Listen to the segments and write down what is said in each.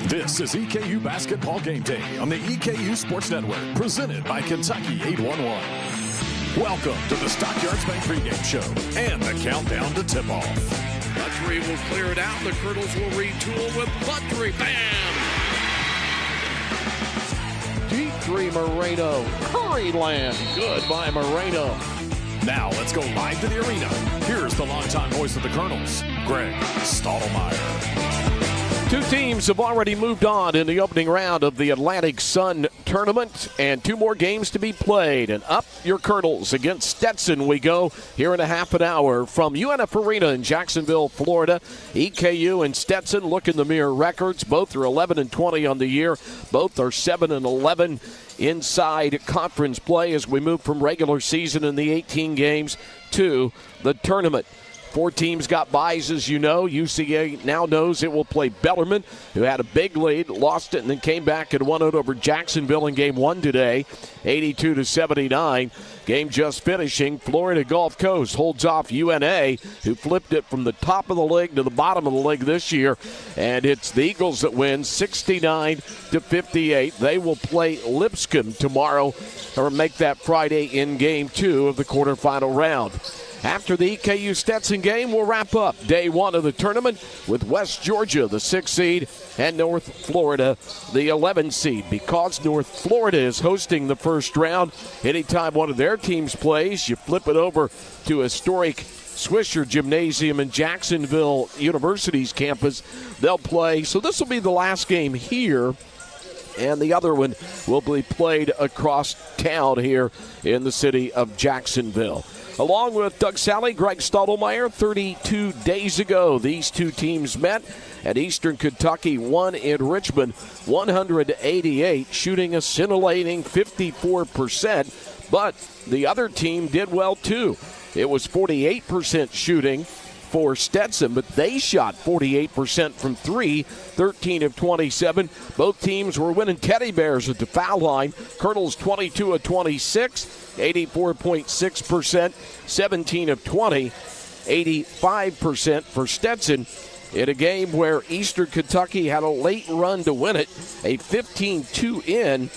This is EKU Basketball Game Day on the EKU Sports Network, presented by Kentucky 811. Welcome to the Stockyards Bank pregame show and the countdown to tip-off. Buttery will clear it out. The Colonels will retool with Buttery. Bam! Deep three, Moreno. Curry land. Good by Moreno. Now let's go live to the arena. Here's the longtime voice of the Colonels, Greg Stottlemyre. Two teams have already moved on in the opening round of the Atlantic Sun Tournament, and two more games to be played. And up your Colonels against Stetson we go here in a half an hour from UNF Arena in Jacksonville, Florida. EKU and Stetson look in the mirror records. Both are 11-20 on the year. Both are 7-11 inside conference play as we move from regular season in the 18 games to the tournament. Four teams got byes, as you know. UCA now knows it will play Bellarmine, who had a big lead, lost it, and then came back and won it over Jacksonville in game one today, 82-79. Game just finishing. Florida Gulf Coast holds off UNA, who flipped it from the top of the league to the bottom of the league this year. And it's the Eagles that win 69-58. They will play Lipscomb tomorrow, or make that Friday in game two of the quarterfinal round. After the EKU Stetson game, we'll wrap up day one of the tournament with West Georgia, the 6th seed, and North Florida, the 11th seed. Because North Florida is hosting the first round, anytime one of their teams plays, you flip it over to historic Swisher Gymnasium in Jacksonville University's campus. They'll play. So this will be the last game here, and the other one will be played across town here in the city of Jacksonville. Along with Doug Sally, Greg Stottlemyre, 32 days ago, these two teams met at Eastern Kentucky, won in Richmond, 188, shooting a scintillating 54%. But the other team did well, too. It was 48% shooting for Stetson, but they shot 48% from three, 13 of 27. Both teams were winning teddy bears at the foul line. Colonels 22 of 26, 84.6%, 17 of 20, 85% for Stetson. In a game where Eastern Kentucky had a late run to win it, a 15-2 in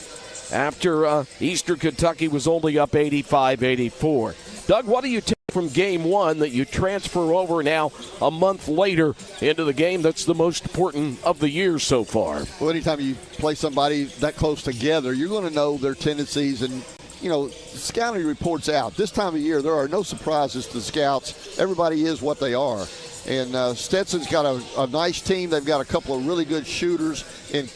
after Eastern Kentucky was only up 85-84. Doug, what do you take from game one that you transfer over now a month later into the game that's the most important of the year so far? Well, anytime you play somebody that close together, you're going to know their tendencies. And, you know, scouting reports out. This time of year, there are no surprises to scouts. Everybody is what they are. And Stetson's got a nice team. They've got a couple of really good shooters in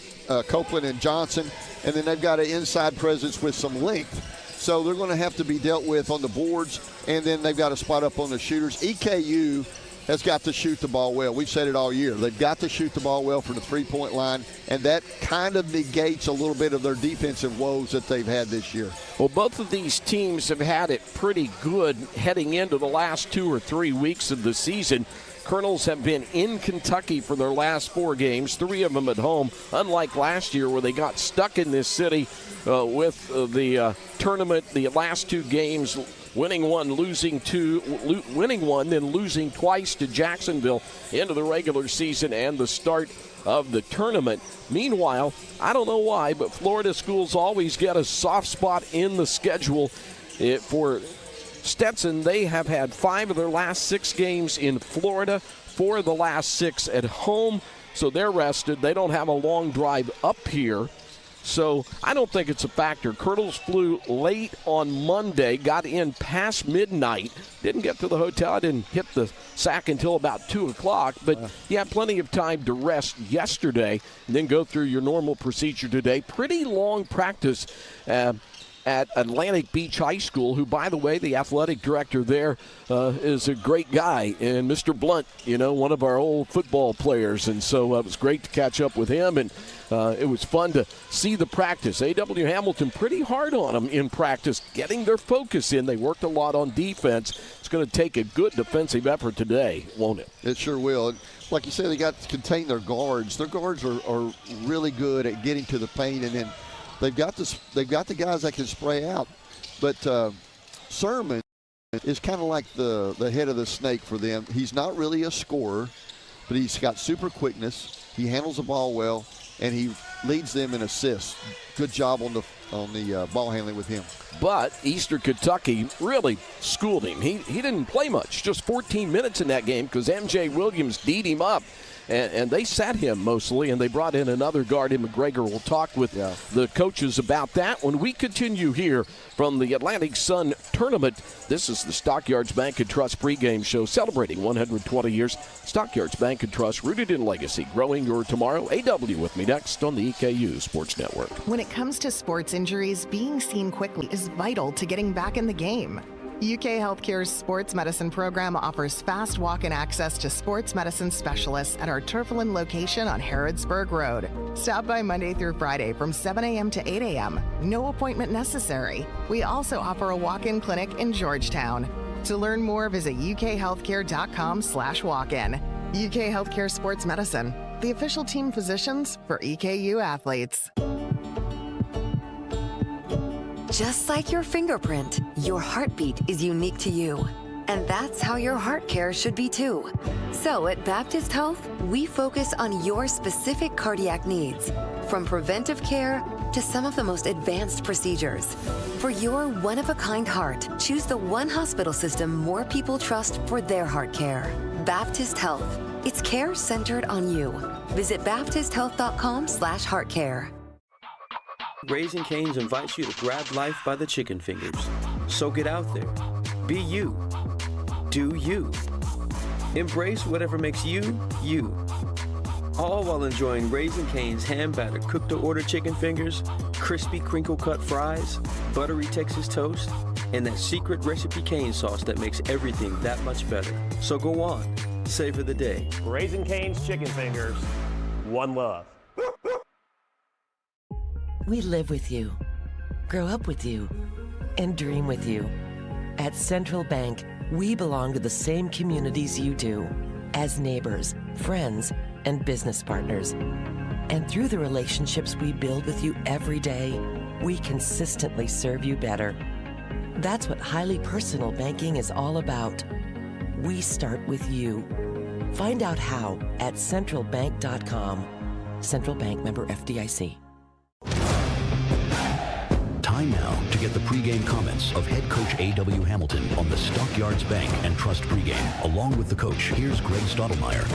Copeland and Johnson. And then they've got an inside presence with some length. So they're going to have to be dealt with on the boards, and then they've got to spot up on the shooters. EKU has got to shoot the ball well. We've said it all year. They've got to shoot the ball well from the three-point line, and that kind of negates a little bit of their defensive woes that they've had this year. Well, both of these teams have had it pretty good heading into the last 2 or 3 weeks of the season. Colonels have been in Kentucky for their last 4 games, 3 of them at home, unlike last year where they got stuck in this city with the tournament, the last 2 games, winning one, losing 2, winning one, then losing twice to Jacksonville into the regular season and the start of the tournament. Meanwhile, I don't know why, but Florida schools always get a soft spot in the schedule for Stetson. They have had 5 of their last 6 games in Florida, 4 of the last 6 at home, so they're rested. They don't have a long drive up here, so I don't think it's a factor. Colonels flew late on Monday, got in past midnight, didn't get to the hotel, didn't hit the sack until about 2 o'clock, but you had plenty of time to rest yesterday and then go through your normal procedure today. Pretty long practice at Atlantic Beach High School, who, by the way, the athletic director there is a great guy. And Mr. Blunt, you know, one of our old football players. And so it was great to catch up with him. And it was fun to see the practice. A.W. Hamilton pretty hard on them in practice, getting their focus in. They worked a lot on defense. It's going to take a good defensive effort today, won't it? It sure will. And like you said, they got to contain their guards. Their guards are really good at getting to the paint, and then they've got the guys that can spray out. But Sermon is kind of like the head of the snake for them. He's not really a scorer, but he's got super quickness. He handles the ball well, and he leads them in assists. Good job on the ball handling with him. But Eastern Kentucky really schooled him. He didn't play much, just 14 minutes in that game because M.J. Williams D'd him up. And they sat him mostly, and they brought in another guard in McGregor. We'll talk with the coaches about that when we continue here from the Atlantic Sun Tournament. This is the Stockyards Bank and Trust pregame show celebrating 120 years. Stockyards Bank and Trust, rooted in legacy, growing your tomorrow. AW with me next on the EKU Sports Network. When it comes to sports injuries, being seen quickly is vital to getting back in the game. UK Healthcare's sports medicine program offers fast walk-in access to sports medicine specialists at our Turflin location on Harrodsburg Road. Stop by Monday through Friday from 7 a.m. to 8 a.m. No appointment necessary. We also offer a walk-in clinic in Georgetown. To learn more, visit ukhealthcare.com/walk-in. UK Healthcare Sports Medicine, the official team physicians for EKU athletes. Just like your fingerprint, your heartbeat is unique to you. And that's how your heart care should be too. So at Baptist Health, we focus on your specific cardiac needs, from preventive care to some of the most advanced procedures. For your one-of-a-kind heart, choose the one hospital system more people trust for their heart care. Baptist Health. It's care centered on you. Visit baptisthealth.com/heartcare. Raising Cane's invites you to grab life by the chicken fingers. So get out there. Be you. Do you. Embrace whatever makes you, you. All while enjoying Raising Cane's hand-battered cooked-to-order chicken fingers, crispy crinkle-cut fries, buttery Texas toast, and that secret recipe cane sauce that makes everything that much better. So go on. Savor the day. Raising Cane's chicken fingers. One love. We live with you, grow up with you, and dream with you. At Central Bank, we belong to the same communities you do, as neighbors, friends, and business partners. And through the relationships we build with you every day, we consistently serve you better. That's what highly personal banking is all about. We start with you. Find out how at centralbank.com. Central Bank, member FDIC. Time now to get the pregame comments of head coach A.W. Hamilton on the Stockyards Bank and Trust pregame. Along with the coach, here's Greg Stottlemyre.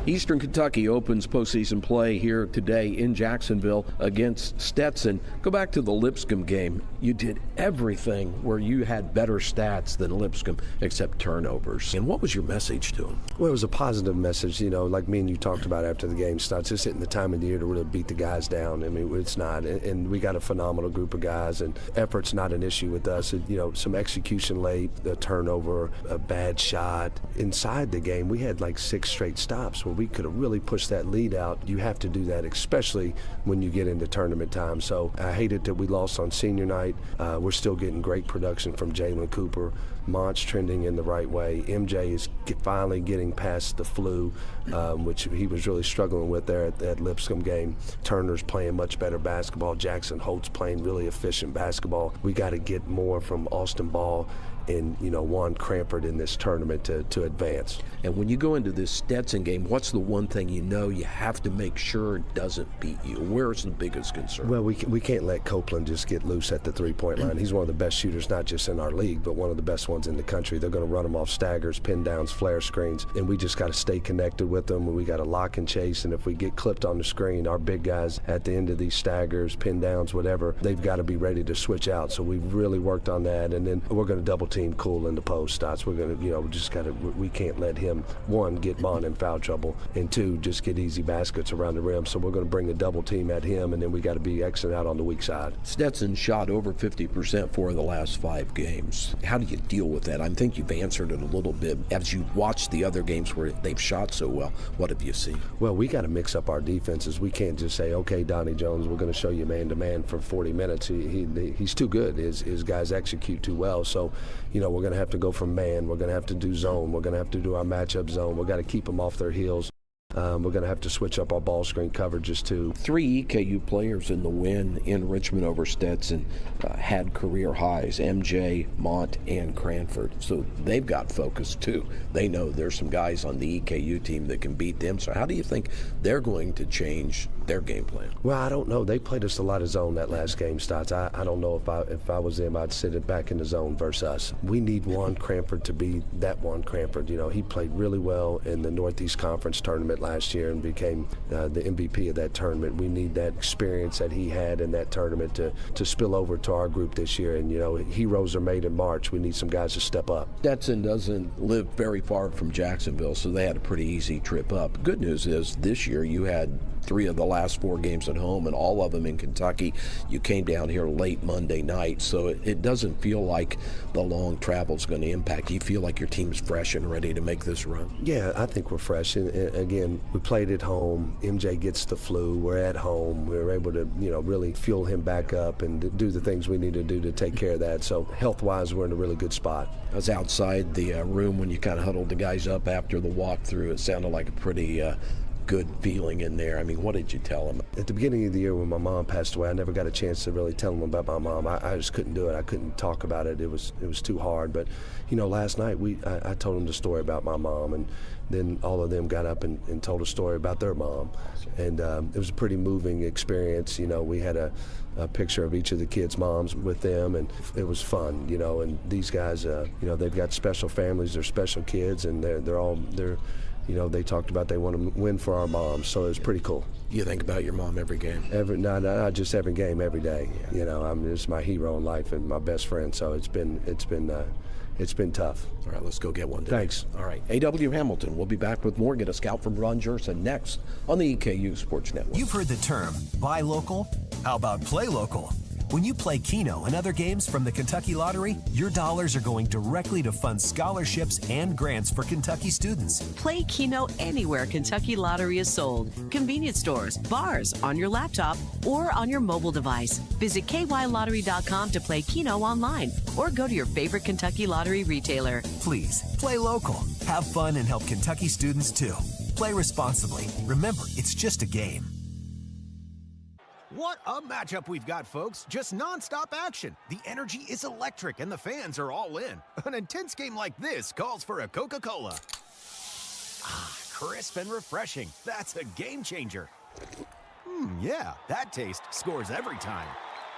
Eastern Kentucky opens postseason play here today in Jacksonville against Stetson. Go back to the Lipscomb game. You did everything where you had better stats than Lipscomb except turnovers. And what was your message to them? Well, it was a positive message, like me and you talked about after the game. It's not just hitting the time of the year to really beat the guys down. I mean, it's not. And we got a phenomenal group of guys, and effort's not an issue with us. Some execution late, a turnover, a bad shot. Inside the game, we had like 6 straight stops where we could have really pushed that lead out. You have to do that, especially when you get into tournament time. So I hated that we lost on senior night. We're still getting great production from Jalen Cooper. Mont's trending in the right way. MJ is finally getting past the flu, which he was really struggling with there at that Lipscomb game. Turner's playing much better basketball. Jackson Holt's playing really efficient basketball. We got to get more from Austin Ball and Juan Cranford in this tournament to advance. And when you go into this Stetson game, what's the one thing you have to make sure it doesn't beat you? Where's the biggest concern? Well, we can't let Copeland just get loose at the three-point line. He's one of the best shooters, not just in our league, but one of the best ones in the country. They're going to run him off staggers, pin downs, flare screens, and we just got to stay connected with them. We got to lock and chase, and if we get clipped on the screen, our big guys at the end of these staggers, pin downs, whatever, they've got to be ready to switch out. So we've really worked on that, and then we're going to double team Cool in the post dots. We're going to, we can't let him, one, get Bond in foul trouble, and two, just get easy baskets around the rim. So we're going to bring a double team at him, and then we got to be exiting out on the weak side. Stetson shot over 50% for the last 5 games. How do you deal with that? I think you've answered it a little bit. As you watch the other games where they've shot so well, what have you seen? Well, we got to mix up our defenses. We can't just say, okay, Donnie Jones, we're going to show you man-to-man for 40 minutes. He's too good. His guys execute too well. So, we're going to have to go from man. We're going to have to do zone. We're going to have to do our matchup zone. We've got to keep them off their heels. We're going to have to switch up our ball screen coverages too. 3 EKU players in the win in Richmond over Stetson had career highs, MJ, Mont, and Cranford. So they've got focus too. They know there's some guys on the EKU team that can beat them. So how do you think they're going to change their game plan? Well, I don't know. They played us a lot of zone that last game, Stotts. I don't know if I was them, I'd sit it back in the zone versus us. We need Juan Cranford to be that Juan Cranford. You know, he played really well in the Northeast Conference tournament last year and became the MVP of that tournament. We need that experience that he had in that tournament to spill over to our group this year. And, you know, heroes are made in March. We need some guys to step up. Stetson doesn't live very far from Jacksonville, so they had a pretty easy trip up. Good news is this year you had 3 of the last 4 games at home and all of them in Kentucky. You came down here late Monday night, so it doesn't feel like the long travel is going to impact. You feel like your team's fresh and ready to make this run? Yeah, I think we're fresh. And again, we played at home. MJ gets the flu. We're at home. We're able to, you know, really fuel him back up and do the things we need to do to take care of that. So health-wise, we're in a really good spot. I was outside the room when you kind of huddled the guys up after the walkthrough. It sounded like a pretty good feeling in there. I mean, what did you tell them? At the beginning of the year when my mom passed away, I never got a chance to really tell them about my mom. I just couldn't do it. I couldn't talk about it. It was too hard. But, you know, last night I told them the story about my mom, and then all of them got up and told a story about their mom. And it was a pretty moving experience. You know, we had a picture of each of the kids' moms with them, and it was fun, you know. And these guys, you know, they've got special families, they're special kids, and they're you know, they talked about they want to win for our moms, so it was pretty cool. You think about your mom every game? Not just every game, every day. Yeah. You know, I mean, it's my hero in life and my best friend, so it's been tough. All right, let's go get one today. Thanks. All right, A.W. Hamilton. We'll be back with more. Get a scout from Ron Jerson next on the EKU Sports Network. You've heard the term buy local. How about play local? When you play Keno and other games from the Kentucky Lottery, your dollars are going directly to fund scholarships and grants for Kentucky students. Play Keno anywhere Kentucky Lottery is sold. Convenience stores, bars, on your laptop, or on your mobile device. Visit kylottery.com to play Keno online, or go to your favorite Kentucky Lottery retailer. Please, play local. Have fun and help Kentucky students too. Play responsibly. Remember, it's just a game. What a matchup we've got, folks. Just non-stop action. The energy is electric and the fans are all in. An intense game like this calls for a Coca-Cola. Ah, crisp and refreshing. That's a game changer. Yeah, that taste scores every time.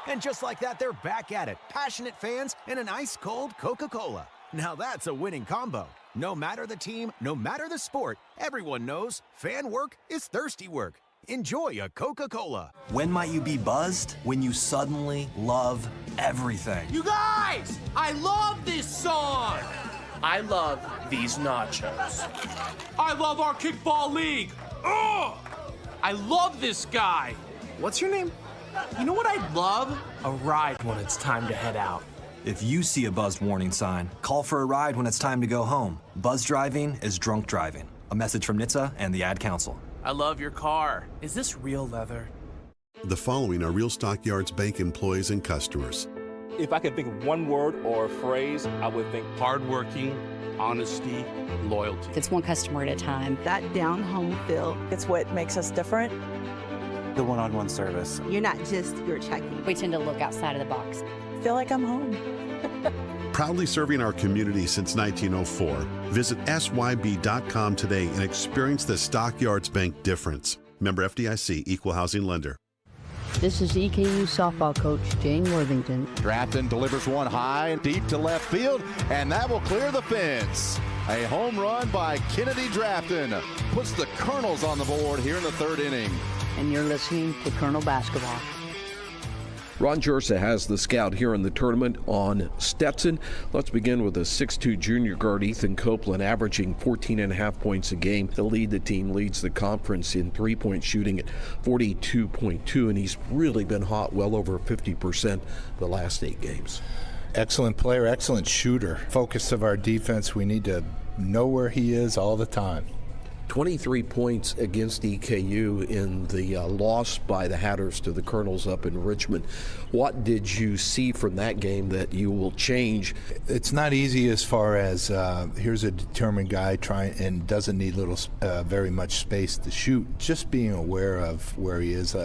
And just like that, they're back at it. Passionate fans and an ice-cold Coca-Cola. Now that's a winning combo. No matter the team, no matter the sport, everyone knows fan work is thirsty work. Enjoy a Coca-Cola. When might you be buzzed? When you suddenly love everything. You guys, I love this song. I love these nachos. I love our kickball league. Ugh! I love this guy. What's your name? You know what I love? A ride when it's time to head out. If you see a buzzed warning sign, call for a ride when it's time to go home. Buzz driving is drunk driving. A message from NHTSA and the Ad Council. I love your car. Is this real leather? The following are real Stockyards Bank employees and customers. If I could think of one word or a phrase, I would think hardworking, honesty, loyalty. It's one customer at a time. That down-home feel, it's what makes us different. The one-on-one service. You're not just your checking. We tend to look outside of the box. I feel like I'm home. Proudly serving our community since 1904. Visit SYB.com today and experience the Stockyards Bank difference. Member FDIC, Equal Housing Lender. This is EKU softball coach Jane Worthington. Drafton delivers one high and deep to left field, and that will clear the fence. A home run by Kennedy Drafton puts the Colonels on the board here in the 3rd inning. And you're listening to Colonel Basketball. Ron Jerson has the scout here in the tournament on Stetson. Let's begin with a 6'2 junior guard, Ethan Copeland, averaging 14.5 points a game. To lead the team, leads the conference in three-point shooting at 42.2, and he's really been hot, well over 50% the last 8 games. Excellent player, excellent shooter. Focus of our defense, we need to know where he is all the time. 23 points against EKU in the loss by the Hatters to the Colonels up in Richmond. What did you see from that game that you will change? It's not easy as far as here's a determined guy trying and doesn't need very much space to shoot. Just being aware of where he is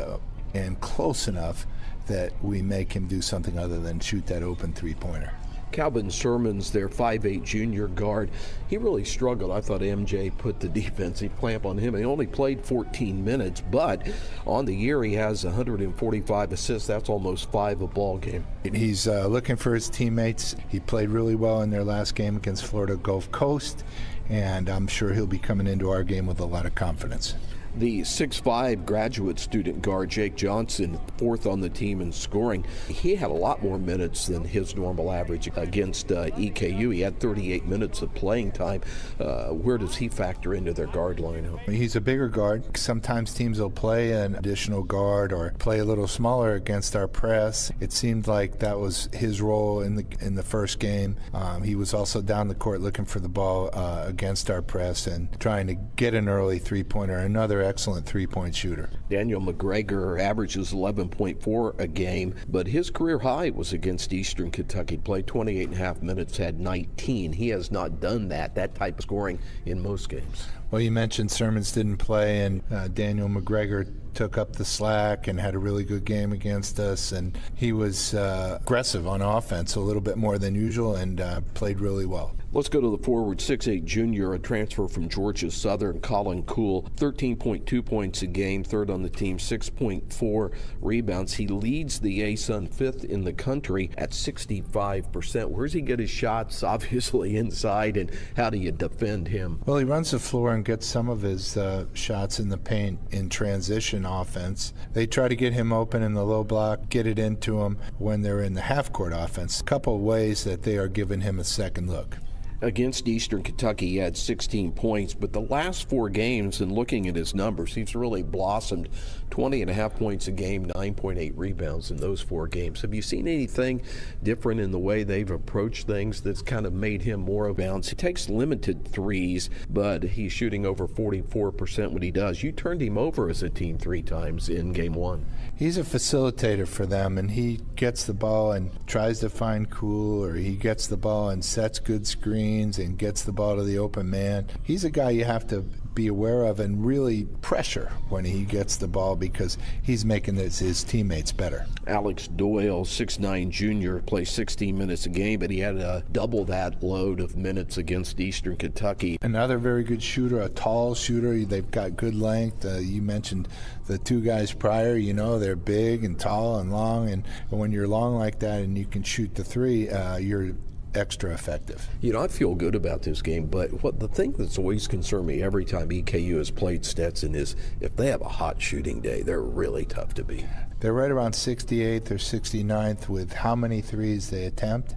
and close enough that we make him do something other than shoot that open three-pointer. Calvin Sermon's their 5'8 junior guard. He really struggled. I thought MJ put the defensive clamp on him. He only played 14 minutes, but on the year he has 145 assists. That's almost 5 a ball game. He's looking for his teammates. He played really well in their last game against Florida Gulf Coast, and I'm sure he'll be coming into our game with a lot of confidence. The 6'5 graduate student guard, Jake Johnson, 4th on the team in scoring. He had a lot more minutes than his normal average against EKU. He had 38 minutes of playing time. Where does he factor into their guard lineup? He's a bigger guard. Sometimes teams will play an additional guard or play a little smaller against our press. It seemed like that was his role in the first game. He was also down the court looking for the ball against our press and trying to get an early three-pointer. Another excellent three-point shooter. Daniel McGregor averages 11.4 a game, but his career high was against Eastern Kentucky. Played 28 and a half minutes, had 19. He has not done that type of scoring in most games. Well, you mentioned Sermons didn't play, and Daniel McGregor took up the slack and had a really good game against us, and he was aggressive on offense, a little bit more than usual, and played really well. Let's go to the forward, 6'8 junior, a transfer from Georgia Southern, Colin Cool, 13.2 points a game, 3rd on the team, 6.4 rebounds. He leads the ASUN 5th in the country at 65%. Where does he get his shots? Obviously inside, and how do you defend him? Well, he runs the floor and gets some of his shots in the paint in transition offense. They try to get him open in the low block, get it into him when they're in the half-court offense. A couple of ways that they are giving him a second look. Against Eastern Kentucky, he had 16 points, but the last 4 games, and looking at his numbers, he's really blossomed. 20 and a half points a game, 9.8 rebounds in those 4 games. Have you seen anything different in the way they've approached things that's kind of made him more of a bounce? He takes limited threes, but he's shooting over 44% when he does. You turned him over as a team 3 times in game 1. He's a facilitator for them, and he gets the ball and tries to find Cool, or he gets the ball and sets good screens and gets the ball to the open man. He's a guy you have to be aware of and really pressure when he gets the ball, because he's making his teammates better. Alex Doyle, 6'9 junior, plays 16 minutes a game, but he had double that load of minutes against Eastern Kentucky. Another very good shooter, a tall shooter. They've got good length. You mentioned the 2 guys prior. You know, they're big and tall and long, and when you're long like that and you can shoot the 3, you're extra effective. You know, I feel good about this game, but the thing that's always concerned me every time EKU has played Stetson is if they have a hot shooting day, they're really tough to beat. They're right around 68th or 69th with how many threes they attempt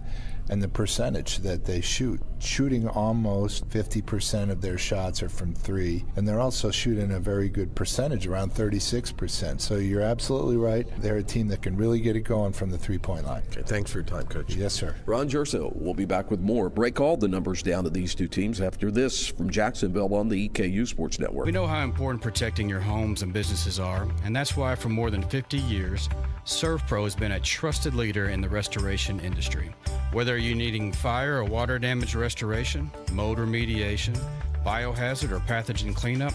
and the percentage that they shoot. Shooting almost 50% of their shots are from 3, and they're also shooting a very good percentage, around 36%. So you're absolutely right. They're a team that can really get it going from the 3-point line. Okay, thanks for your time, Coach. Yes, sir. Ron Jerso will be back with more. Break all the numbers down to these 2 teams after this from Jacksonville on the EKU Sports Network. We know how important protecting your homes and businesses are, and that's why for more than 50 years, ServPro has been a trusted leader in the restoration industry. Whether you're needing fire or water damage restoration, mold remediation, biohazard or pathogen cleanup,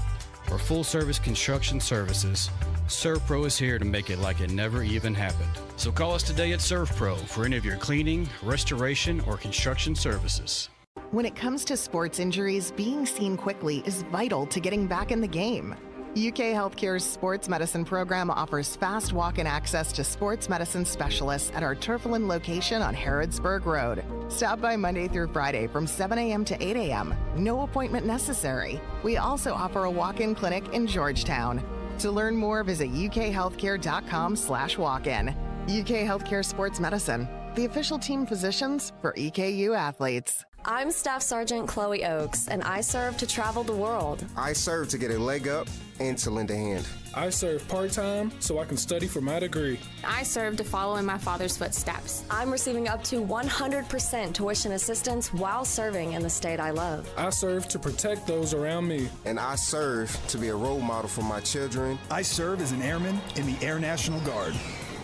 or full-service construction services, ServPro is here to make it like it never even happened. So call us today at ServPro for any of your cleaning, restoration, or construction services. When it comes to sports injuries, being seen quickly is vital to getting back in the game. UK Healthcare's sports medicine program offers fast walk-in access to sports medicine specialists at our Turflin location on Harrodsburg Road. Stop by Monday through Friday from 7 a.m. to 8 a.m. No appointment necessary. We also offer a walk-in clinic in Georgetown. To learn more, visit ukhealthcare.com/walk-in. UK Healthcare Sports Medicine, the official team physicians for EKU athletes. I'm Staff Sergeant Chloe Oakes, and I serve to travel the world. I serve to get a leg up and to lend a hand. I serve part-time so I can study for my degree. I serve to follow in my father's footsteps. I'm receiving up to 100% tuition assistance while serving in the state I love. I serve to protect those around me. And I serve to be a role model for my children. I serve as an airman in the Air National Guard.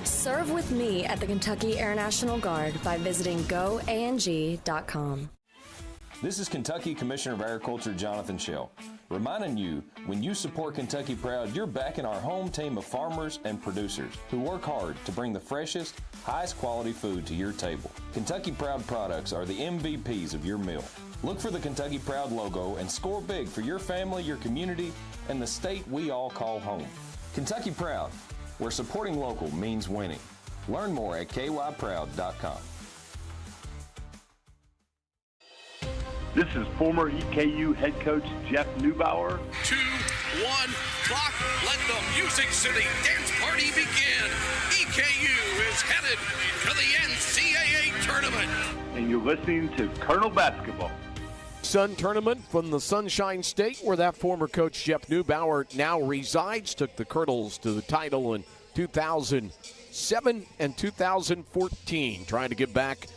Serve with me at the Kentucky Air National Guard by visiting goang.com. This is Kentucky Commissioner of Agriculture Jonathan Schell, reminding you, when you support Kentucky Proud, you're backing our home team of farmers and producers who work hard to bring the freshest, highest quality food to your table. Kentucky Proud products are the MVPs of your meal. Look for the Kentucky Proud logo and score big for your family, your community, and the state we all call home. Kentucky Proud, where supporting local means winning. Learn more at kyproud.com. This is former EKU head coach Jeff Neubauer. 2, 1, clock, let the Music City dance party begin. EKU is headed to the NCAA tournament. And you're listening to Colonel Basketball. Sun Tournament from the Sunshine State, where that former coach Jeff Neubauer now resides. Took the Colonels to the title in 2007 and 2014, trying to get back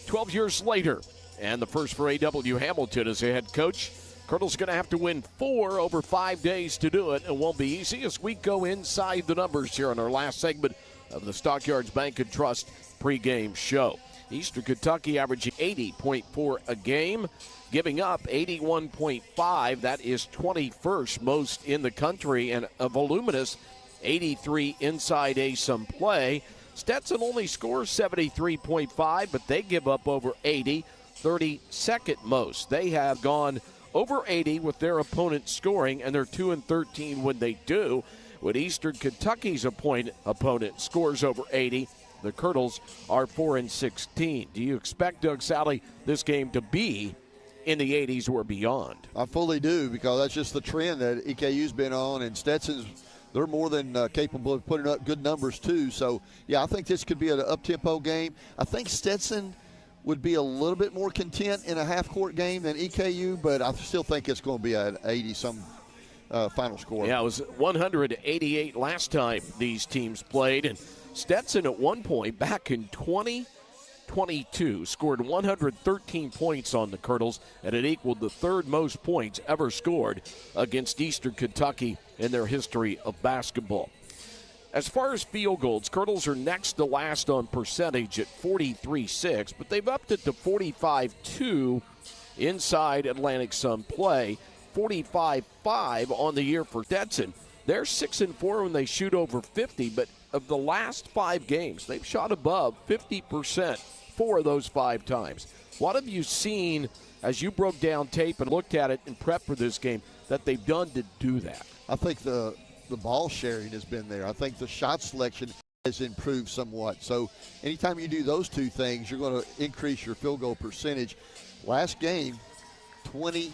12 years later. And the first for A.W. Hamilton as a head coach. Colonel's going to have to win 4 over 5 days to do it. It won't be easy as we go inside the numbers here in our last segment of the Stockyards Bank and Trust pregame show. Eastern Kentucky averaging 80.4 a game, giving up 81.5. That is 21st most in the country, and a voluminous 83 inside ASUM play. Stetson only scores 73.5, but they give up over 80. 32nd most. They have gone over 80 with their opponent scoring, and they're 2-13 when they do. When Eastern Kentucky's opponent scores over 80, the Colonels are 4-16. Do you expect, Doug Sally, this game to be in the 80s or beyond? I fully do, because that's just the trend that EKU's been on, and Stetson's, they're more than capable of putting up good numbers too. So, yeah, I think this could be an up-tempo game. I think Stetson would be a little bit more content in a half-court game than EKU, but I still think it's going to be an 80-some final score. Yeah, it was 188 last time these teams played, and Stetson at one point back in 2022 scored 113 points on the Colonels, and it equaled the third most points ever scored against Eastern Kentucky in their history of basketball. As far as field goals, Colonels are next to last on percentage at 43.6, but they've upped it to 45.2 inside Atlantic Sun play, 45.5 on the year for Stetson. They're 6-4 when they shoot over 50, but of the last 5 games, they've shot above 50% 4 of those 5 times. What have you seen as you broke down tape and looked at it and prepped for this game that they've done to do that? I think the ball sharing has been there. I think the shot selection has improved somewhat. So anytime you do those two things, you're going to increase your field goal percentage. Last game, 20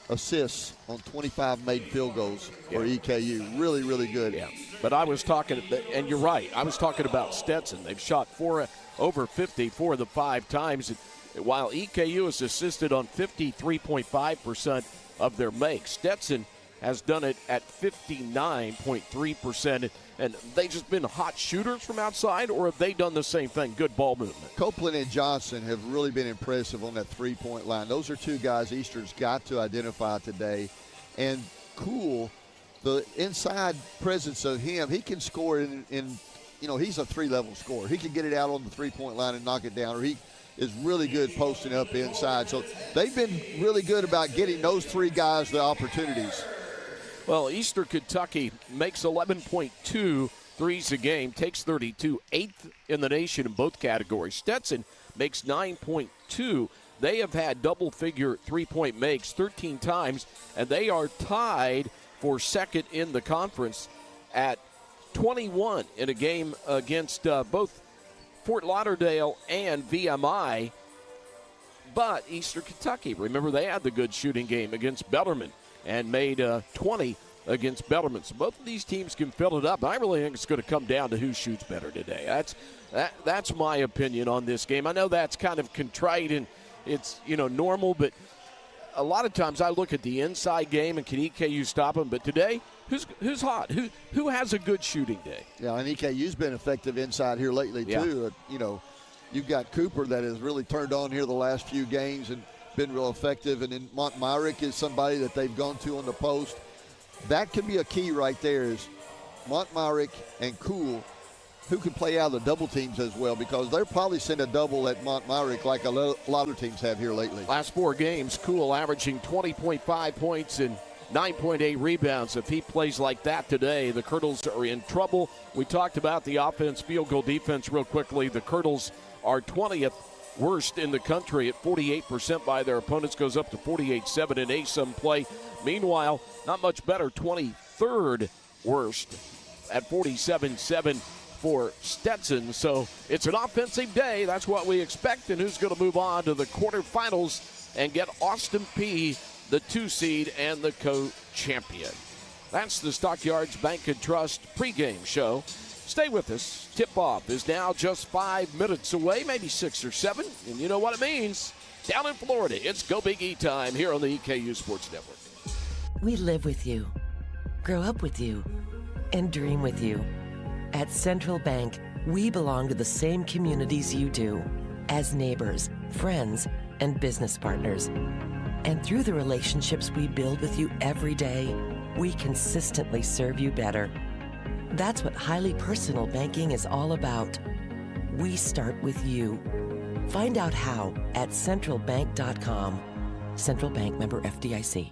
assists on 25 made field goals for EKU. Really, really good. Yeah. But I was talking, and you're right, I was talking about Stetson. They've shot 4 over 50 4 of the 5 times, while EKU has assisted on 53.5% of their makes. Stetson has done it at 59.3%. And they just been hot shooters from outside, or have they done the same thing? Good ball movement. Copeland and Johnson have really been impressive on that three-point line. Those are 2 guys Eastern's got to identify today. And Cool, the inside presence of him, he can score in he's a 3-level scorer. He can get it out on the three-point line and knock it down, or he is really good posting up inside. So they've been really good about getting those 3 guys the opportunities. Well, Eastern Kentucky makes 11.2 threes a game, takes 32, 8th in the nation in both categories. Stetson makes 9.2. They have had double-figure three-point makes 13 times, and they are tied for second in the conference at 21 in a game against both Fort Lauderdale and VMI. But Eastern Kentucky, remember, they had the good shooting game against Bellarmine and made 20 against Bellarmine. So both of these teams can fill it up. I really think it's going to come down to who shoots better today. That's my opinion on this game. I know that's kind of contrite and it's normal, but a lot of times I look at the inside game and can EKU stop them. But today, who's hot? Who has a good shooting day? Yeah, and EKU's been effective inside here lately too. You've got Cooper that has really turned on here the last few games and been real effective, and then Montmyrick is somebody that they've gone to on the post. That could be a key right there, is Montmyrick and Cool who can play out of the double teams as well, because they'll probably send a double at Montmyrick like a lot of teams have here lately. Last 4 games, Cool averaging 20.5 points and 9.8 rebounds. If he plays like that today, the Colonels are in trouble. We talked about the offense, field goal defense real quickly. The Colonels are 20th worst in the country at 48% by their opponents, goes up to 48-7 in ASUM play. Meanwhile, not much better, 23rd worst at 47-7 for Stetson. So it's an offensive day. That's what we expect. And who's going to move on to the quarterfinals and get Austin Peay, the 2 seed and the co-champion? That's the Stockyards Bank & Trust pregame show. Stay with us. Tip-off is now just 5 minutes away, maybe 6 or 7. And you know what it means. Down in Florida, it's Go Big E time here on the EKU Sports Network. We live with you, grow up with you, and dream with you. At Central Bank, we belong to the same communities you do, as neighbors, friends, and business partners. And through the relationships we build with you every day, we consistently serve you better. That's what highly personal banking is all about. We start with you. Find out how at centralbank.com. Central Bank, member FDIC.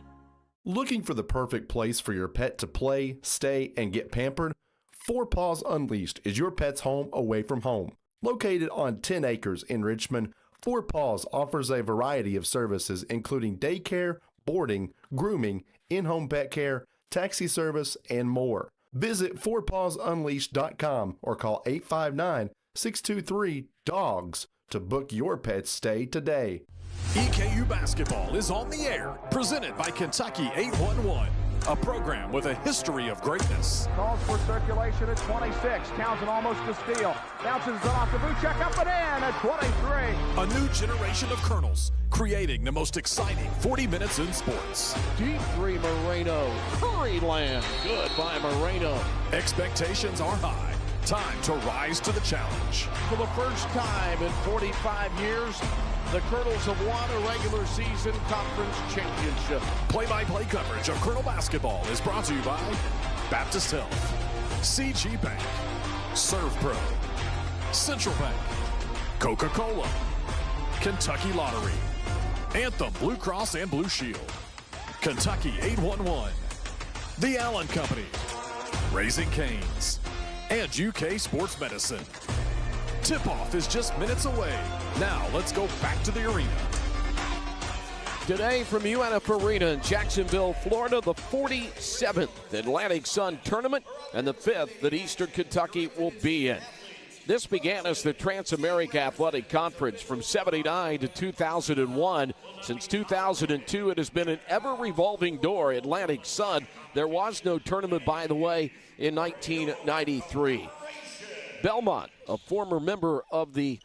Looking for the perfect place for your pet to play, stay, and get pampered? Four Paws Unleashed is your pet's home away from home. Located on 10 acres in Richmond, Four Paws offers a variety of services including daycare, boarding, grooming, in-home pet care, taxi service, and more. Visit fourpawsunleashed.com or call 859-623-DOGS to book your pet's stay today. EKU basketball is on the air, presented by Kentucky 811, a program with a history of greatness. Calls for circulation at 26. Townsend almost to steal. Bounces it off the boot check, up and in at 23. A new generation of Colonels, creating the most exciting 40 minutes in sports. Deep three, Moreno. Curryland. Good by Moreno. Expectations are high. Time to rise to the challenge. For the first time in 45 years, the Colonels have won a regular season conference championship. Play-by-play coverage of Colonel basketball is brought to you by Baptist Health, CG Bank, Serve Pro, Central Bank, Coca-Cola, Kentucky Lottery, Anthem Blue Cross and Blue Shield, Kentucky 811, The Allen Company, Raising Cane's, and UK Sports Medicine. Tip-off is just minutes away. Now let's go back to the arena. Today from UNF Arena in Jacksonville, Florida, the 47th Atlantic Sun Tournament and the 5th that Eastern Kentucky will be in. This began as the Trans-America Athletic Conference from 79 to 2001. Since 2002, it has been an ever-revolving door. Atlantic Sun, there was no tournament, by the way, in 1993. Belmont, a former member of the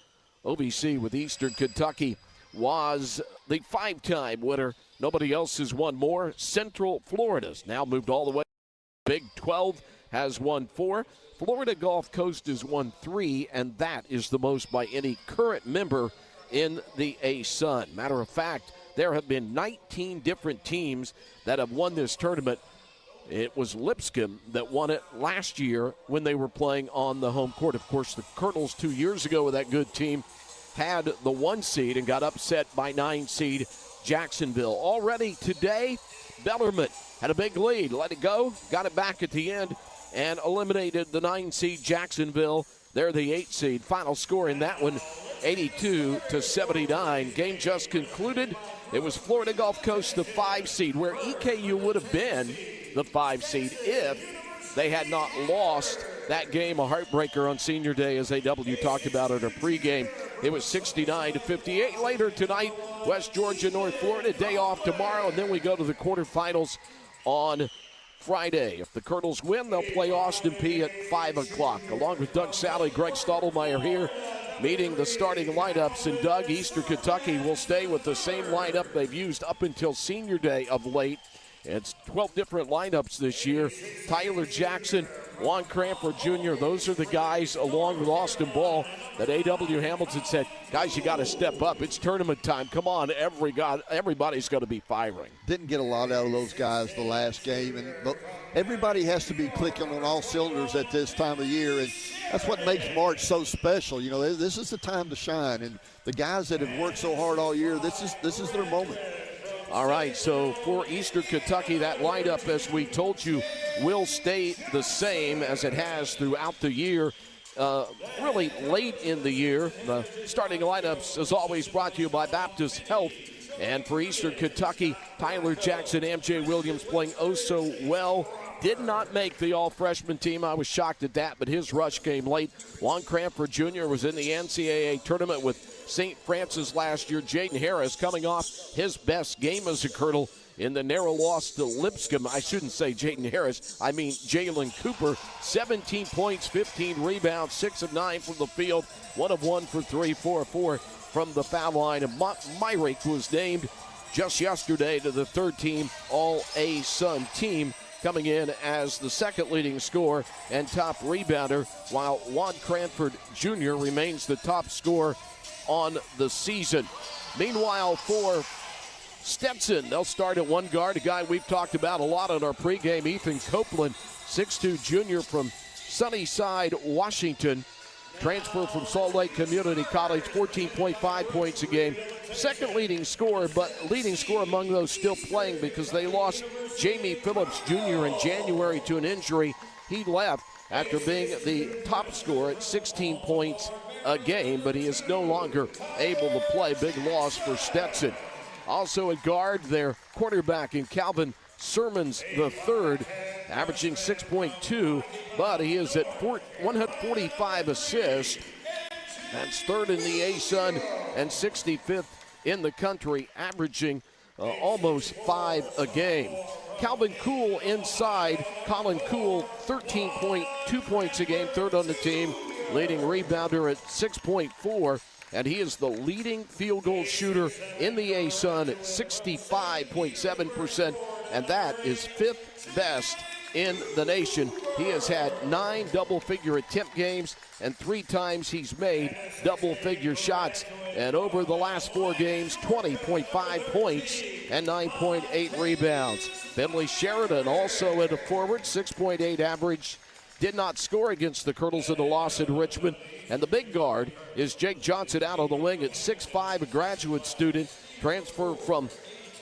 OVC with Eastern Kentucky, was the 5-time winner. Nobody else has won more. Central Florida's now moved all the way. Big 12 has won 4. Florida Gulf Coast has won 3, and that is the most by any current member in the A-Sun. Matter of fact, there have been 19 different teams that have won this tournament. It was Lipscomb that won it last year when they were playing on the home court. Of course, the Colonels 2 years ago with that good team had the 1 seed and got upset by 9 seed Jacksonville. Already today, Bellarmine had a big lead, let it go, got it back at the end, and eliminated the 9 seed Jacksonville. They're the 8 seed. Final score in that one, 82-79. Game just concluded. It was Florida Gulf Coast, the 5 seed, where EKU would have been the 5 seed if they had not lost that game, a heartbreaker on senior day, as AW talked about at a pregame. It was 69-58. Later tonight, West Georgia, North Florida, day off tomorrow, and then we go to the quarterfinals on Friday. If the Colonels win, they'll play Austin Peay at 5 o'clock. Along with Doug Sally, Greg Stottlemyre here, meeting the starting lineups. And Doug, Eastern Kentucky will stay with the same lineup they've used up until senior day of late. It's 12 different lineups this year. Tyler Jackson, Juan Cranford Jr., those are the guys along with Austin Ball that A.W. Hamilton said, guys, you got to step up. It's tournament time. Come on, everybody's going to be firing. Didn't get a lot out of those guys the last game, but everybody has to be clicking on all cylinders at this time of year, and that's what makes March so special. You know, this is the time to shine, and the guys that have worked so hard all year, this is their moment. All right, so for Eastern Kentucky, that lineup, as we told you, will stay the same as it has throughout the year. Really late in the year. The starting lineups, as always, brought to you by Baptist Health. And for Eastern Kentucky, Tyler Jackson, MJ Williams playing oh so well. Did not make the all-freshman team. I was shocked at that, but his rush came late. Juan Cranford Jr. was in the NCAA tournament with St. Francis last year. Jaden Harris coming off his best game as a Colonel in the narrow loss to Lipscomb. I shouldn't say Jaden Harris. I mean Jalen Cooper. 17 points, 15 rebounds, 6 of 9 from the field, 1 of 1 for 3, 4 of 4 from the foul line. And Myrick was named just yesterday to the third-team All-A-Sun team, coming in as the second leading scorer and top rebounder, while Juan Cranford Jr. remains the top scorer on the season. Meanwhile, for Stetson, they'll start at one guard, a guy we've talked about a lot on our pregame, Ethan Copeland, 6'2 junior from Sunnyside, Washington. Transfer from Salt Lake Community College, 14.5 points a game. Second leading scorer, but leading scorer among those still playing because they lost Jamie Phillips Jr. in January to an injury. He left after being the top scorer at 16 points a game, but he is no longer able to play. Big loss for Stetson. Also at guard, their quarterback in Calvin Sermons III, averaging 6.2, but he is at 145 assists. That's third in the A-Sun and 65th in the country, averaging almost 5 a game. Calvin Cool inside. Colin Cool, 13.2 points a game, third on the team, leading rebounder at 6.4. And he is the leading field goal shooter in the A-Sun at 65.7%, and that is fifth best in the nation. He has had 9 double-figure attempt games, and 3 times he's made double-figure shots. And over the last 4 games, 20.5 points and 9.8 rebounds. Finley Sheridan also at a forward, 6.8 average. Did not score against the Colonels in the loss in Richmond. And the big guard is Jake Johnson out on the wing at 6'5", a graduate student, transfer from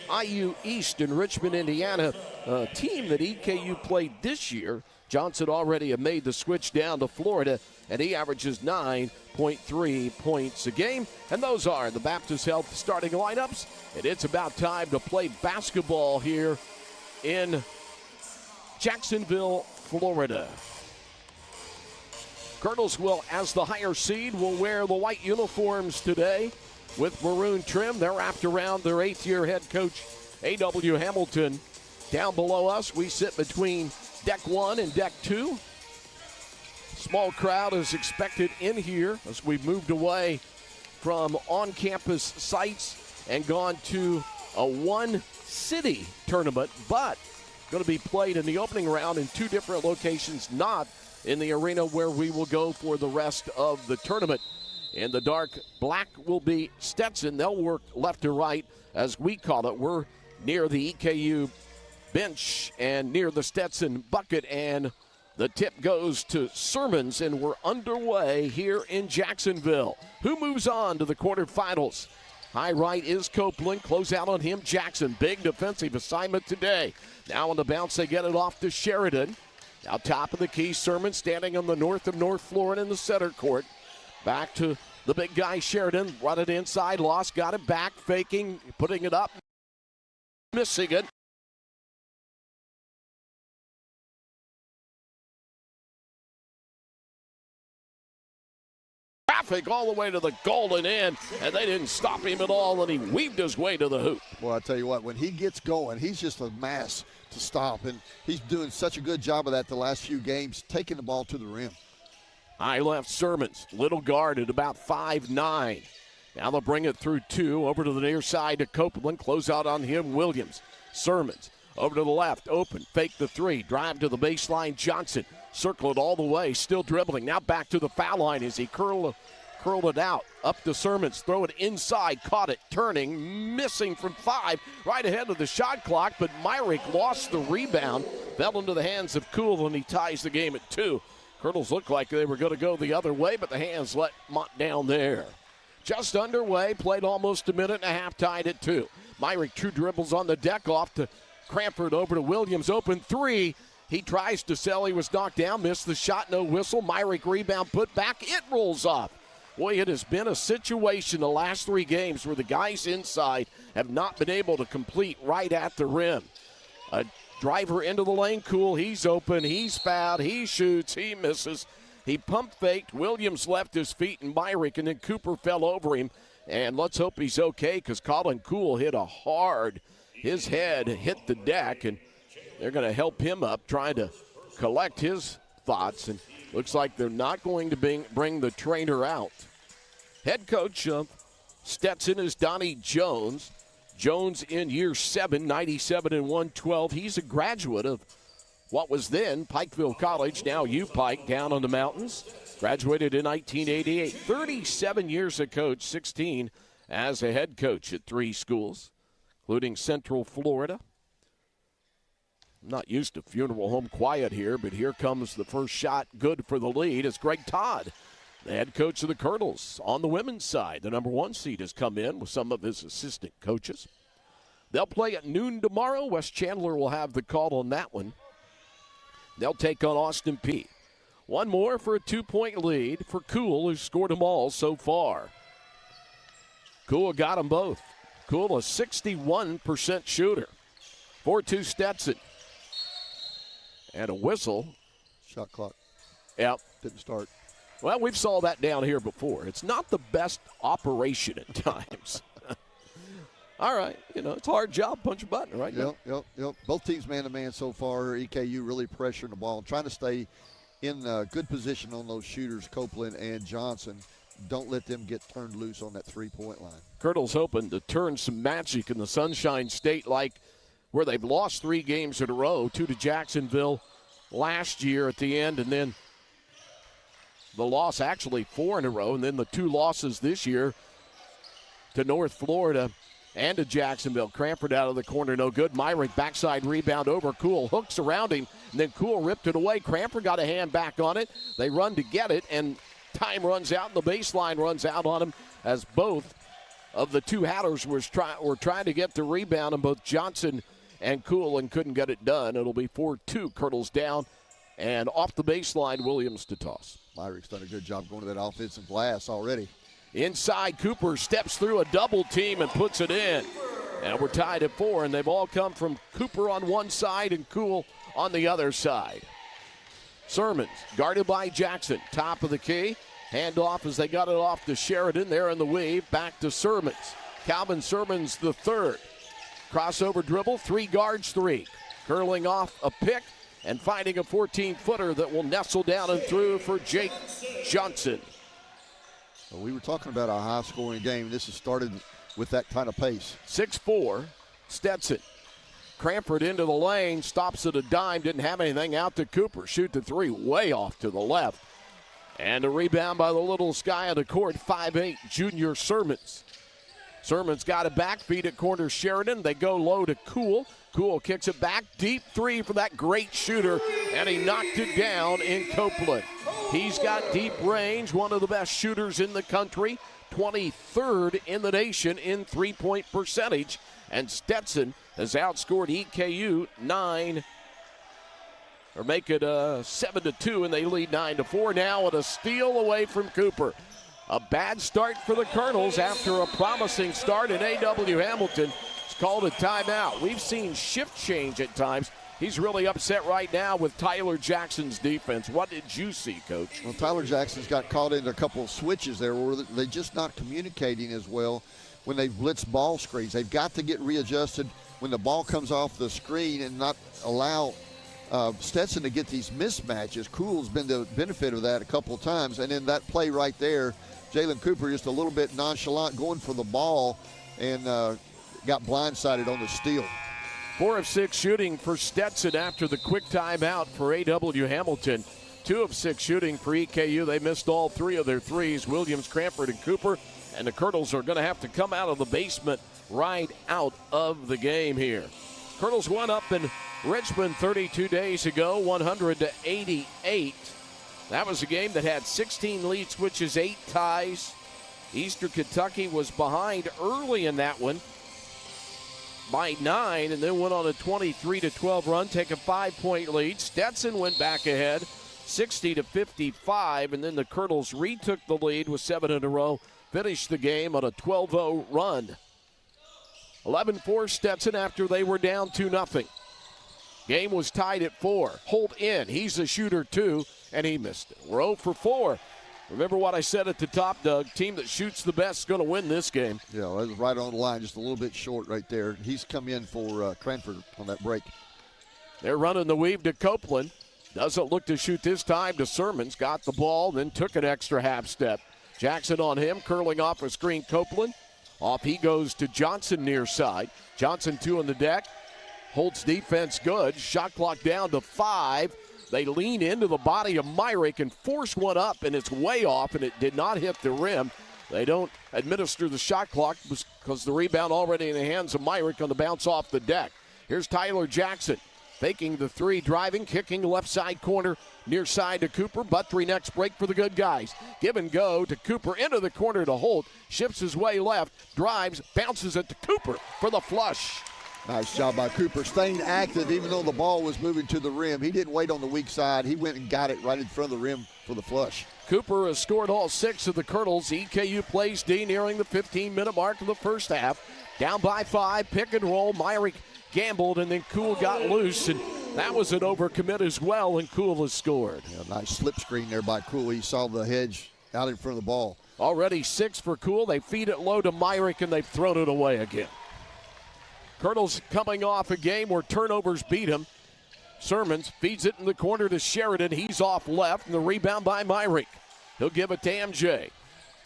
IU East in Richmond, Indiana, a team that EKU played this year. Johnson already had made the switch down to Florida, and he averages 9.3 points a game. And those are the Baptist Health starting lineups. And it's about time to play basketball here in Jacksonville, Florida. Colonels will, as the higher seed, will wear the white uniforms today with maroon trim. They're wrapped around their 8th-year head coach, A.W. Hamilton. Down below us, we sit between Deck 1 and Deck 2. Small crowd is expected in here as we've moved away from on-campus sites and gone to a one-city tournament, but going to be played in the opening round in 2 different locations, not in the arena where we will go for the rest of the tournament. In the dark black will be Stetson. They'll work left to right, as we call it. We're near the EKU bench and near the Stetson bucket, and the tip goes to Sermons, and we're underway here in Jacksonville. Who moves on to the quarterfinals? High right is Copeland. Close out on him, Jackson. Big defensive assignment today. Now on the bounce, they get it off to Sheridan. Now top of the key, Sermons standing on the north of North Florida in the center court. Back to the big guy, Sheridan. Run it inside, lost, got it back, faking, putting it up, missing it. Traffic all the way to the golden end, and they didn't stop him at all, and he weaved his way to the hoop. Well, I tell you what, when he gets going, he's just a mass to stop, and he's doing such a good job of that the last few games, taking the ball to the rim. High left, Sermons, little guard at about 5'9". Now they'll bring it through 2, over to the near side to Copeland, close out on him, Williams. Sermons, over to the left, open, fake the 3, drive to the baseline, Johnson. circle it all the way, still dribbling. Now back to the foul line as he curled it out. Up to Sermons, throw it inside, caught it, turning, missing from 5, right ahead of the shot clock, but Myrick lost the rebound, fell into the hands of Cool, and he ties the game at 2. Colonels looked like they were going to go the other way, but the hands let Mott down there. Just underway, played almost a minute and a half, tied at 2. Myrick, 2 dribbles on the deck, off to Cranford, over to Williams, open 3. He tries to sell, he was knocked down, missed the shot, no whistle. Myrick rebound, put back, it rolls off. Boy, it has been a situation the last 3 games where the guys inside have not been able to complete right at the rim. A driver into the lane, Cool, he's open, he's fouled, he shoots, he misses. He pump faked, Williams left his feet and Myrick, and then Cooper fell over him. And let's hope he's okay because Colin Cool hit a hard, his head hit the deck, and they're going to help him up, trying to collect his thoughts, and looks like they're not going to bring the trainer out. Head coach of Stetson is Donnie Jones. Jones in year 7, 97 and 112. He's a graduate of what was then Pikeville College, now U-Pike down on the mountains. Graduated in 1988. 37 years a coach, 16 as a head coach at 3 schools, including Central Florida. I'm not used to funeral home quiet here, but here comes the first shot, good for the lead. It's Greg Todd, the head coach of the Colonels. On the women's side, the number 1 seed has come in with some of his assistant coaches. They'll play at noon tomorrow. West Chandler will have the call on that one. They'll take on Austin Peay. One more for a 2-point lead for Cool, who's scored them all so far. Cool got them both. Cool, a 61% shooter. 4-2 Stetson. And a whistle. Shot clock. Yep. Didn't start. Well, we've saw that down here before. It's not the best operation at times. All right, it's a hard job, punch a button, right? Yep. Both teams man-to-man so far. EKU really pressuring the ball, trying to stay in good position on those shooters, Copeland and Johnson. Don't let them get turned loose on that 3-point line. Colonel's hoping to turn some magic in the Sunshine State, like where they've lost 3 games in a row, 2 to Jacksonville last year at the end, and then the loss actually 4 in a row, and then the 2 losses this year to North Florida and to Jacksonville. Cranford out of the corner, no good. Myrick backside rebound over Cool, hooks around him, and then Cool ripped it away. Cranford got a hand back on it. They run to get it, and time runs out, and the baseline runs out on him as both of the 2 Hatters were trying to get the rebound, and both Johnson and Cool and couldn't get it done. It'll be 4-2, Colonels down, and off the baseline, Williams to toss. Myrick's done a good job going to that offensive glass already. Inside, Cooper steps through a double team and puts it in. And we're tied at 4, and they've all come from Cooper on one side and Cool on the other side. Sermons guarded by Jackson, top of the key. Handoff as they got it off to Sheridan there in the weave. Back to Sermons. Calvin Sermons the third. Crossover dribble, 3 guards, 3. Curling off a pick and finding a 14-footer that will nestle down and through for Jake Johnson. Well, we were talking about a high-scoring game. This has started with that kind of pace. 6-4, Stetson. Cranford into the lane, stops at a dime, didn't have anything, out to Cooper. Shoot the 3 way off to the left. And a rebound by the little guy on the court, 5'8", junior Sermons. Sermons got it back, feed at corner Sheridan. They go low to Cool. Cool kicks it back, deep 3 for that great shooter, and he knocked it down in Copeland. He's got deep range, one of the best shooters in the country, 23rd in the nation in 3-point percentage, and Stetson has outscored EKU 7-2, and they lead 9-4 now with a steal away from Cooper. A bad start for the Colonels after a promising start, and A.W. Hamilton has called a timeout. We've seen shift change at times. He's really upset right now with Tyler Jackson's defense. What did you see, Coach? Well, Tyler Jackson's got caught into a couple of switches there where they're just not communicating as well when they blitz ball screens. They've got to get readjusted when the ball comes off the screen and not allow Stetson to get these mismatches. Cool's been the benefit of that a couple of times. And in that play right there, Jalen Cooper just a little bit nonchalant going for the ball and got blindsided on the steal. 4 of 6 shooting for Stetson after the quick timeout for A.W. Hamilton. 2 of 6 shooting for EKU. They missed all 3 of their threes. Williams, Cranford, and Cooper. And the Colonels are going to have to come out of the basement right out of the game here. Colonels won up in Richmond 32 days ago, 100-88. That was a game that had 16 lead switches, 8 ties. Eastern Kentucky was behind early in that one by 9 and then went on a 23-12 run, take a 5-point lead. Stetson went back ahead 60-55, and then the Colonels retook the lead with 7 in a row, finished the game on a 12-0 run. 11-4 Stetson after they were down 2-0. Game was tied at 4. Holt in. He's a shooter too, and he missed it. We're 0 for 4. Remember what I said at the top, Doug. Team that shoots the best is going to win this game. Yeah, that was right on the line, just a little bit short right there. He's come in for Cranford on that break. They're running the weave to Copeland. Doesn't look to shoot this time to Sermons. Got the ball, then took an extra half step. Jackson on him, curling off a screen. Copeland. Off he goes to Johnson near side. Johnson 2 on the deck. Holt's defense good. Shot clock down to 5. They lean into the body of Myrick and force one up, and it's way off, and it did not hit the rim. They don't administer the shot clock because the rebound already in the hands of Myrick on the bounce off the deck. Here's Tyler Jackson. Faking the 3, driving, kicking left side corner, near side to Cooper. Butt-3 next break for the good guys. Give and go to Cooper, into the corner to Holt. Shifts his way left, drives, bounces it to Cooper for the flush. Nice job by Cooper, staying active even though the ball was moving to the rim. He didn't wait on the weak side. He went and got it right in front of the rim for the flush. Cooper has scored all 6 of the Colonels. EKU plays D nearing the 15-minute mark of the first half. Down by 5, pick and roll. Myrick gambled, and then Kuhl got loose, and that was an overcommit as well, and Kuhl has scored. Yeah, nice slip screen there by Kuhl. He saw the hedge out in front of the ball. Already 6 for Kuhl. They feed it low to Myrick, and they've thrown it away again. Colonels coming off a game where turnovers beat him. Sermons feeds it in the corner to Sheridan. He's off left, and the rebound by Myrick. He'll give it to MJ.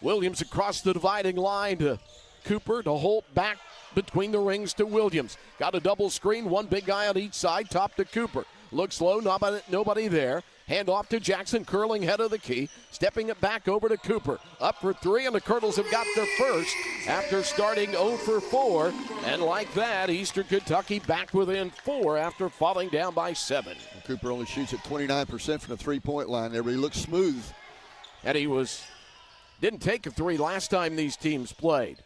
Williams across the dividing line to Cooper, to Holt, back between the rings to Williams. Got a double screen, one big guy on each side, top to Cooper. Looks low, nobody there. Hand off to Jackson, curling head of the key, stepping it back over to Cooper. Up for 3, and the Colonels have got their first after starting 0 for 4. And like that, Eastern Kentucky back within 4 after falling down by 7. And Cooper only shoots at 29% from the three-point line there, but he looks smooth. And he didn't take a 3 last time these teams played.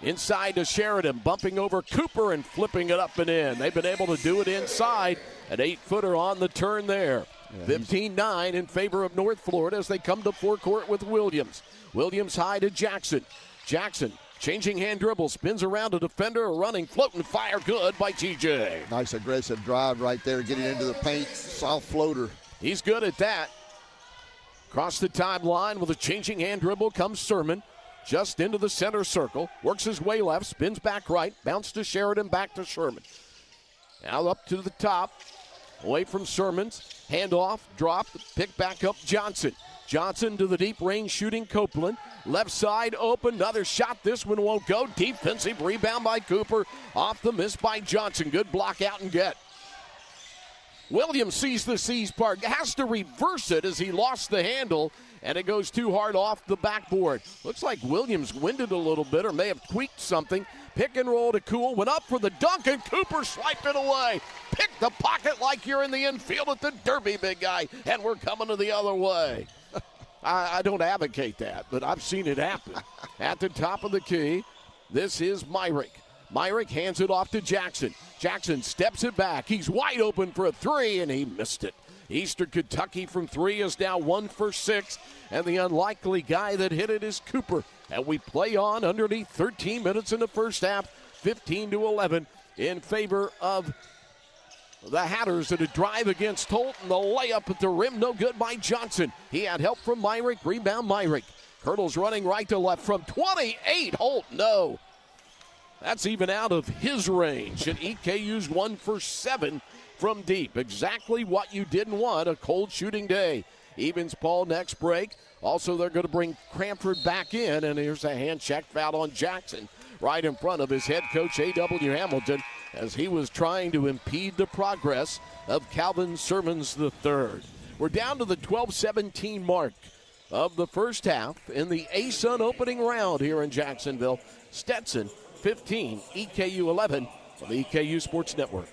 Inside to Sheridan, bumping over Cooper and flipping it up and in. They've been able to do it inside. An 8-footer on the turn there. 15-9 in favor of North Florida as they come to forecourt with Williams. Williams high to Jackson. Jackson changing hand dribble, spins around a defender, running, floating fire, good by TJ. Nice aggressive drive right there, getting into the paint, soft floater. He's good at that. Across the timeline with a changing hand dribble comes Sermon. Just into the center circle, works his way left, spins back right, bounce to Sheridan, back to Sherman. Now up to the top, away from Sermons, hand off, drop, pick back up Johnson. Johnson to the deep range shooting Copeland. Left side open, another shot, this one won't go. Defensive rebound by Cooper, off the miss by Johnson. Good block out and get. Williams sees the C's part, has to reverse it as he lost the handle, and it goes too hard off the backboard. Looks like Williams winded a little bit or may have tweaked something. Pick and roll to Kuhl, went up for the dunk, and Cooper swiped it away. Pick the pocket like you're in the infield at the Derby, big guy, and we're coming to the other way. I don't advocate that, but I've seen it happen. At the top of the key, this is Myrick. Myrick hands it off to Jackson. Jackson steps it back. He's wide open for a 3, and he missed it. Eastern Kentucky from 3 is now 1 for 6, and the unlikely guy that hit it is Cooper. And we play on underneath 13 minutes in the first half, 15-11 in favor of the Hatters at a drive against Holt, and the layup at the rim, no good by Johnson. He had help from Myrick, rebound Myrick. Colonels running right to left from 28, Holt, no. That's even out of his range, and EKU's 1 for 7 from deep. Exactly what you didn't want, a cold shooting day. Evans Paul next break. Also, they're going to bring Cranford back in, and here's a hand check foul on Jackson right in front of his head coach, A.W. Hamilton, as he was trying to impede the progress of Calvin Sermons III. We're down to the 12-17 mark of the first half in the ASUN opening round here in Jacksonville. Stetson 15, EKU 11 on the EKU Sports Network.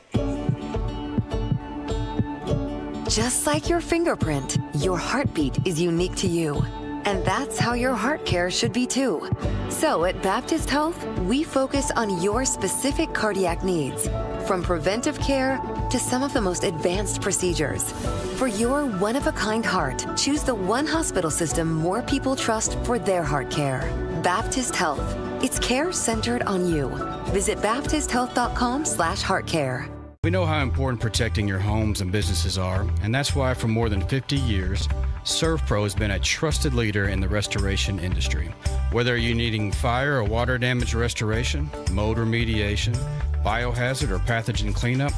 Just like your fingerprint, your heartbeat is unique to you. And that's how your heart care should be too. So at Baptist Health, we focus on your specific cardiac needs, from preventive care to some of the most advanced procedures. For your one-of-a-kind heart, choose the one hospital system more people trust for their heart care. Baptist Health. It's care centered on you. Visit baptisthealth.com/heartcare. We know how important protecting your homes and businesses are, and that's why for more than 50 years, ServPro has been a trusted leader in the restoration industry. Whether you're needing fire or water damage restoration, mold remediation, biohazard or pathogen cleanup,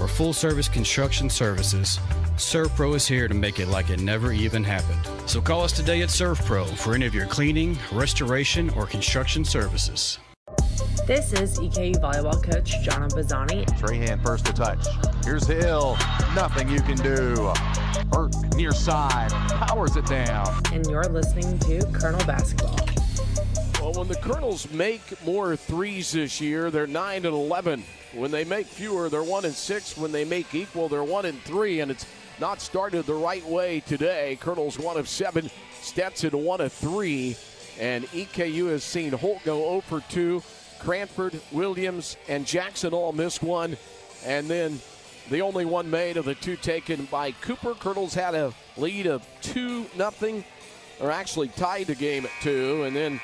or full-service construction services, ServPro is here to make it like it never even happened. So call us today at ServPro for any of your cleaning, restoration, or construction services. This is EKU volleyball coach Jonna Bazzani. Trahan first to touch. Here's Hill. Nothing you can do. Burke near side. Powers it down. And you're listening to Colonel Basketball. Well, when the Colonels make more threes this year, they're 9-11. When they make fewer, they're 1-6. When they make equal, they're 1-3. And it's not started the right way today. Colonels 1 of 7. Stetson 1 of 3. And EKU has seen Holt go 0 for 2. Cranford, Williams, and Jackson all missed one. And then the only one made of the two taken by Cooper. Colonels had a lead of 2-0, or actually tied the game at 2. And then,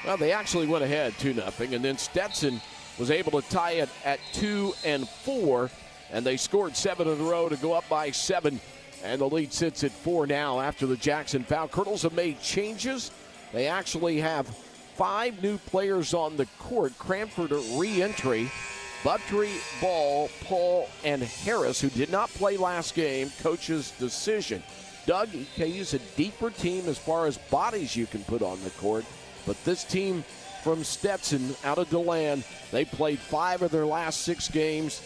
well, they actually went ahead 2-0. And then Stetson was able to tie it at 2 and 4. And they scored 7 in a row to go up by 7. And the lead sits at 4 now after the Jackson foul. Colonels have made changes. They actually have 5 new players on the court. Cranford a re-entry. Buttrey, Ball, Paul, and Harris, who did not play last game, coach's decision. Doug, EKU's a deeper team as far as bodies you can put on the court, but this team from Stetson out of DeLand, they played 5 of their last 6 games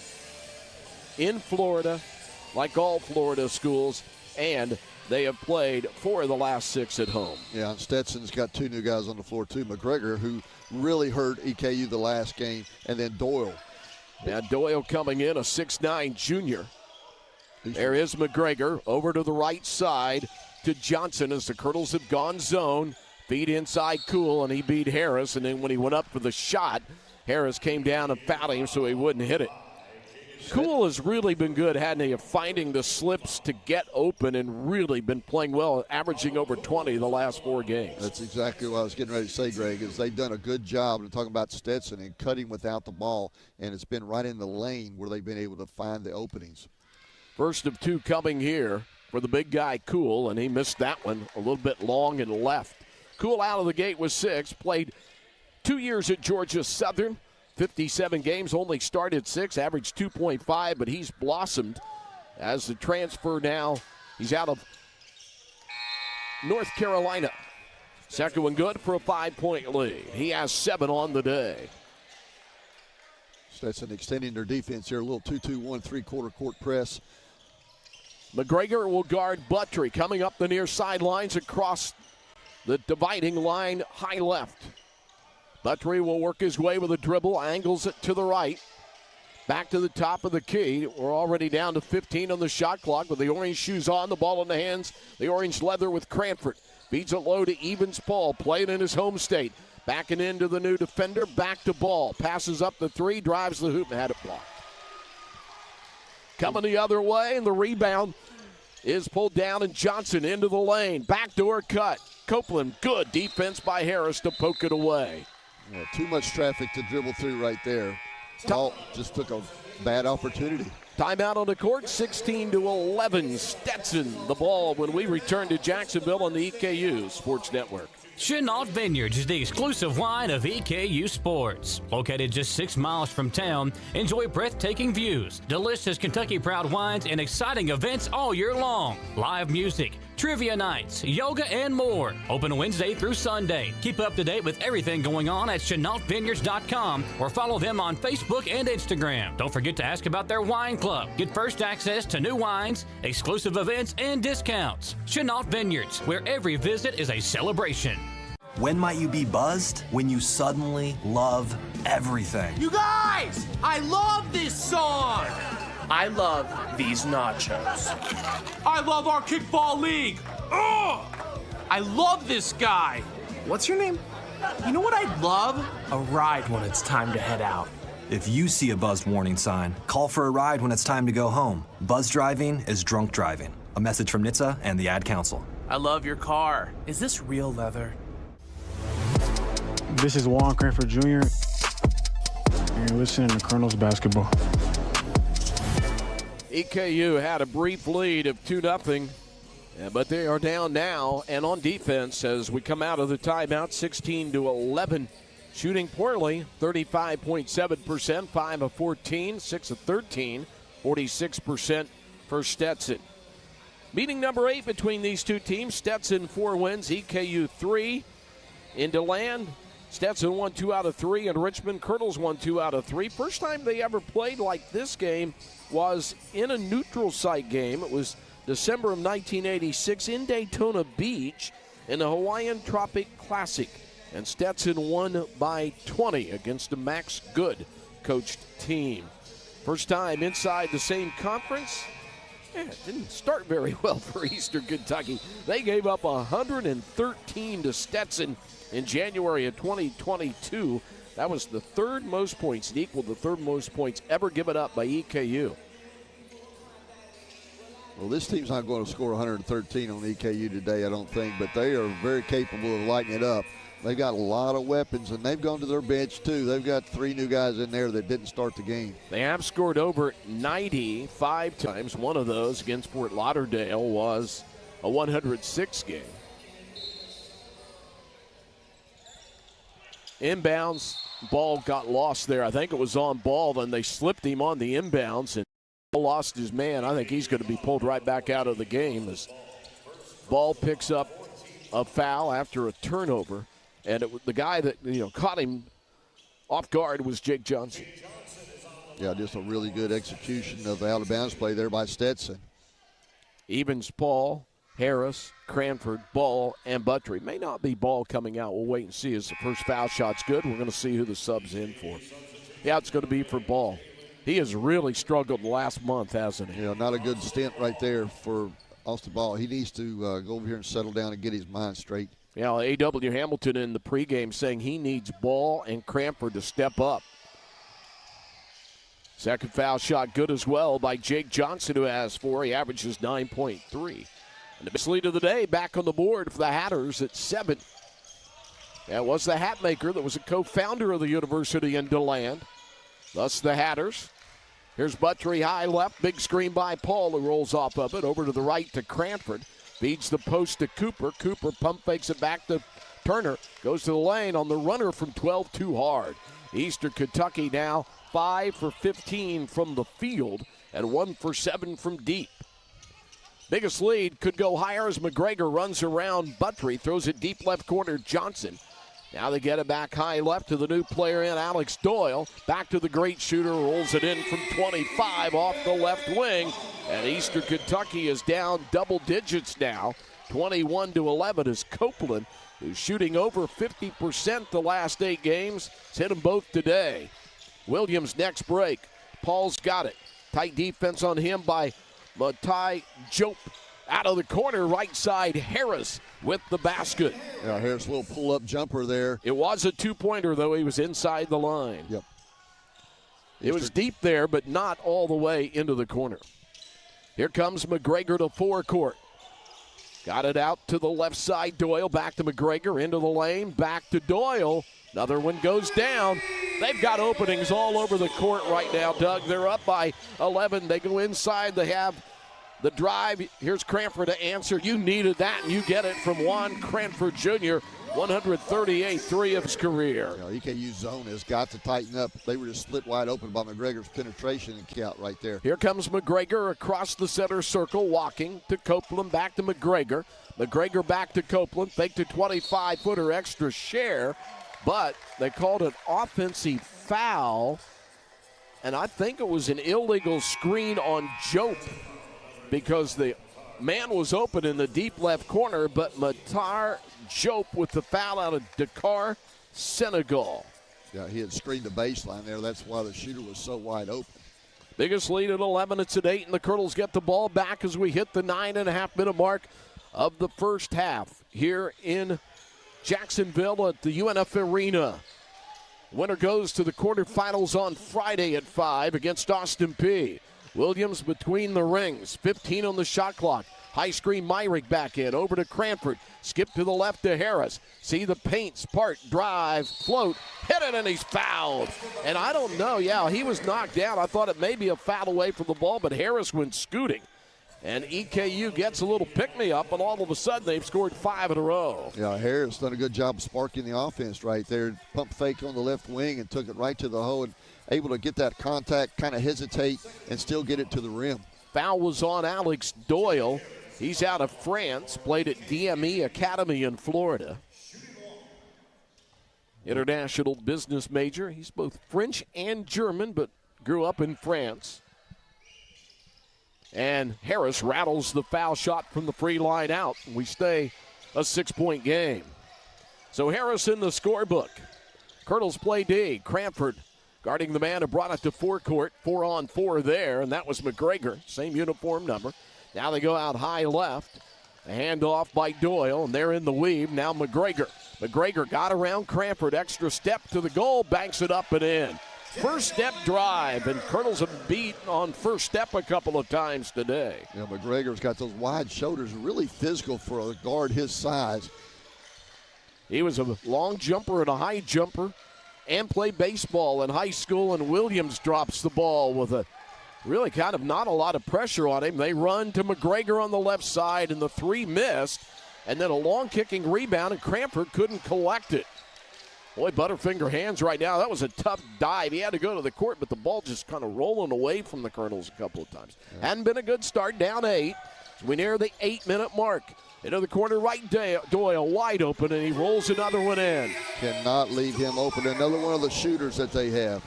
in Florida, like all Florida schools, and they have played 4 of the last 6 at home. Yeah, and Stetson's got 2 new guys on the floor, too. McGregor, who really hurt EKU the last game, and then Doyle. Yeah, Doyle coming in, a 6'9 junior. There is McGregor over to the right side to Johnson as the Colonels have gone zone. Feed inside Cool, and he beat Harris. And then when he went up for the shot, Harris came down and fouled him so he wouldn't hit it. Cool has really been good, hadn't he, of finding the slips to get open and really been playing well, averaging over 20 the last 4 games. That's exactly what I was getting ready to say, Greg, is they've done a good job of talking about Stetson and cutting without the ball, and it's been right in the lane where they've been able to find the openings. First of 2 coming here for the big guy, Cool, and he missed that one a little bit long and left. Cool out of the gate with 6, played 2 years at Georgia Southern. 57 games, only started 6, averaged 2.5, but he's blossomed as the transfer now. He's out of North Carolina. Second one good for a 5-point lead. He has 7 on the day. Stetson extending their defense here, a little 2-2-1 3/4 court press. McGregor will guard Buttrey, coming up the near sidelines across the dividing line, high left. Buttrey will work his way with a dribble, angles it to the right. Back to the top of the key. We're already down to 15 on the shot clock with the orange shoes on, the ball in the hands, the orange leather with Cranford. Feeds it low to Evans Paul, playing in his home state. Backing into the new defender, back to Ball. Passes up the 3, drives the hoop, and had it blocked. Coming the other way, and the rebound is pulled down, and Johnson into the lane. Backdoor cut. Copeland, good defense by Harris to poke it away. Yeah, too much traffic to dribble through right there. Ball just took a bad opportunity. Timeout on the court, 16-11. Stetson the ball when we return to Jacksonville on the EKU Sports Network. Chenault Vineyards is the exclusive wine of EKU Sports. Located just 6 miles from town, enjoy breathtaking views, delicious Kentucky Proud wines, and exciting events all year long. Live music, trivia nights, yoga, and more. Open Wednesday through Sunday. Keep up to date with everything going on at ChenaultVineyards.com or follow them on Facebook and Instagram. Don't forget to ask about their wine club. Get first access to new wines, exclusive events, and discounts. Chenault Vineyards, where every visit is a celebration. When might you be buzzed? When you suddenly love everything. You guys, I love this song. I love these nachos. I love our kickball league. Ugh! I love this guy. What's your name? You know what I'd love? A ride when it's time to head out. If you see a buzzed warning sign, call for a ride when it's time to go home. Buzz driving is drunk driving. A message from NHTSA and the Ad Council. I love your car. Is this real leather? This is Juan Cranford Jr. and you're listening to Colonels Basketball. EKU had a brief lead of 2-0, but they are down now. And on defense, as we come out of the timeout, 16-11, shooting poorly, 35.7%, 5 of 14, 6 of 13, 46% for Stetson. Meeting number 8 between these two teams, Stetson 4 wins, EKU 3. In DeLand, Stetson won 2 out of 3, and Richmond Colonels won 2 out of 3. First time they ever played like this game was in a neutral site game. It was December of 1986 in Daytona Beach in the Hawaiian Tropic Classic. And Stetson won by 20 against a Max Good coached team. First time inside the same conference. It didn't start very well for Eastern Kentucky. They gave up 113 to Stetson in January of 2022. That was the third most points. It equaled the third most points ever given up by EKU. Well, this team's not going to score 113 on EKU today, I don't think, but they are very capable of lighting it up. They've got a lot of weapons, and they've gone to their bench, too. They've got 3 new guys in there that didn't start the game. They have scored over 95 times. One of those against Fort Lauderdale was a 106 game. Inbounds, ball got lost there. I think it was on ball, then they slipped him on the inbounds and lost his man. I think he's going to be pulled right back out of the game as ball picks up a foul after a turnover. And the guy that caught him off guard was Jake Johnson. Yeah, just a really good execution of the out-of-bounds play there by Stetson. Evans, Paul, Harris, Cranford, Ball, and Buttrey. May not be Ball coming out. We'll wait and see as the first foul shot's good. We're going to see who the sub's in for. Yeah, it's going to be for Ball. He has really struggled last month, hasn't he? Yeah, not a good stint right there for Austin Ball. He needs to go over here and settle down and get his mind straight. Yeah, A.W. Hamilton in the pregame saying he needs Ball and Cranford to step up. Second foul shot good as well by Jake Johnson, who has 4. He averages 9.3. And the best lead of the day back on the board for the Hatters at 7. That was the hat maker that was a co-founder of the University in DeLand. Thus the Hatters. Here's Buttrey high left. Big screen by Paul, who rolls off of it. Over to the right to Cranford. Feeds the post to Cooper. Cooper pump fakes it back to Turner. Goes to the lane on the runner from 12 too hard. Eastern Kentucky now 5 for 15 from the field and 1 for 7 from deep. Biggest lead could go higher as McGregor runs around Buttrey. Throws it deep left corner Johnson. Now they get it back high left to the new player in, Alex Doyle. Back to the great shooter, rolls it in from 25 off the left wing. And Eastern Kentucky is down double digits now. 21-11 is Copeland, who's shooting over 50% the last 8 games. He's hit them both today. Williams next break. Paul's got it. Tight defense on him by Matai Jope. Out of the corner, right side, Harris with the basket. Yeah, Harris, little pull-up jumper there. It was a two-pointer, though. He was inside the line. Yep. It was deep there, but not all the way into the corner. Here comes McGregor to forecourt. Got it out to the left side. Doyle back to McGregor, into the lane, back to Doyle. Another one goes down. They've got openings all over the court right now, Doug. They're up by 11. They go inside. They have The drive, here's Cranford to answer. You needed that, and you get it from Juan Cranford Jr., 138-3 of his career. EKU zone has got to tighten up. They were just split wide open by McGregor's penetration and count right there. Here comes McGregor across the center circle, walking to Copeland, back to McGregor. McGregor back to Copeland, fake to 25-footer, extra share, but they called an offensive foul, and I think it was an illegal screen on Jope because the man was open in the deep left corner, but Matar Jope with the foul out of Dakar, Senegal. Yeah, he had screened the baseline there. That's why the shooter was so wide open. Biggest lead at 11. It's at 8, and the Colonels get the ball back as we hit the 9.5-minute mark of the first half here in Jacksonville at the UNF Arena. Winner goes to the quarterfinals on Friday at 5 against Austin Peay. Williams between the rings, 15 on the shot clock. High screen, Myrick back in, over to Cranford. Skip to the left to Harris. See the paint, Spark, drive, float, hit it, and he's fouled. And I don't know, he was knocked down. I thought it may be a foul away from the ball, but Harris went scooting. And EKU gets a little pick-me-up, and all of a sudden they've scored 5 in a row. Yeah, Harris done a good job of sparking the offense right there. Pump fake on the left wing and took it right to the hole and able to get that contact, kind of hesitate, and still get it to the rim. Foul was on Alex Doyle. He's out of France, played at DME Academy in Florida. International business major. He's both French and German, but grew up in France. And Harris rattles the foul shot from the free line out. We stay a 6-point game. So Harris in the scorebook. Colonels play D. Cranford guarding the man who brought it to forecourt. 4-on-4 there, and that was McGregor. Same uniform number. Now they go out high left. A handoff by Doyle, and they're in the weave. Now McGregor. McGregor got around Cranford. Extra step to the goal. Banks it up and in. First step drive, and Colonels have beat on first step a couple of times today. Yeah, McGregor's got those wide shoulders, really physical for a guard his size. He was a long jumper and a high jumper and played baseball in high school, and Williams drops the ball with a really kind of not a lot of pressure on him. They run to McGregor on the left side, and the 3 missed, and then a long kicking rebound, and Cranford couldn't collect it. Boy, Butterfinger hands right now. That was a tough dive. He had to go to the court, but the ball just kind of rolling away from the Colonels a couple of times. Yeah. Hadn't been a good start, down 8. So we near the 8-minute mark. Into the corner right, Doyle wide open, and he rolls another one in. Cannot leave him open. Another one of the shooters that they have.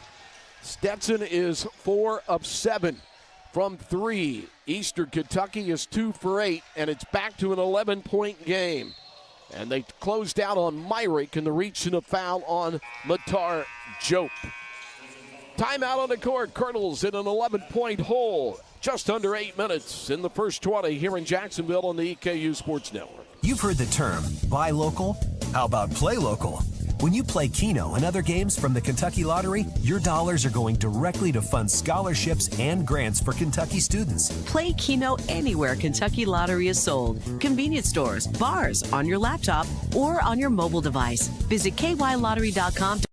Stetson is 4 of 7 from 3. Eastern Kentucky is 2 for 8, and it's back to an 11-point game. And they closed out on Myrick and the reach and a foul on Matar Jope. Timeout on the court. Colonels in an 11-point hole. Just under 8 minutes in the first 20 here in Jacksonville on the EKU Sports Network. You've heard the term, buy local. How about play local? When you play Keno and other games from the Kentucky Lottery, your dollars are going directly to fund scholarships and grants for Kentucky students. Play Keno anywhere Kentucky Lottery is sold. Convenience stores, bars, on your laptop, or on your mobile device. Visit kylottery.com to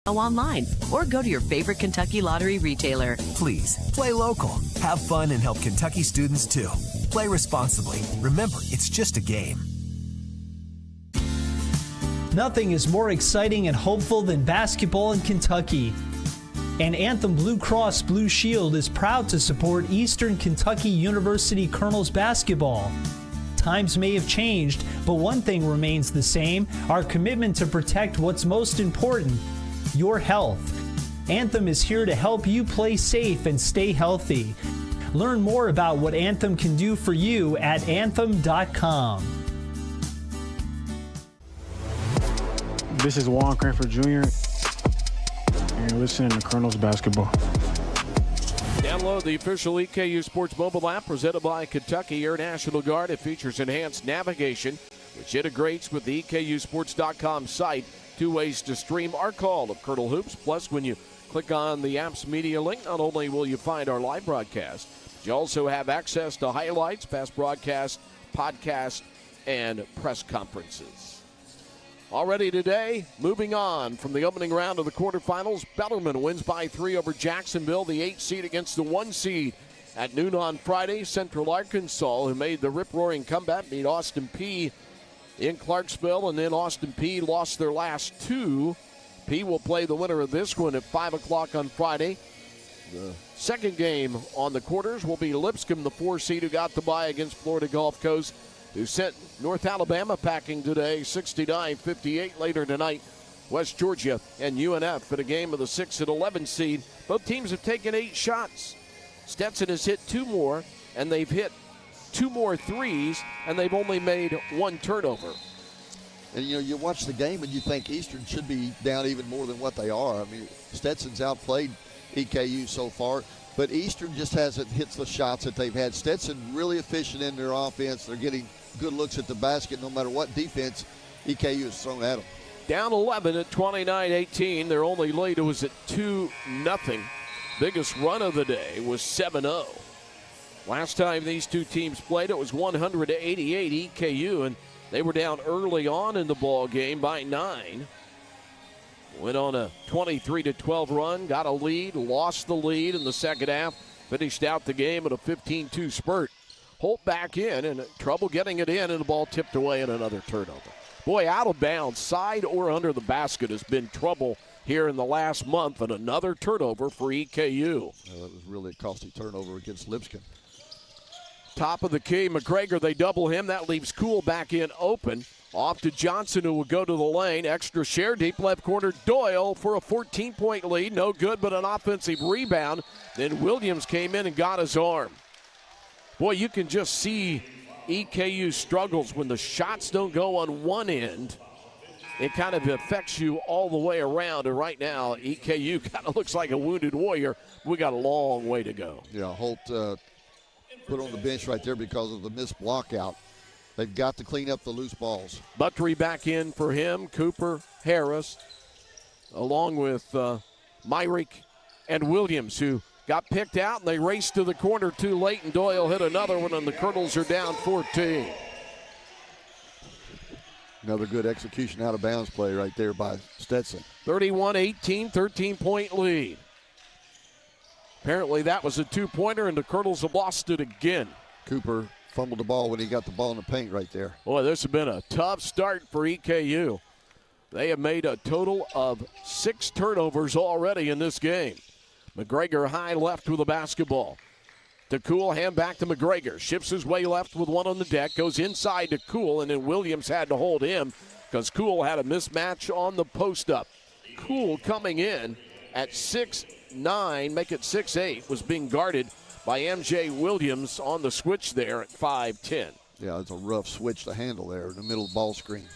go online or go to your favorite Kentucky Lottery retailer. Please, play local. Have fun and help Kentucky students too. Play responsibly. Remember, it's just a game. Nothing is more exciting and hopeful than basketball in Kentucky. And Anthem Blue Cross Blue Shield is proud to support Eastern Kentucky University Colonels basketball. Times may have changed, but one thing remains the same: our commitment to protect what's most important, your health. Anthem is here to help you play safe and stay healthy. Learn more about what Anthem can do for you at anthem.com. This is Juan Cranford Jr., and you're listening to Colonels Basketball. Download the official EKU Sports mobile app presented by Kentucky Air National Guard. It features enhanced navigation, which integrates with the EKUSports.com site. 2 ways to stream our call of Colonel Hoops. Plus, when you click on the app's media link, not only will you find our live broadcast, but you also have access to highlights, past broadcasts, podcasts, and press conferences. Already today, moving on from the opening round of the quarterfinals, Bellarmine wins by 3 over Jacksonville, the 8 seed against the 1 seed At noon on Friday, Central Arkansas, who made the rip-roaring comeback, beat Austin Peay in Clarksville, and then Austin Peay lost their last two. Peay will play the winner of this one at 5 o'clock on Friday. The second game on the quarters will be Lipscomb, the 4 seed who got the bye against Florida Gulf Coast, who sent North Alabama packing today, 69-58 later tonight. West Georgia and UNF in a game of the 6 and 11 seed. Both teams have taken 8 shots. Stetson has hit 2 more, and they've hit 2 more threes, and they've only made 1 turnover. And, you watch the game and you think Eastern should be down even more than what they are. I mean, Stetson's outplayed EKU so far, but Eastern just hasn't hit the shots that they've had. Stetson really efficient in their offense. They're getting good looks at the basket no matter what defense EKU has thrown at them. Down 11 at 29-18. Their only lead was at 2-0. Biggest run of the day was 7-0. Last time these two teams played, it was 100-88 EKU, and they were down early on in the ball game by 9. Went on a 23-12 run, got a lead, lost the lead in the second half, finished out the game at a 15-2 spurt. Holt back in, and trouble getting it in, and the ball tipped away and another turnover. Boy, out of bounds, side or under the basket has been trouble here in the last month, and another turnover for EKU. Well, it was really a costly turnover against Lipscomb. Top of the key, McGregor, they double him. That leaves Cool back in open. Off to Johnson, who will go to the lane. Extra share, deep left corner. Doyle for a 14-point lead. No good, but an offensive rebound. Then Williams came in and got his arm. Boy, you can just see EKU struggles when the shots don't go on one end. It kind of affects you all the way around. And right now, EKU kind of looks like a wounded warrior. We got a long way to go. Yeah, Holt put on the bench right there because of the missed block out. They've got to clean up the loose balls. Buttery back in for him. Cooper, Harris, along with Myrick and Williams, who got picked out, and they raced to the corner too late, and Doyle hit another one, and the Colonels are down 14. Another good execution out of bounds play right there by Stetson. 31-18, 13-point lead. Apparently that was a 2-pointer, and the Colonels have lost it again. Cooper fumbled the ball when he got the ball in the paint right there. Boy, this has been a tough start for EKU. They have made a total of 6 turnovers already in this game. McGregor high left with the basketball. To Cool, hand back to McGregor. Shifts his way left with one on the deck. Goes inside to Cool, and then Williams had to hold him because Cool had a mismatch on the post-up. Cool coming in at 6'9", make it 6'8", was being guarded by M.J. Williams on the switch there at 5'10". Yeah, it's a rough switch to handle there in the middle of the ball screen.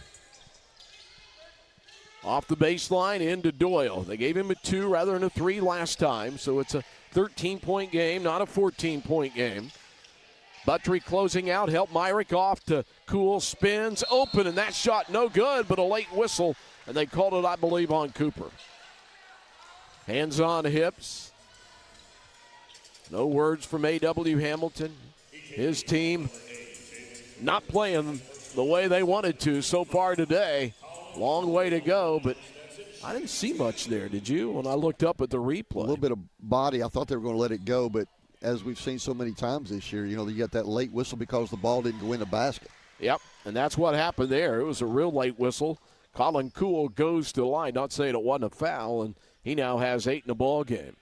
Off the baseline into Doyle. They gave him a 2 rather than a 3 last time, so it's a 13-point game, not a 14-point game. Buttery closing out, help Myrick off to Cool, spins, open, and that shot no good, but a late whistle, and they called it, I believe, on Cooper. Hands on hips. No words from A.W. Hamilton. His team not playing the way they wanted to so far today. Long way to go, but I didn't see much there, did you, when I looked up at the replay? A little bit of body. I thought they were going to let it go, but as we've seen so many times this year, you got that late whistle because the ball didn't go in the basket. Yep, and that's what happened there. It was a real late whistle. Colin Cool goes to the line, not saying it wasn't a foul, and he now has 8 in the ball game.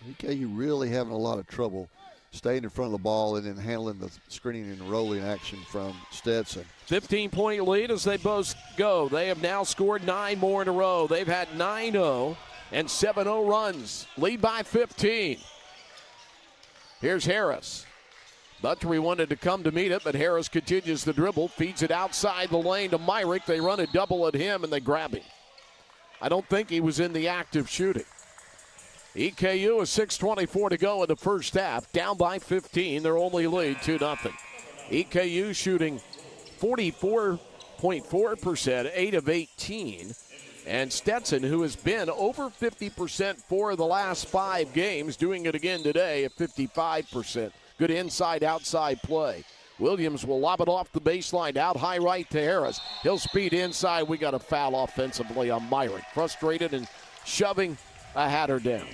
EKU really having a lot of trouble staying in front of the ball and then handling the screening and rolling action from Stetson. 15-point lead as they both go. They have now scored 9 more in a row. They've had 9-0 and 7-0 runs. Lead by 15. Here's Harris. Buttery wanted to come to meet it, but Harris continues the dribble, feeds it outside the lane to Myrick. They run a double at him, and they grab him. I don't think he was in the act of shooting. EKU is 6:24 to go in the first half, down by 15. Their only lead, 2-0. EKU shooting 44.4%, 8 of 18. And Stetson, who has been over 50% for the last 5 games, doing it again today at 55%. Good inside-outside play. Williams will lob it off the baseline, out high right to Harris. He'll speed inside. We got a foul offensively on Myrick. Frustrated and shoving a Hatter down.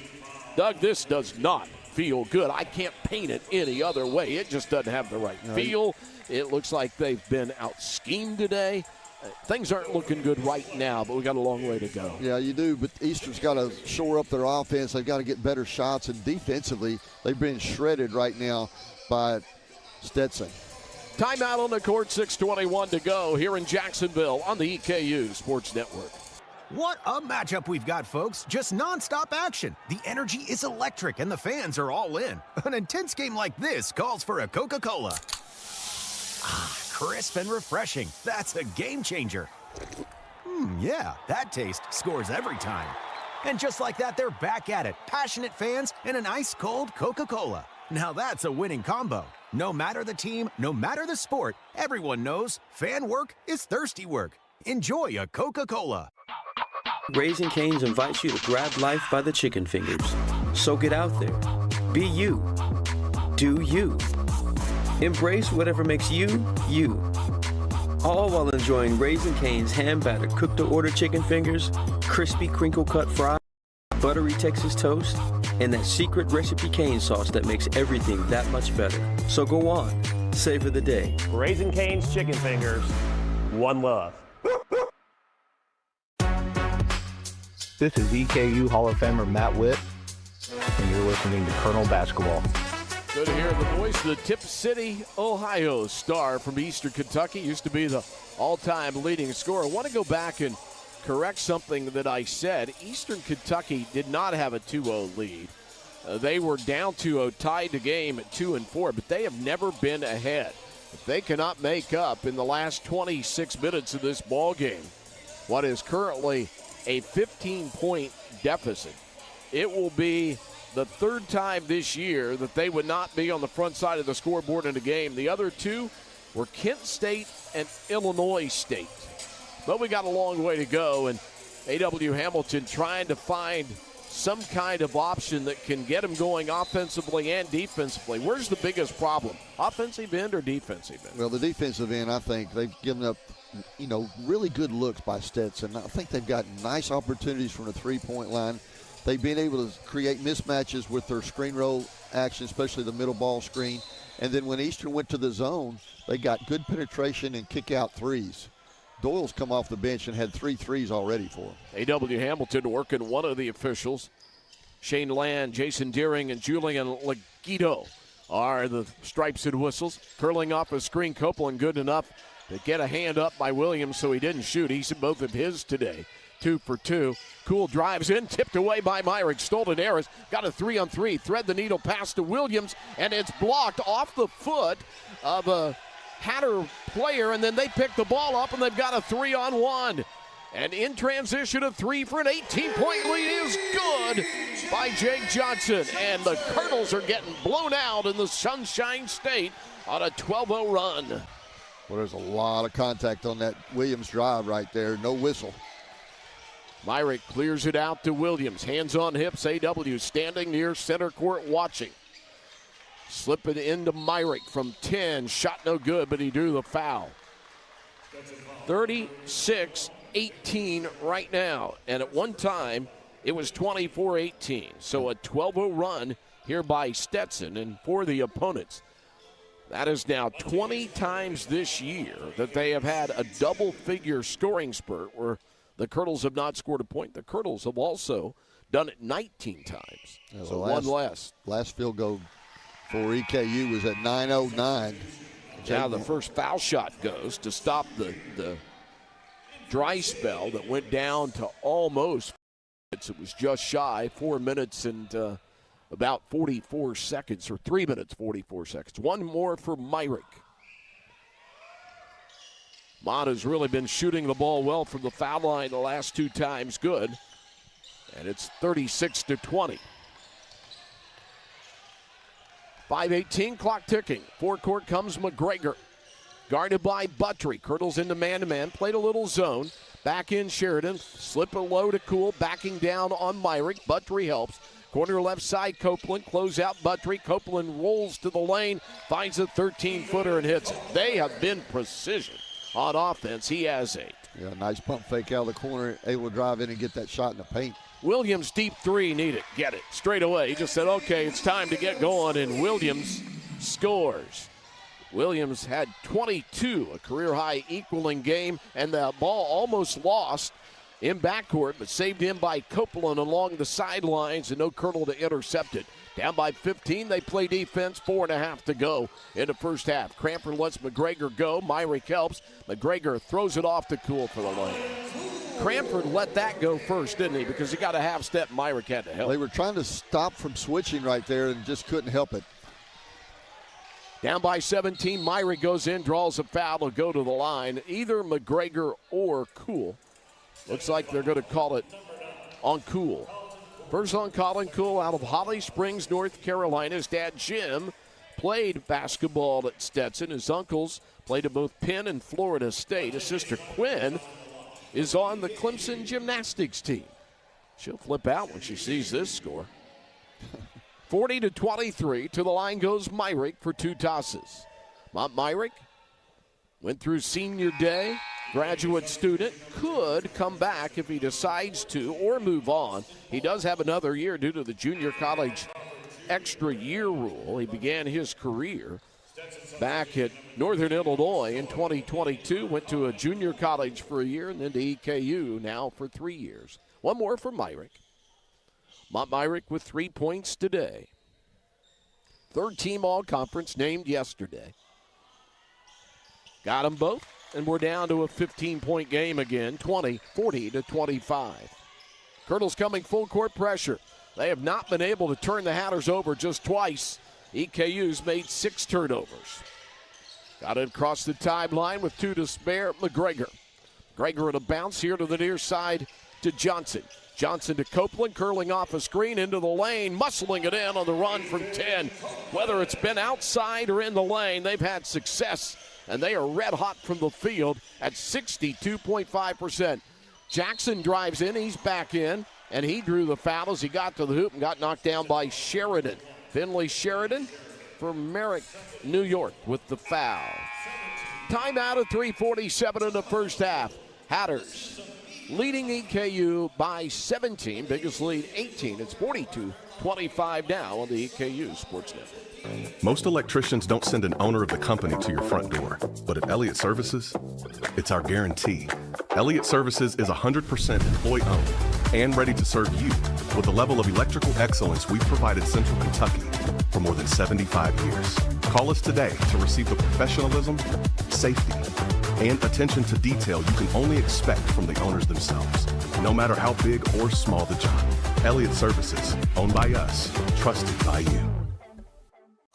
Doug, this does not feel good. I can't paint it any other way. It just doesn't have the right feel. It looks like they've been out-schemed today. Things aren't looking good right now, but we got a long way to go. Yeah, you do, but Eastern's got to shore up their offense. They've got to get better shots, and defensively, they've been shredded right now by Stetson. Timeout on the court, 6:21 to go here in Jacksonville on the EKU Sports Network. What a matchup we've got, folks. Just nonstop action. The energy is electric, and the fans are all in. An intense game like this calls for a Coca-Cola. Crisp and refreshing. That's a game changer. Yeah, that taste scores every time. And just like that, they're back at it. Passionate fans and an ice-cold Coca-Cola. Now that's a winning combo. No matter the team, no matter the sport, everyone knows fan work is thirsty work. Enjoy a Coca-Cola. Raising Cane's invites you to grab life by the chicken fingers. So get out there. Be you. Do you. Embrace whatever makes you, you. All while enjoying Raising Cane's hand-battered cooked-to-order chicken fingers, crispy crinkle-cut fries, buttery Texas toast, and that secret recipe cane sauce that makes everything that much better. So go on, savor the day. Raising Cane's chicken fingers, one love. This is EKU Hall of Famer Matt Witt, and you're listening to Colonel Basketball. Good to hear the voice of the Tip City, Ohio star from Eastern Kentucky. Used to be the all-time leading scorer. I want to go back and correct something that I said. Eastern Kentucky did not have a 2-0 lead. They were down 2-0, tied the game at 2-4, but they have never been ahead. If they cannot make up in the last 26 minutes of this ball game what is currently a 15-point deficit, it will be the third time this year that they would not be on the front side of the scoreboard in a game. The other two were Kent State and Illinois State. But we got a long way to go, and A.W. Hamilton trying to find some kind of option that can get him going offensively and defensively. Where's the biggest problem, offensive end or defensive end? Well, the defensive end, I think they've given up, really good looks by Stetson. I think they've got nice opportunities from the three-point line. They've been able to create mismatches with their screen roll action, especially the middle ball screen. And then when Eastern went to the zone, they got good penetration and kick-out threes. Doyle's come off the bench and had 3 threes already for him. A.W. Hamilton working one of the officials. Shane Land, Jason Deering, and Julian Leguido are the stripes and whistles. Curling off a screen, Copeland good enough to get a hand up by Williams, so he didn't shoot. He's in both of his today. 2 for 2. Cool drives in, tipped away by Myrick. Stolden Harris got a 3-on-3. Thread the needle pass to Williams, and it's blocked off the foot of a Hatter player, and then they pick the ball up, and they've got a 3-on-1. And in transition, a 3 for an 18-point lead is good by Jake Johnson. And the Colonels are getting blown out in the Sunshine State on a 12-0 run. Well, there's a lot of contact on that Williams drive right there. No whistle. Myrick clears it out to Williams. Hands on hips. A.W. standing near center court watching. Slip it into Myrick from 10. Shot no good, but he drew the foul. 36-18 right now. And at one time, it was 24-18. So a 12-0 run here by Stetson. And for the opponents, that is now 20 times this year that they have had a double-figure scoring spurt where the Colonels have not scored a point. The Colonels have also done it 19 times. So one less. Last field goal for EKU was at 9:09. Now the first foul shot goes to stop the dry spell that went down to almost 4 minutes. It was just shy, 4 minutes and about 44 seconds, or 3 minutes, 44 seconds. One more for Myrick. Mott has really been shooting the ball well from the foul line the last 2 times. Good. And it's 36-20. 5:18, clock ticking. Forecourt comes McGregor. Guarded by Buttry. Colonels into man-to-man. Played a little zone. Back in Sheridan. Slip it low to Cool. Backing down on Myrick. Buttry helps. Corner left side, Copeland. Close out Buttry. Copeland rolls to the lane. Finds a 13-footer and hits it. They have been precision on offense. He has 8. Yeah, nice pump fake out of the corner. Able to drive in and get that shot in the paint. Williams deep three, need it, get it, straight away. He just said, okay, it's time to get going, and Williams scores. Williams had 22, a career-high equaling game, and the ball almost lost in backcourt, but saved in by Copeland along the sidelines, and no Colonel to intercept it. Down by 15, they play defense, 4.5 to go in the first half. Cranford lets McGregor go. Myrick helps. McGregor throws it off to Cool for the lane. Cranford let that go first, didn't he? Because he got a half step, Myrick had to help. They were trying to stop from switching right there and just couldn't help it. Down by 17, Myrick goes in, draws a foul, will go to the line. Either McGregor or Cool. Looks like they're going to call it on Cool. First on Colin Cool out of Holly Springs, North Carolina. His dad, Jim, played basketball at Stetson. His uncles played at both Penn and Florida State. His sister, Quinn, is on the Clemson gymnastics team. She'll flip out when she sees this score. 40-23. To the line goes Myrick for two tosses. Myrick went through senior day. Graduate student, could come back if he decides to or move on. He does have another year due to the junior college extra year rule. He began his career back at Northern Illinois in 2022, went to a junior college for a year and then to EKU now for 3 years. One more for Myrick. Myrick with 3 points today. Third team all-conference named yesterday. Got them both. And we're down to a 15-point game again, 40-25. Colonel's coming full court pressure. They have not been able to turn the Hatters over just twice. EKU's made 6 turnovers. Got it across the timeline with 2 to spare. McGregor at a bounce here to the near side to Johnson. Johnson to Copeland, curling off a screen into the lane, muscling it in on the run from 10. Whether it's been outside or in the lane, they've had success. And they are red hot from the field at 62.5%. Jackson drives in, he's back in, and he drew the foul as he got to the hoop and got knocked down by Sheridan. Finley Sheridan for Merrick, New York with the foul. Timeout at 3:47 in the first half. Hatters leading EKU by 17, biggest lead 18. It's 42-25 now on the EKU Sports Network. Most electricians don't send an owner of the company to your front door, but at Elliott Services, it's our guarantee. Elliott Services is 100% employee-owned and ready to serve you with the level of electrical excellence we've provided Central Kentucky for more than 75 years. Call us today to receive the professionalism, safety, and attention to detail you can only expect from the owners themselves, no matter how big or small the job. Elliott Services, owned by us, trusted by you.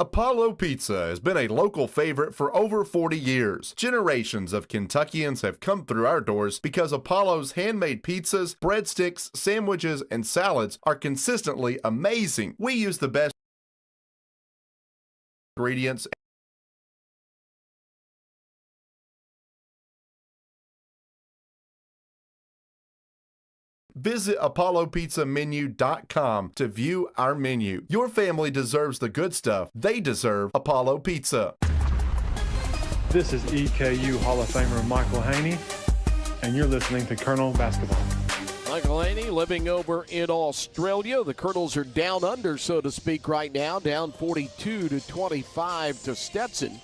Apollo Pizza has been a local favorite for over 40 years. Generations of Kentuckians have come through our doors because Apollo's handmade pizzas, breadsticks, sandwiches, and salads are consistently amazing. We use the best ingredients. Visit ApolloPizzaMenu.com to view our menu. Your family deserves the good stuff. They deserve Apollo Pizza. This is EKU Hall of Famer Michael Haney, and you're listening to Colonel Basketball. Michael Haney living over in Australia. The Colonels are down under, so to speak, right now. Down 42-25 to Stetson.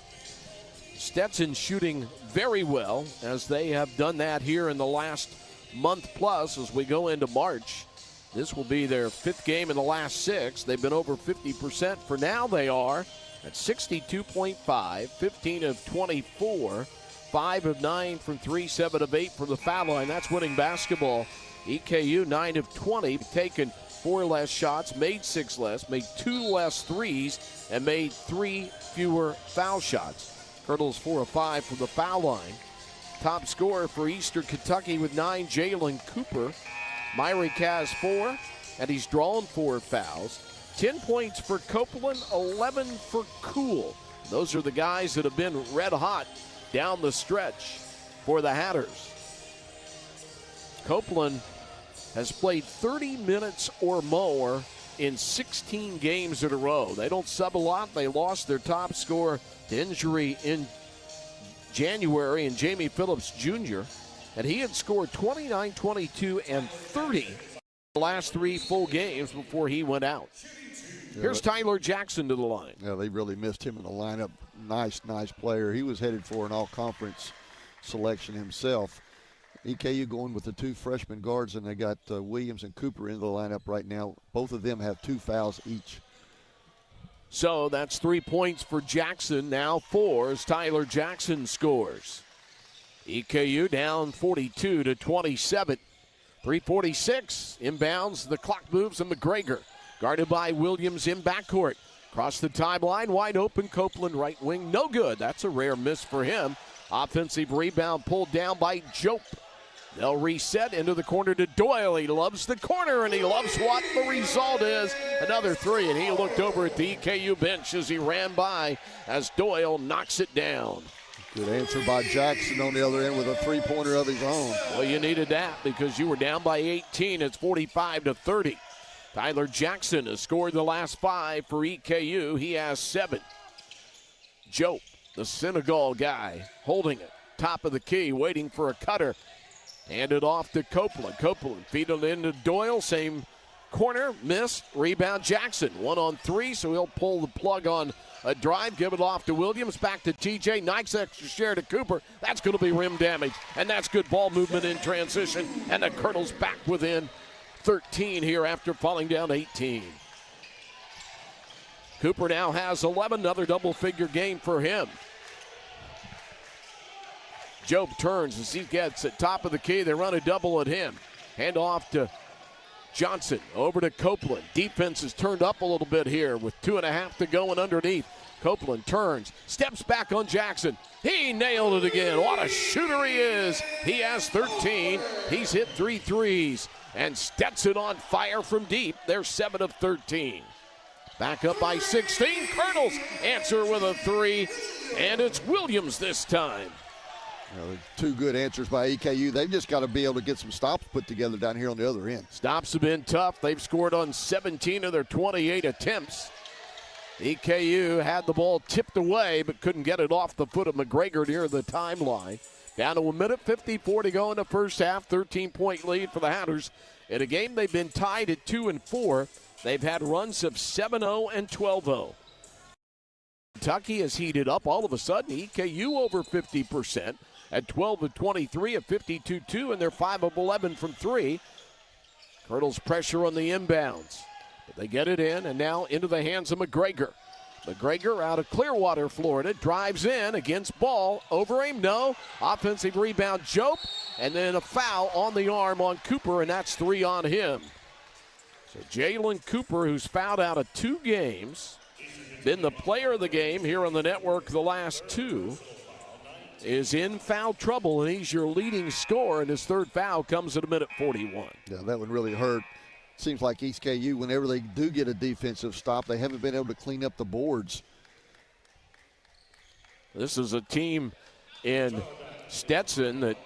Stetson shooting very well, as they have done that here in the last month plus as we go into March. This will be their 5th game in the last 6. They've been over 50%. For now, they are at 62.5, 15 of 24, 5 of 9 from 3, 7 of 8 from the foul line. That's winning basketball. EKU 9 of 20, taken 4 less shots, made 6 less, made 2 less threes, and made 3 fewer foul shots. Colonels 4 of 5 from the foul line. Top scorer for Eastern Kentucky with 9, Jalen Cooper. Myrick has 4, and he's drawn 4 fouls. 10 points for Copeland, 11 for Cool. Those are the guys that have been red hot down the stretch for the Hatters. Copeland has played 30 minutes or more in 16 games in a row. They don't sub a lot. They lost their top scorer to injury in January, and Jamie Phillips Jr., and he had scored 29, 22, and 30 the last 3 full games before he went out. Here's Tyler Jackson to the line. Yeah, they really missed him in the lineup. Nice player. He was headed for an all-conference selection himself. EKU going with the 2 freshman guards, and they got Williams and Cooper into the lineup right now. Both of them have 2 fouls each. So that's 3 points for Jackson. Now 4 as Tyler Jackson scores. EKU down 42-27. 3:46 inbounds. The clock moves to McGregor. Guarded by Williams in backcourt. Across the timeline, wide open. Copeland right wing, no good. That's a rare miss for him. Offensive rebound pulled down by Jope. They'll reset into the corner to Doyle. He loves the corner, and he loves what the result is. Another 3, and he looked over at the EKU bench as he ran by as Doyle knocks it down. Good answer by Jackson on the other end with a 3-pointer of his own. Well, you needed that because you were down by 18. It's 45-30. Tyler Jackson has scored the last 5 for EKU. He has 7. Jope, the Senegal guy, holding it. Top of the key, waiting for a cutter. Hand it off to Copeland. Copeland feed it into Doyle. Same corner, missed. Rebound Jackson. 1-on-3, so he'll pull the plug on a drive. Give it off to Williams. Back to TJ. Nice extra share to Cooper. That's going to be rim damage. And that's good ball movement in transition. And the Colonels back within 13 here after falling down 18. Cooper now has 11, another double-figure game for him. Jobe turns as he gets at top of the key. They run a double at him. Hand off to Johnson, over to Copeland. Defense is turned up a little bit here with 2.5 to go and underneath. Copeland turns, steps back on Jackson. He nailed it again. What a shooter he is. He has 13. He's hit 3 threes. And Stetson on fire from deep. They're 7 of 13. Back up by 16. Colonels answer with a 3. And it's Williams this time. Two good answers by EKU. They've just got to be able to get some stops put together down here on the other end. Stops have been tough. They've scored on 17 of their 28 attempts. EKU had the ball tipped away but couldn't get it off the foot of McGregor near the timeline. Down to 1:54 to go in the first half. 13-point lead for the Hatters. In a game they've been tied at 2-4. They've had runs of 7-0 and 12-0. Kentucky has heated up all of a sudden. EKU over 50% at 12 of 23 at 52-2, and they're 5 of 11 from 3. Colonels pressure on the inbounds. But they get it in, and now into the hands of McGregor. McGregor out of Clearwater, Florida, drives in against ball. Over him, no. Offensive rebound, Jope, and then a foul on the arm on Cooper, and that's 3 on him. So Jalen Cooper, who's fouled out of 2 games, been the player of the game here on the network the last 2, is in foul trouble, and he's your leading scorer, and his 3rd foul comes at 1:41. Yeah, that one really hurt. Seems like East KU, whenever they do get a defensive stop, they haven't been able to clean up the boards. This is a team in Stetson that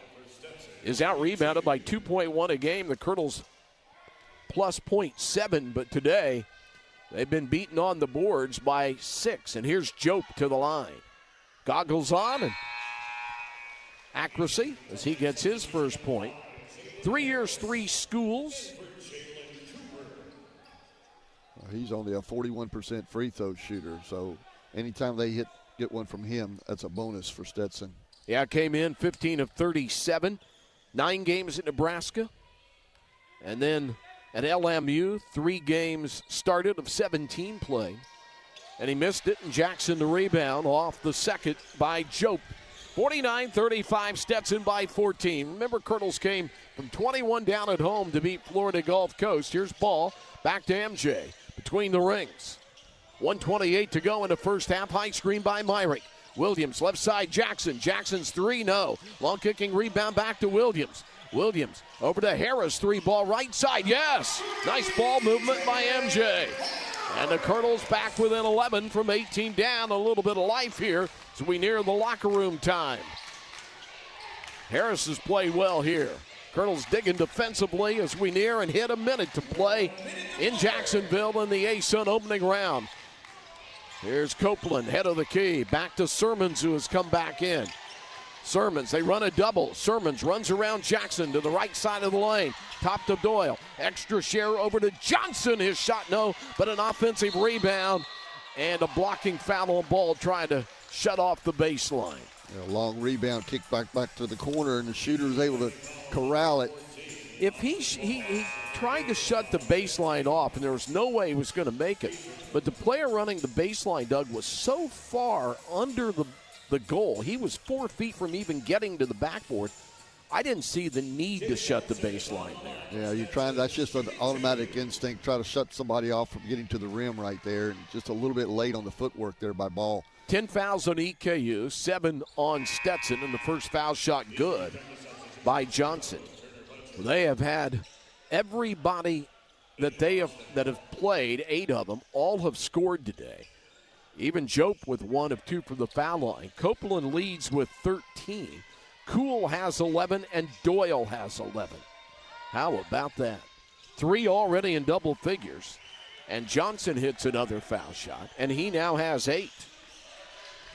is out-rebounded by 2.1 a game. The Colonels plus 0.7, but today they've been beaten on the boards by 6. And here's Jope to the line. Goggles on and accuracy as he gets his first point. 3 years, 3 schools. He's only a 41% free throw shooter, so anytime they get one from him, that's a bonus for Stetson. Yeah, came in 15 of 37, 9 games at Nebraska, and then at LMU, 3 games started of 17 played, and he missed it, and Jackson the rebound off the second by Jope. 49-35, Stetson by 14. Remember, Colonels came from 21 down at home to beat Florida Gulf Coast. Here's ball back to MJ. Between the rings. 1:28 to go in the first half. High screen by Myrick. Williams, left side, Jackson. Jackson's 3, no. Long kicking rebound back to Williams. Williams over to Harris, 3-ball right side, yes. Nice ball movement by MJ. And the Colonels back within 11 from 18 down. A little bit of life here as we near the locker room time. Harris has played well here. Colonels digging defensively as we near and hit a minute to play in Jacksonville in the ASUN opening round. Here's Copeland, head of the key. Back to Sermons, who has come back in. Sermons, they run a double. Sermons runs around Jackson to the right side of the lane. Top to Doyle. Extra share over to Johnson. His shot, no, but an offensive rebound and a blocking foul on ball trying to shut off the baseline. A long rebound, kick back to the corner, and the shooter was able to corral it. If he tried to shut the baseline off, and there was no way he was going to make it, but the player running the baseline, Doug, was so far under the goal. He was 4 feet from even getting to the backboard. I didn't see the need to shut the baseline there. Yeah, you're trying. That's just an automatic instinct. Try to shut somebody off from getting to the rim right there, and just a little bit late on the footwork there by Ball. 10 fouls on EKU, 7 on Stetson, and the first foul shot good by Johnson. They have had everybody that have played, 8 of them, all have scored today. Even Jope with 1 of 2 from the foul line. Copeland leads with 13. Kuhl has 11, and Doyle has 11. How about that? 3 already in double figures. And Johnson hits another foul shot, and he now has 8.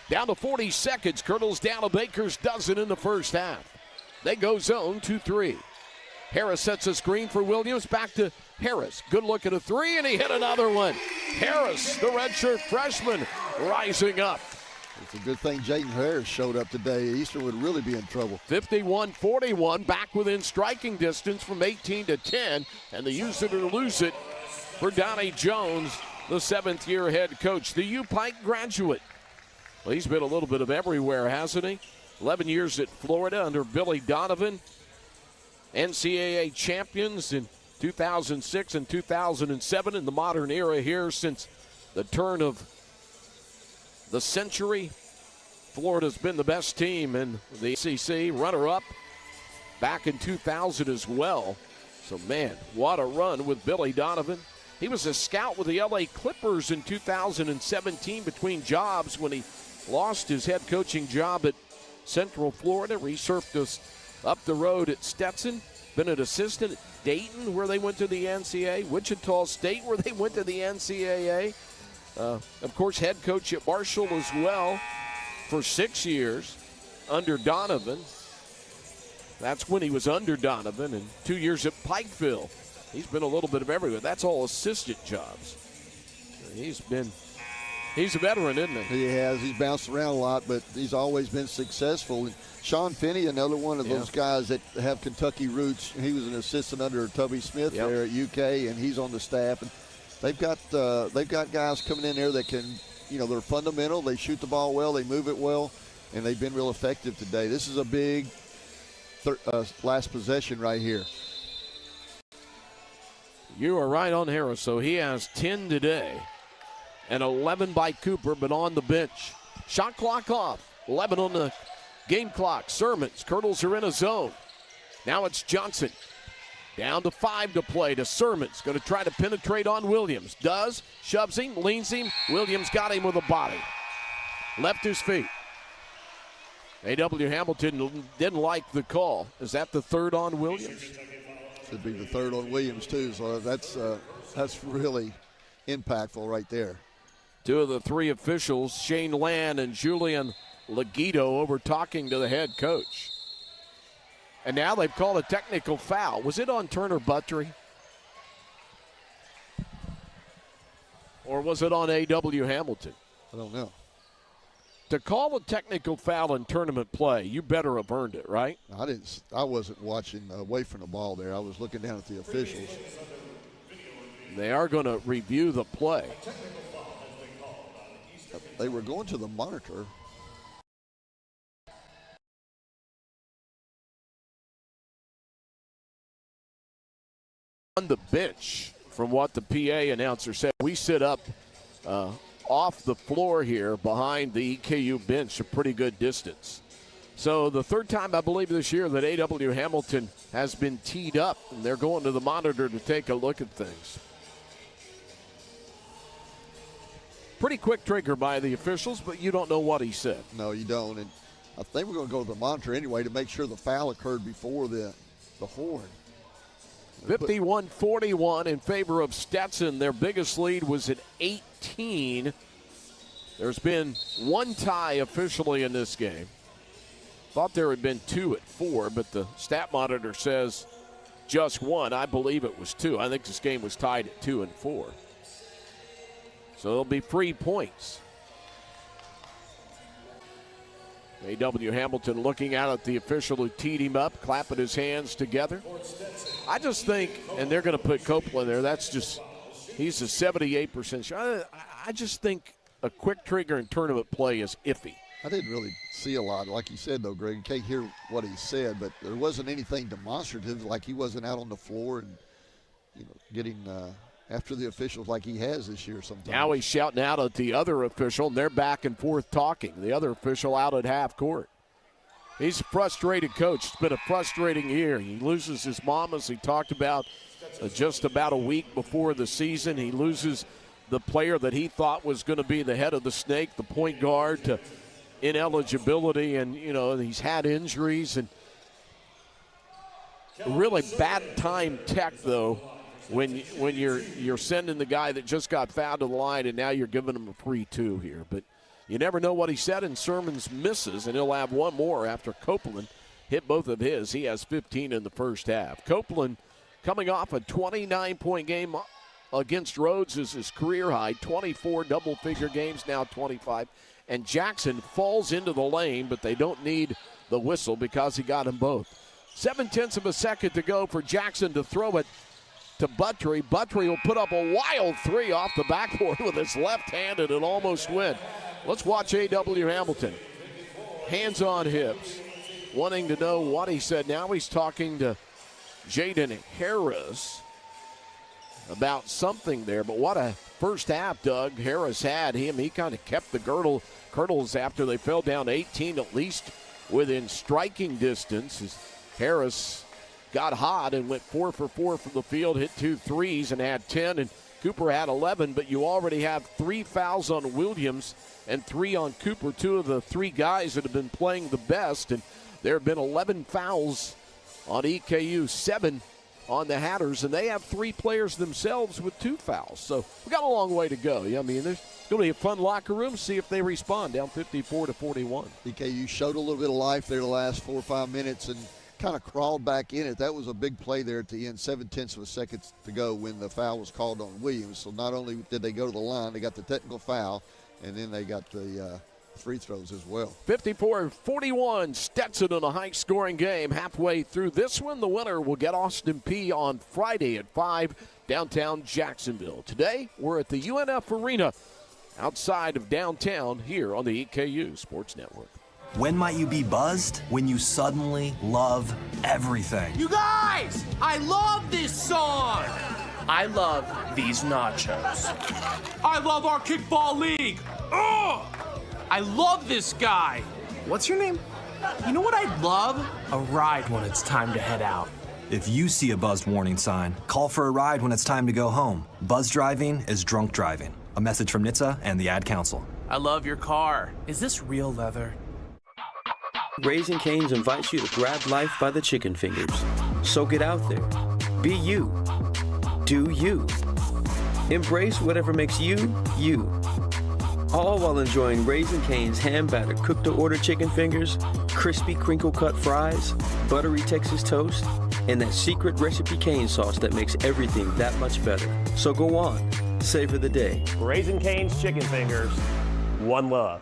Down to 40 seconds. Colonel's down a Baker's dozen in the first half. They go zone 2-3. Harris sets a screen for Williams. Back to Harris. Good look at a 3, and he hit another one. Harris, the redshirt freshman, rising up. It's a good thing Jayden Harris showed up today. Eastern would really be in trouble. 51-41, back within striking distance from 18 to 10, and the use it or lose it for Donnie Jones, the 7th-year head coach. The U-Pike graduate. Well, he's been a little bit of everywhere, hasn't he? 11 years at Florida under Billy Donovan. NCAA champions in 2006 and 2007 in the modern era here since the turn of the century. Florida's been the best team in the ACC, runner-up back in 2000 as well. So, man, what a run with Billy Donovan. He was a scout with the LA Clippers in 2017 between jobs when he lost his head coaching job at Central Florida, resurfaced up the road at Stetson, been an assistant at Dayton where they went to the NCAA, Wichita State where they went to the NCAA. Of course, head coach at Marshall as well for 6 years under Donovan. That's when he was under Donovan, and 2 years at Pikeville. He's been a little bit of everywhere. That's all assistant jobs. He's a veteran, isn't he? He has. He's bounced around a lot, but he's always been successful. And Sean Finney, another one of those guys that have Kentucky roots. He was an assistant under Tubby Smith there at UK, and he's on the staff. And they've got guys coming in there that can, they're fundamental. They shoot the ball well. They move it well, and they've been real effective today. This is a big last possession right here. You are right on Harris. So he has 10 today. And 11 by Cooper, but on the bench. Shot clock off. 11 on the game clock. Sermons. Colonels are in a zone. Now it's Johnson. Down to 5 to play to Sermons. Going to try to penetrate on Williams. Does. Shoves him. Leans him. Williams got him with a body. Left his feet. A.W. Hamilton didn't like the call. Is that the third on Williams? Should be the third on Williams, too. So that's really impactful right there. 2 of the 3 officials, Shane Land and Julian Leguido, over talking to the head coach. And now they've called a technical foul. Was it on Turner Buttery? Or was it on A.W. Hamilton? I don't know. To call a technical foul in tournament play, you better have earned it, right? I wasn't watching away from the ball there. I was looking down at the officials. They are going to review the play. They were going to the monitor. On the bench, from what the PA announcer said, we sit up off the floor here behind the EKU bench a pretty good distance. So the third time, I believe, this year that A.W. Hamilton has been teed up, and they're going to the monitor to take a look at things. Pretty quick trigger by the officials, but you don't know what he said. No, you don't. And I think we're going to go to the monitor anyway to make sure the foul occurred before the horn. 51-41 in favor of Stetson. Their biggest lead was at 18. There's been one tie officially in this game. Thought there had been 2 at 4, but the stat monitor says just 1. I believe it was 2. I think this game was tied at 2 and 4. So it'll be free points. A.W. Hamilton looking out at the official who teed him up, clapping his hands together. I just think, and they're going to put Copeland there, he's a 78% shot. I just think a quick trigger in tournament play is iffy. I didn't really see a lot. Like you said, though, Greg, you can't hear what he said, but there wasn't anything demonstrative, like he wasn't out on the floor and, getting after the officials like he has this year sometimes. Now he's shouting out at the other official, and they're back and forth talking. The other official out at half court. He's a frustrated coach. It's been a frustrating year. He loses his mom, as he talked about just about a week before the season. He loses the player that he thought was going to be the head of the snake, the point guard, to ineligibility, and, he's had injuries. And really bad time tech, though, when you're sending the guy that just got fouled to the line, and now you're giving him a free 2 here. But you never know what he said, and Sermons misses, and he'll have one more after Copeland hit both of his. He has 15 in the first half. Copeland coming off a 29-point game against Rhodes is his career high, 24 double-figure games, now 25. And Jackson falls into the lane, but they don't need the whistle because he got them both. 0.7 of a second to go for Jackson to throw it to Buttry. Buttry will put up a wild 3 off the backboard with his left hand, and it almost went. Let's watch A.W. Hamilton. Hands on hips, wanting to know what he said. Now he's talking to Jaden Harris about something there. But what a first half Doug Harris had. He kind of kept the Colonels after they fell down 18, at least within striking distance, as Harris got hot and went 4 for 4 from the field, hit 2 threes and had 10, and Cooper had 11, but you already have 3 fouls on Williams and 3 on Cooper, 2 of the 3 guys that have been playing the best, and there have been 11 fouls on EKU, 7 on the Hatters, and they have 3 players themselves with 2 fouls. So we got a long way to go. I mean, there's going to be a fun locker room. See if they respond, down 54-41. EKU showed a little bit of life there the last 4 or 5 minutes and kind of crawled back in it. That was a big play there at the end, 0.7 of a second to go when the foul was called on Williams. So not only did they go to the line, they got the technical foul, and then they got the free throws as well. 54-41, Stetson in a high-scoring game. Halfway through this one, the winner will get Austin Peay on Friday at 5, downtown Jacksonville. Today, we're at the UNF Arena outside of downtown here on the EKU Sports Network. When might you be buzzed? When you suddenly love everything. You guys, I love this song. I love these nachos. I love our kickball league. Ugh! I love this guy. What's your name? You know what I'd love? A ride when it's time to head out. If you see a buzzed warning sign, call for a ride when it's time to go home. Buzz driving is drunk driving. A message from NHTSA and the Ad Council. I love your car. Is this real leather? Raising Cane's invites you to grab life by the chicken fingers. So get out there. Be you. Do you. Embrace whatever makes you, you. All while enjoying Raising Cane's hand-battered cooked-to-order chicken fingers, crispy crinkle-cut fries, buttery Texas toast, and that secret recipe cane sauce that makes everything that much better. So go on, savor the day. Raising Cane's chicken fingers, one love.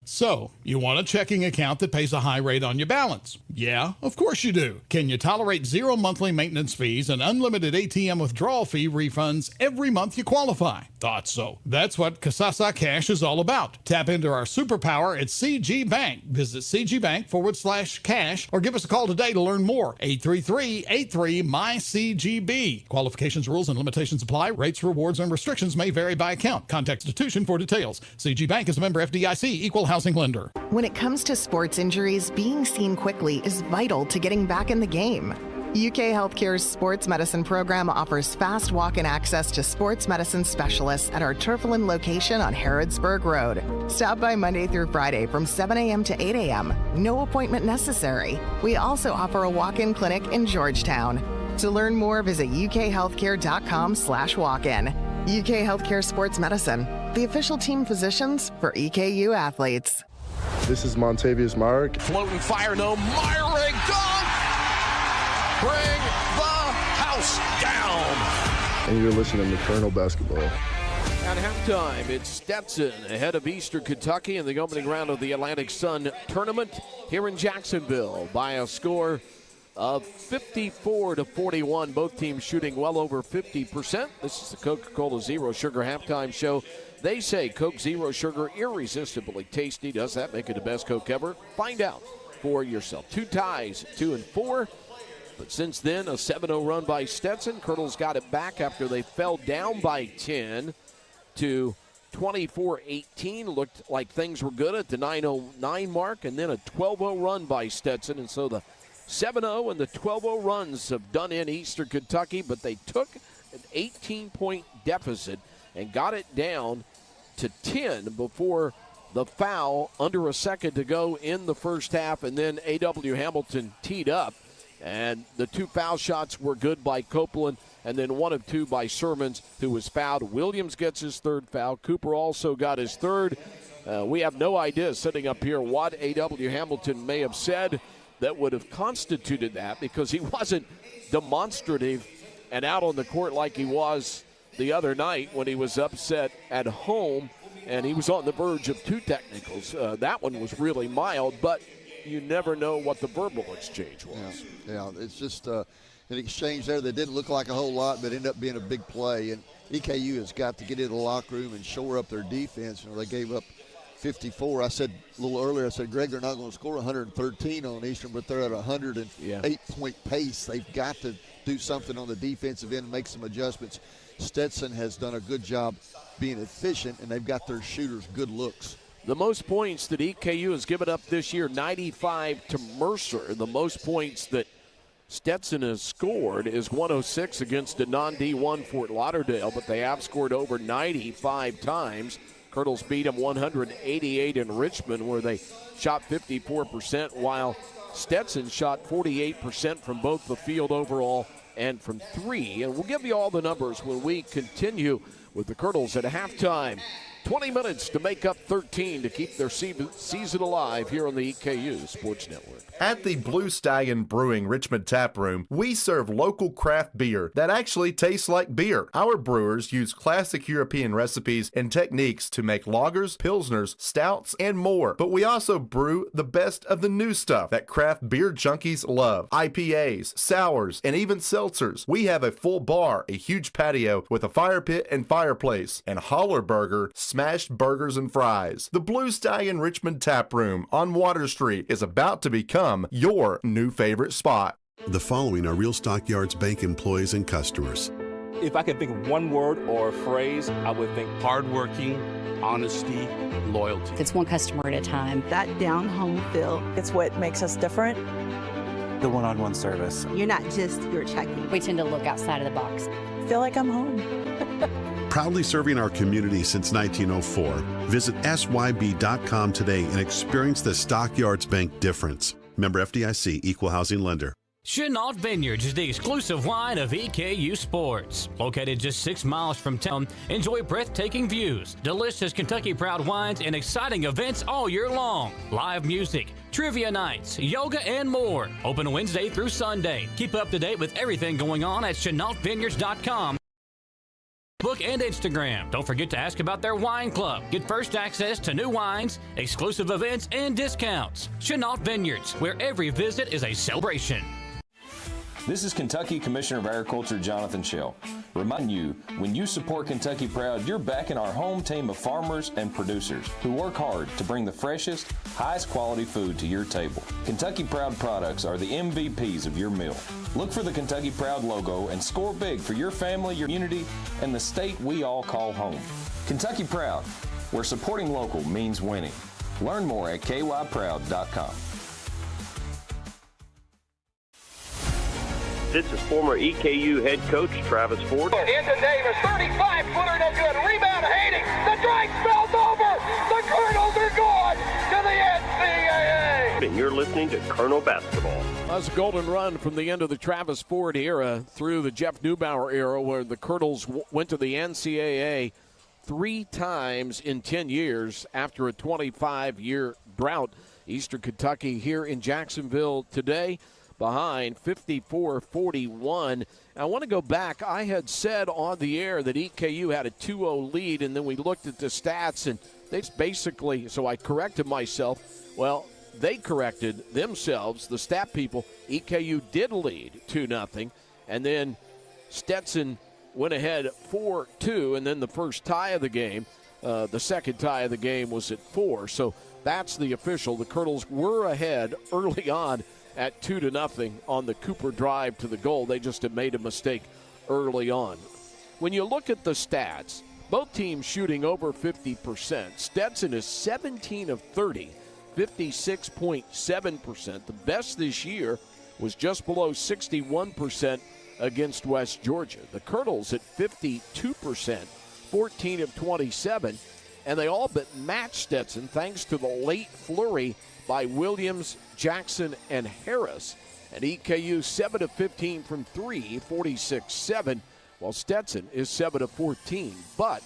So, you want a checking account that pays a high rate on your balance? Yeah, of course you do. Can you tolerate 0 monthly maintenance fees and unlimited ATM withdrawal fee refunds every month you qualify? Thought so. That's what Kasasa Cash is all about. Tap into our superpower at CG Bank. Visit cgbank/cash or give us a call today to learn more. 833-83-MyCGB. Qualifications, rules, and limitations apply. Rates, rewards, and restrictions may vary by account. Contact institution for details. CG Bank is a member FDIC, equal housing lender. When it comes to sports injuries, being seen quickly is vital to getting back in the game. UK Healthcare's sports medicine program offers fast walk-in access to sports medicine specialists at our Turflin location on Harrodsburg Road. Stop by Monday through Friday from 7 a.m. to 8 a.m. No appointment necessary. We also offer a walk-in clinic in Georgetown. To learn more, visit ukhealthcare.com/walk-in. UK Healthcare Sports Medicine, the official team physicians for EKU athletes. This is Montavious Myrick. Floating fire, no. Myrick dunk! Bring the house down! And you're listening to Colonel Basketball. At halftime, it's Stetson ahead of Eastern Kentucky in the opening round of the Atlantic Sun Tournament here in Jacksonville by a score of 54-41. Both teams shooting well over 50%. This is the Coca-Cola Zero Sugar halftime show. They say Coke Zero Sugar irresistibly tasty. Does that make it the best Coke ever? Find out for yourself. 2 ties, 2 and 4. But since then, a 7-0 run by Stetson. Colonels got it back after they fell down by 10 to 24-18. Looked like things were good at the 9:09 mark, and then a 12-0 run by Stetson. And so the 7-0 and the 12-0 runs have done in Eastern Kentucky, but they took an 18-point deficit and got it down to 10 before the foul under a second to go in the first half, and then A.W. Hamilton teed up. And the 2 foul shots were good by Copeland, and then 1 of 2 by Sermons, who was fouled. Williams gets his 3rd foul. Cooper also got his 3rd. We have no idea sitting up here what A.W. Hamilton may have said that would have constituted that, because he wasn't demonstrative and out on the court like he was the other night when he was upset at home, and he was on the verge of 2 technicals. That one was really mild, but you never know what the verbal exchange was. Yeah, it's just an exchange there that didn't look like a whole lot, but ended up being a big play. And EKU has got to get into the locker room and shore up their defense. You know, they gave up 54. I said a little earlier, I said, Greg, they're not going to score 113 on Eastern, but they're at a 108-point pace. They've got to do something on the defensive end, make some adjustments. Stetson has done a good job being efficient, and they've got their shooters good looks. The most points that EKU has given up this year, 95 to Mercer. The most points that Stetson has scored is 106 against a non-D1 Fort Lauderdale, but they have scored over 95 times. Colonels beat them 188 in Richmond, where they shot 54%, while Stetson shot 48% from both the field overall and from 3. And we'll give you all the numbers when we continue with the Colonels at halftime. 20 minutes to make up 13 to keep their season alive here on the EKU Sports Network. At the Blue Stallion Brewing Richmond Tap Room, we serve local craft beer that actually tastes like beer. Our brewers use classic European recipes and techniques to make lagers, pilsners, stouts, and more. But we also brew the best of the new stuff that craft beer junkies love. IPAs, sours, and even seltzers. We have a full bar, a huge patio with a fire pit and fireplace, and Holler Burger, smashed burgers and fries. The Blue Stallion Richmond Tap Room on Water Street is about to become your new favorite spot. The following are Real Stockyards Bank employees and customers. If I could think of one word or a phrase, I would think hardworking, honesty, loyalty. It's one customer at a time. That down-home feel, it's what makes us different. The one-on-one service. You're not just your checking. We tend to look outside of the box. I feel like I'm home. Proudly serving our community since 1904. Visit SYB.com today and experience the Stockyards Bank difference. Member FDIC, Equal Housing Lender. Chenault Vineyards is the exclusive wine of EKU Sports. Located just 6 miles from town, enjoy breathtaking views, delicious Kentucky Proud wines, and exciting events all year long. Live music, trivia nights, yoga, and more. Open Wednesday through Sunday. Keep up to date with everything going on at ChenaultVineyards.com. Facebook and Instagram. Don't forget to ask about their wine club. Get first access to new wines, exclusive events, and discounts. Chenault Vineyards, where every visit is a celebration. This is Kentucky Commissioner of Agriculture Jonathan Schell. Remind you, when you support Kentucky Proud, you're backing our home team of farmers and producers who work hard to bring the freshest, highest quality food to your table. Kentucky Proud products are the MVPs of your meal. Look for the Kentucky Proud logo and score big for your family, your community, and the state we all call home. Kentucky Proud, where supporting local means winning. Learn more at kyproud.com. This is former EKU head coach Travis Ford. Into Davis, 35-footer, no good. Rebound, Haney. The drag spell's over. The Colonels are going to the NCAA. And you're listening to Colonel Basketball. That's a golden run from the end of the Travis Ford era through the Jeff Neubauer era, where the Colonels went to the NCAA 3 times in 10 years after a 25-year drought. Eastern Kentucky here in Jacksonville today, behind 54-41. I want to go back. I had said on the air that EKU had a 2-0 lead, and then we looked at the stats, and they basically, so I corrected myself. Well, they corrected themselves, the stat people. EKU did lead 2-0, and then Stetson went ahead 4-2, and then the first tie of the game, the second tie of the game was at 4. So that's the official. The Colonels were ahead early on at 2-0 on the Cooper drive to the goal. They just had made a mistake early on. When you look at the stats, both teams shooting over 50%. Stetson is 17 of 30, 56.7%. The best this year was just below 61% against West Georgia. The Colonels at 52%, 14 of 27. And they all but matched Stetson thanks to the late flurry by Williams, Jackson, and Harris. And EKU 7 of 15 from 3, 46-7, while Stetson is 7 of 14. But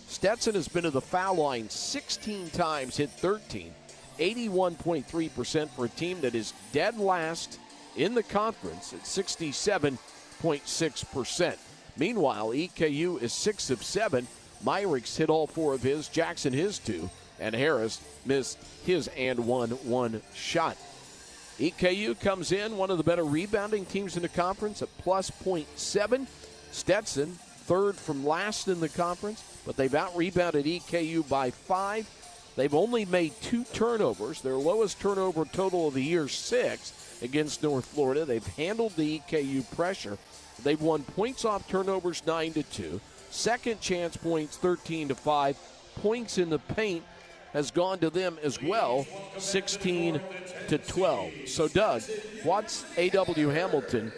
Stetson has been to the foul line 16 times, hit 13, 81.3% for a team that is dead last in the conference at 67.6%. Meanwhile, EKU is 6 of 7. Myrick's hit all 4 of his, Jackson his 2, and Harris missed his and one shot. EKU comes in one of the better rebounding teams in the conference at plus 0.7. Stetson, third from last in the conference, but they've out-rebounded EKU by 5. They've only made 2 turnovers. Their lowest turnover total of the year, 6, against North Florida. They've handled the EKU pressure. They've won points off turnovers 9-2. Second chance points 13-5. Points in the paint has gone to them as well, 16-12. So, Doug, what's A.W. Hamilton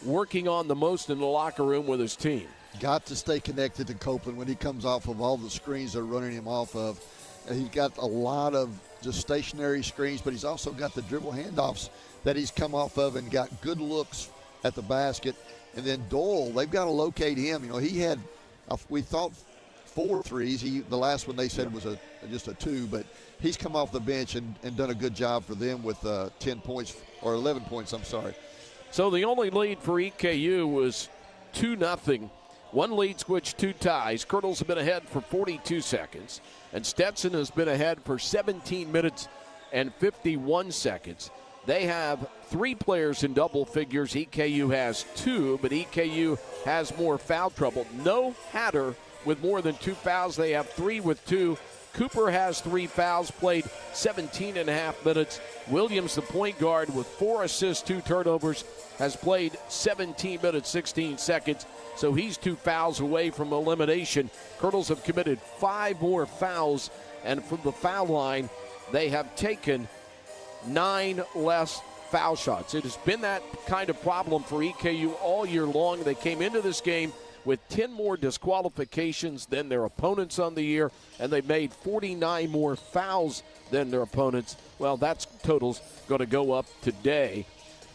working on the most in the locker room with his team? Got to stay connected to Copeland when he comes off of all the screens they're running him off of. And he's got a lot of just stationary screens, but he's also got the dribble handoffs that he's come off of and got good looks at the basket. And then Doyle, they've got to locate him. You know, he had, we thought 4 threes. The last one they said was just a 2, but he's come off the bench and done a good job for them with 10 points, or 11 points, I'm sorry. So the only lead for EKU was 2-0. 1 lead switch, 2 ties. Colonels have been ahead for 42 seconds, and Stetson has been ahead for 17 minutes and 51 seconds. They have 3 players in double figures. EKU has 2, but EKU has more foul trouble. No Hatter with more than 2 fouls. They have 3 with 2. Cooper has 3 fouls, played 17.5 minutes. Williams, the point guard, with 4 assists, 2 turnovers, has played 17 minutes, 16 seconds. So he's 2 fouls away from elimination. Colonels have committed 5 more fouls, and from the foul line, they have taken 9 less foul shots. It has been that kind of problem for EKU all year long. They came into this game with 10 more disqualifications than their opponents on the year, and they made 49 more fouls than their opponents. Well, that's totals going to go up today.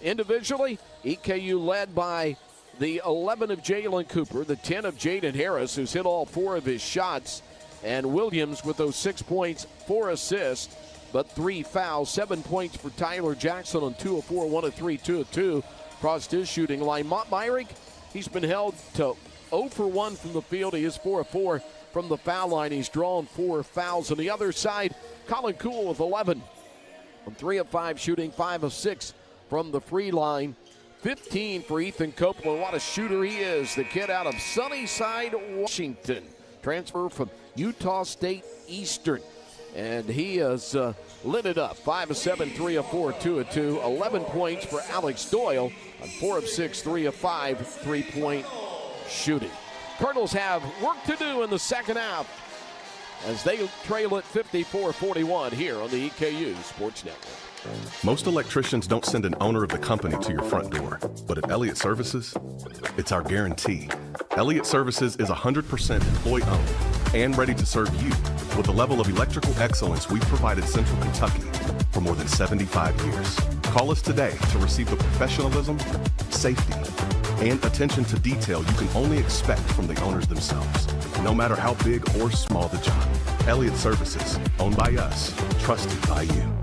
Individually, EKU led by the 11 of Jalen Cooper, the 10 of Jaden Harris, who's hit all 4 of his shots, and Williams with those 6 points, 4 assists, but 3 fouls. 7 points for Tyler Jackson on 2 of 4, 1 of 3, 2 of 2. Crossed his shooting line. Myrick, he's been held to 0 for 1 from the field. He is 4 of 4 from the foul line. He's drawn 4 fouls. On the other side, Colin Cool with 11. On 3 of 5 shooting, 5 of 6 from the free line. 15 for Ethan Copeland. What a shooter he is. The kid out of Sunnyside, Washington. Transfer from Utah State Eastern. And he has lit it up. 5 of 7, 3 of 4, 2 of 2. 11 points for Alex Doyle on 4 of 6, 3 of 5, 3-point shooting. Colonels have work to do in the second half as they trail at 54-41 here on the EKU Sports Network. Most electricians don't send an owner of the company to your front door, but at Elliott Services, it's our guarantee. Elliott Services is 100% employee-owned and ready to serve you with the level of electrical excellence we've provided Central Kentucky for more than 75 years. Call us today to receive the professionalism, safety, and attention to detail you can only expect from the owners themselves, no matter how big or small the job. Elliott Services, owned by us, trusted by you.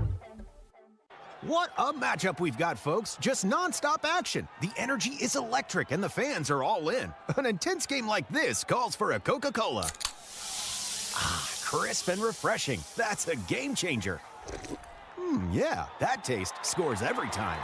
What a matchup we've got, folks. Just nonstop action. The energy is electric and the fans are all in. An intense game like this calls for a Coca-Cola. Ah, crisp and refreshing. That's a game changer. Yeah, that taste scores every time.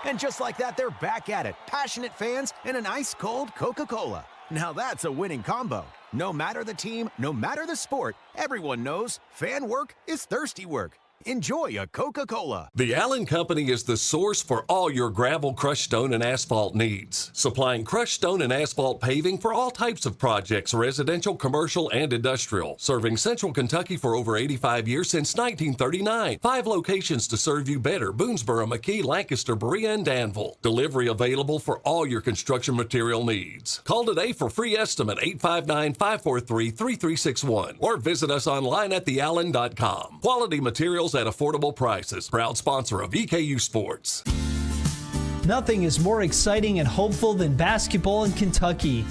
And just like that, they're back at it. Passionate fans and an ice-cold Coca-Cola. Now that's a winning combo. No matter the team, no matter the sport, everyone knows fan work is thirsty work. Enjoy a Coca-Cola. The Allen Company is the source for all your gravel, crushed stone, and asphalt needs. Supplying crushed stone and asphalt paving for all types of projects, residential, commercial, and industrial. Serving Central Kentucky for over 85 years since 1939. 5 locations to serve you better: Boonesboro, McKee, Lancaster, Berea, and Danville. Delivery available for all your construction material needs. Call today for free estimate 859-543-3361 or visit us online at theallen.com. Quality materials at affordable prices. Proud sponsor of EKU Sports. Nothing is more exciting and hopeful than basketball in Kentucky.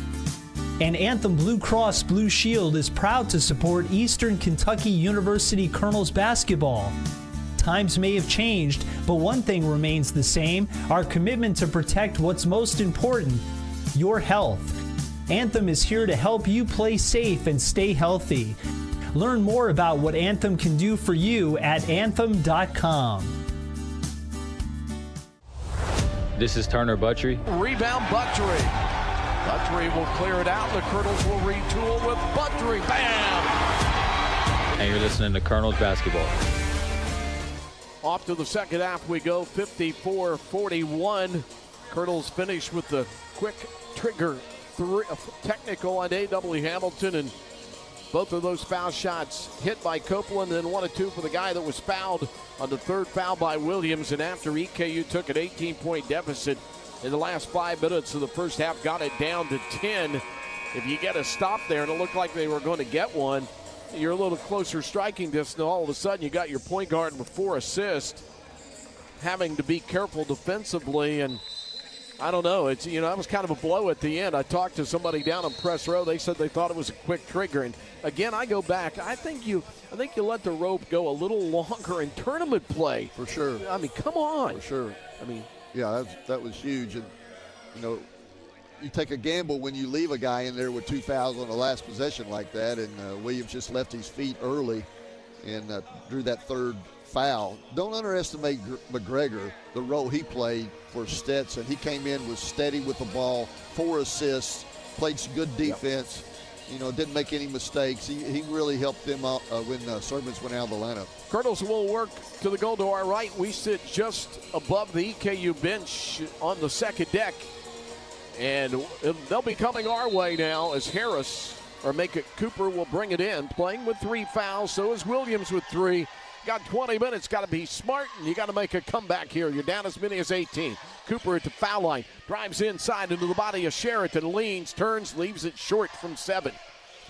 And Anthem Blue Cross Blue Shield is proud to support Eastern Kentucky University Colonels basketball. Times may have changed, but one thing remains the same: our commitment to protect what's most important, your health. Anthem is here to help you play safe and stay healthy. Learn more about what Anthem can do for you at anthem.com. This is Turner Buttrey. Rebound Buttrey. Buttrey will clear it out. The Colonels will retool with Buttrey. Bam! And you're listening to Colonels basketball. Off to the second half we go, 54-41. Colonels finish with the quick trigger technical on A.W. Hamilton, and both of those foul shots hit by Copeland, and 1 of 2 for the guy that was fouled on the third foul by Williams. And after EKU took an 18-point deficit in the last 5 minutes of the first half, got it down to 10. If you get a stop there, and it looked like they were going to get one, you're a little closer striking distance. All of a sudden, you got your point guard with 4 assists, having to be careful defensively. And I don't know. It's, that was kind of a blow at the end. I talked to somebody down on press row. They said they thought it was a quick trigger. And again, I go back. I think you let the rope go a little longer in tournament play. For sure. I mean, come on. For sure. Yeah, that was huge. And you take a gamble when you leave a guy in there with 2 fouls on the last possession like that. And Williams just left his feet early and drew that third foul. Don't underestimate McGregor, the role he played for Stetson. He came in, was steady with the ball, 4 assists, played some good defense, didn't make any mistakes. He really helped them out when Servants went out of the lineup. Colonels will work to the goal to our right. We sit just above the EKU bench on the second deck, and they'll be coming our way now as Cooper will bring it in, playing with 3 fouls. So is Williams with 3. Got 20 minutes, got to be smart, and you got to make a comeback here. You're down as many as 18. Cooper at the foul line, drives inside into the body of Sheraton, leans, turns, leaves it short from 7.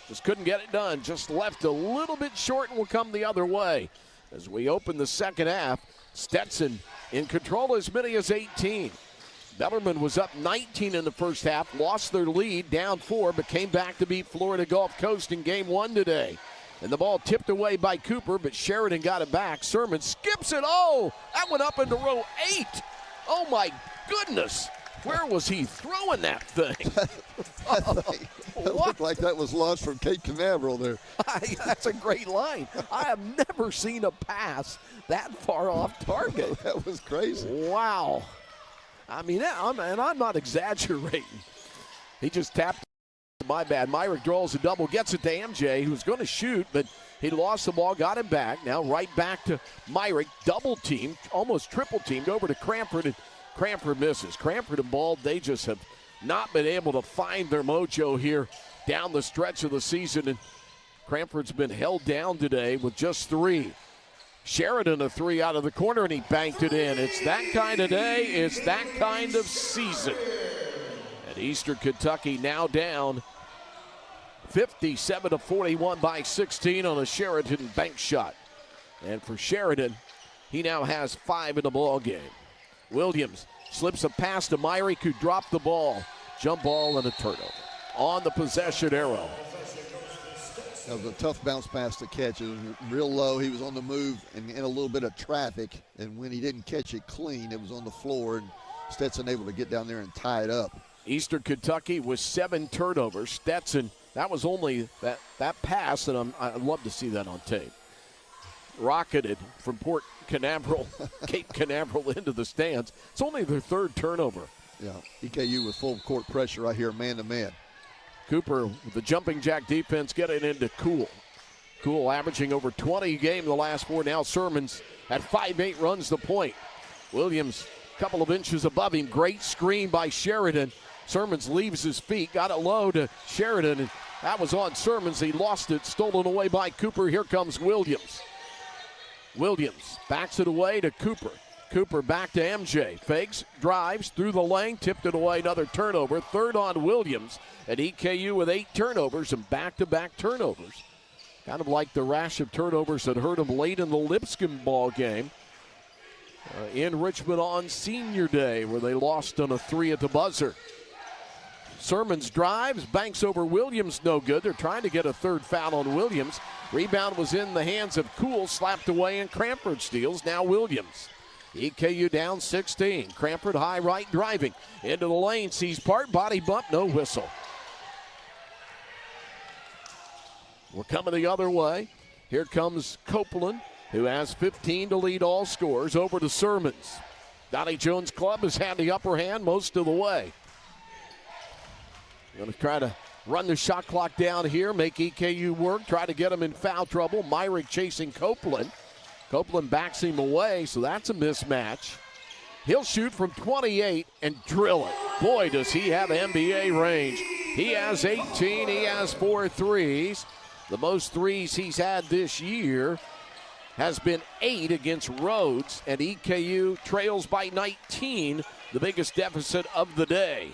Just couldn't get it done, just left a little bit short and will come the other way. As we open the second half, Stetson in control as many as 18. Bellarmine was up 19 in the first half, lost their lead, down 4, but came back to beat Florida Gulf Coast in game 1 today. And the ball tipped away by Cooper, but Sheridan got it back. Sermon skips it. Oh, that went up into row 8. Oh, my goodness. Where was he throwing that thing? It looked like that was launched from Cape Canaveral there. That's a great line. I have never seen a pass that far off target. That was crazy. Wow. I'm not exaggerating. He just tapped. My bad. Myrick draws a double, gets it to MJ, who's going to shoot, but he lost the ball, got him back. Now right back to Myrick, double teamed, almost triple teamed over to Cranford, and Cranford misses. Cranford and Ball, they just have not been able to find their mojo here down the stretch of the season, and Cranford's been held down today with just 3. Sheridan a 3 out of the corner, and he banked it in. It's that kind of day. It's that kind of season. And Eastern Kentucky now down 57-41 by 16 on a Sheridan bank shot. And for Sheridan, he now has 5 in the ball game. Williams slips a pass to Myrick, who dropped the ball. jump ball and a turnover. On the possession arrow. That was a tough bounce pass to catch. It was real low. He was on the move and in a little bit of traffic. And when he didn't catch it clean, it was on the floor. And Stetson able to get down there and tie it up. Eastern Kentucky with 7 turnovers. Stetson, that was only that pass, and I'd love to see that on tape. Rocketed from Port Canaveral, Cape Canaveral into the stands. It's only their 3rd turnover. Yeah, EKU with full court pressure right here, man-to-man. Cooper with the jumping jack defense getting into Cool. Cool averaging over 20 a game the last 4. Now Sermons at 5'8" runs the point. Williams a couple of inches above him. Great screen by Sheridan. Sermons leaves his feet, got it low to Sheridan, and that was on Sermons. He lost it, stolen away by Cooper. Here comes Williams. Williams backs it away to Cooper. Cooper back to MJ. Fakes, drives through the lane, tipped it away. Another turnover. 3rd on Williams. And EKU with 8 turnovers and back-to-back turnovers. Kind of like the rash of turnovers that hurt them late in the Lipscomb ball game in Richmond on Senior Day, where they lost on a 3 at the buzzer. Sermons drives, banks over Williams, no good. They're trying to get a 3rd foul on Williams. Rebound was in the hands of Cool, slapped away, and Cranford steals. Now Williams. EKU down 16. Cranford high right driving into the lane, sees part, body bump, no whistle. We're coming the other way. Here comes Copeland, who has 15 to lead all scores, over to Sermons. Donnie Jones Club has had the upper hand most of the way. Going to try to run the shot clock down here, make EKU work, try to get him in foul trouble. Myrick chasing Copeland. Copeland backs him away, so that's a mismatch. He'll shoot from 28 and drill it. Boy, does he have NBA range. He has 18. He has 4 threes. The most threes he's had this year has been 8 against Rhodes, and EKU trails by 19, the biggest deficit of the day.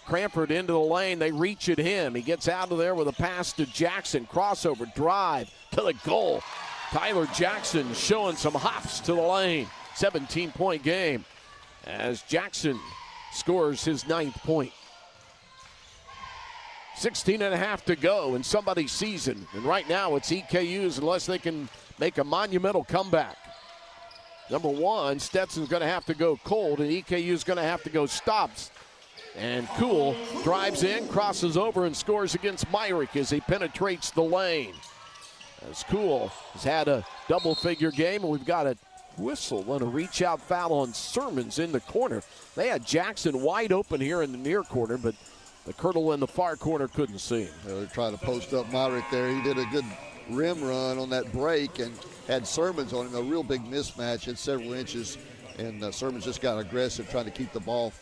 Cranford into the lane. They reach at him. He gets out of there with a pass to Jackson. Crossover, drive to the goal. Tyler Jackson showing some hops to the lane. 17-point game as Jackson scores his 9th point. 16 and a half to go in somebody's season. And right now it's EKU's unless they can make a monumental comeback. Number 1, Stetson's going to have to go cold, and EKU's going to have to go stops. And Cool drives in, crosses over, and scores against Myrick as he penetrates the lane. As Cool has had a double-figure game, and we've got a whistle and a reach-out foul on Sermons in the corner. They had Jackson wide open here in the near corner, but the Colonel in the far corner couldn't see him. They're trying to post up Myrick there. He did a good rim run on that break and had Sermons on him. A real big mismatch at several inches, and Sermons just got aggressive trying to keep the ball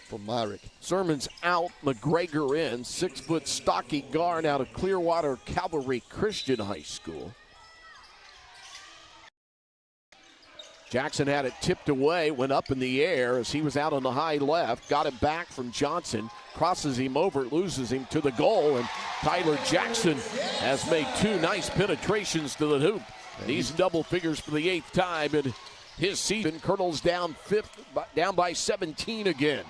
from Myrick. Sermons out, McGregor in. 6-foot stocky guard out of Clearwater Calvary Christian High School. Jackson had it tipped away, went up in the air as he was out on the high left, got it back from Johnson, crosses him over, loses him to the goal, and Tyler Jackson has made 2 nice penetrations to the hoop. And he's in double figures for the 8th time in his season. Colonel's down by 17 again.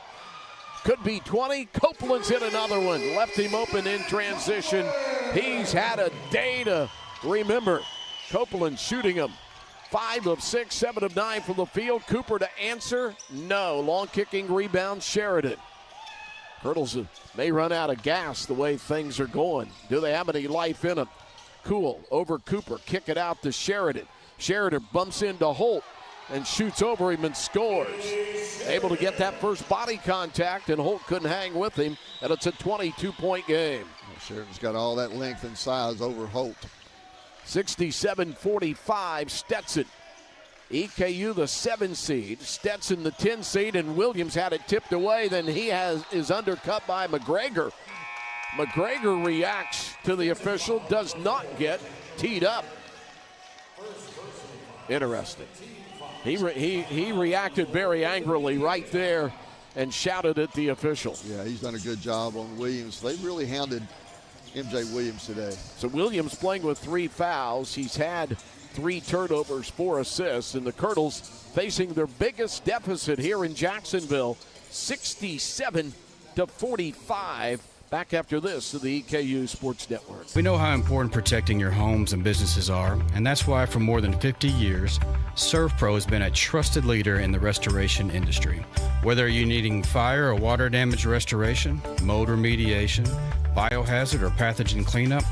Could be 20. Copeland's hit another one. Left him open in transition. He's had a day to remember. Copeland shooting him. 5 of 6, 7 of 9 from the field. Cooper to answer. No. Long kicking rebound, Sheridan. Colonels may run out of gas the way things are going. Do they have any life in them? Cool over Cooper. Kick it out to Sheridan. Sheridan bumps into Holt and shoots over him and scores. Able to get that first body contact, and Holt couldn't hang with him, and it's a 22-point game. Sheridan's got all that length and size over Holt. 67-45, Stetson. EKU the 7 seed, Stetson the 10 seed, and Williams had it tipped away. Then he is undercut by McGregor. McGregor reacts to the official, does not get teed up. Interesting. He reacted very angrily right there and shouted at the official. Yeah, he's done a good job on Williams. They really hounded MJ Williams today. So Williams playing with 3 fouls. He's had 3 turnovers, 4 assists, and the Colonels facing their biggest deficit here in Jacksonville 67-45. Back after this to the EKU Sports Network. We know how important protecting your homes and businesses are, and that's why for more than 50 years, ServPro has been a trusted leader in the restoration industry. Whether you're needing fire or water damage restoration, mold remediation, biohazard or pathogen cleanup,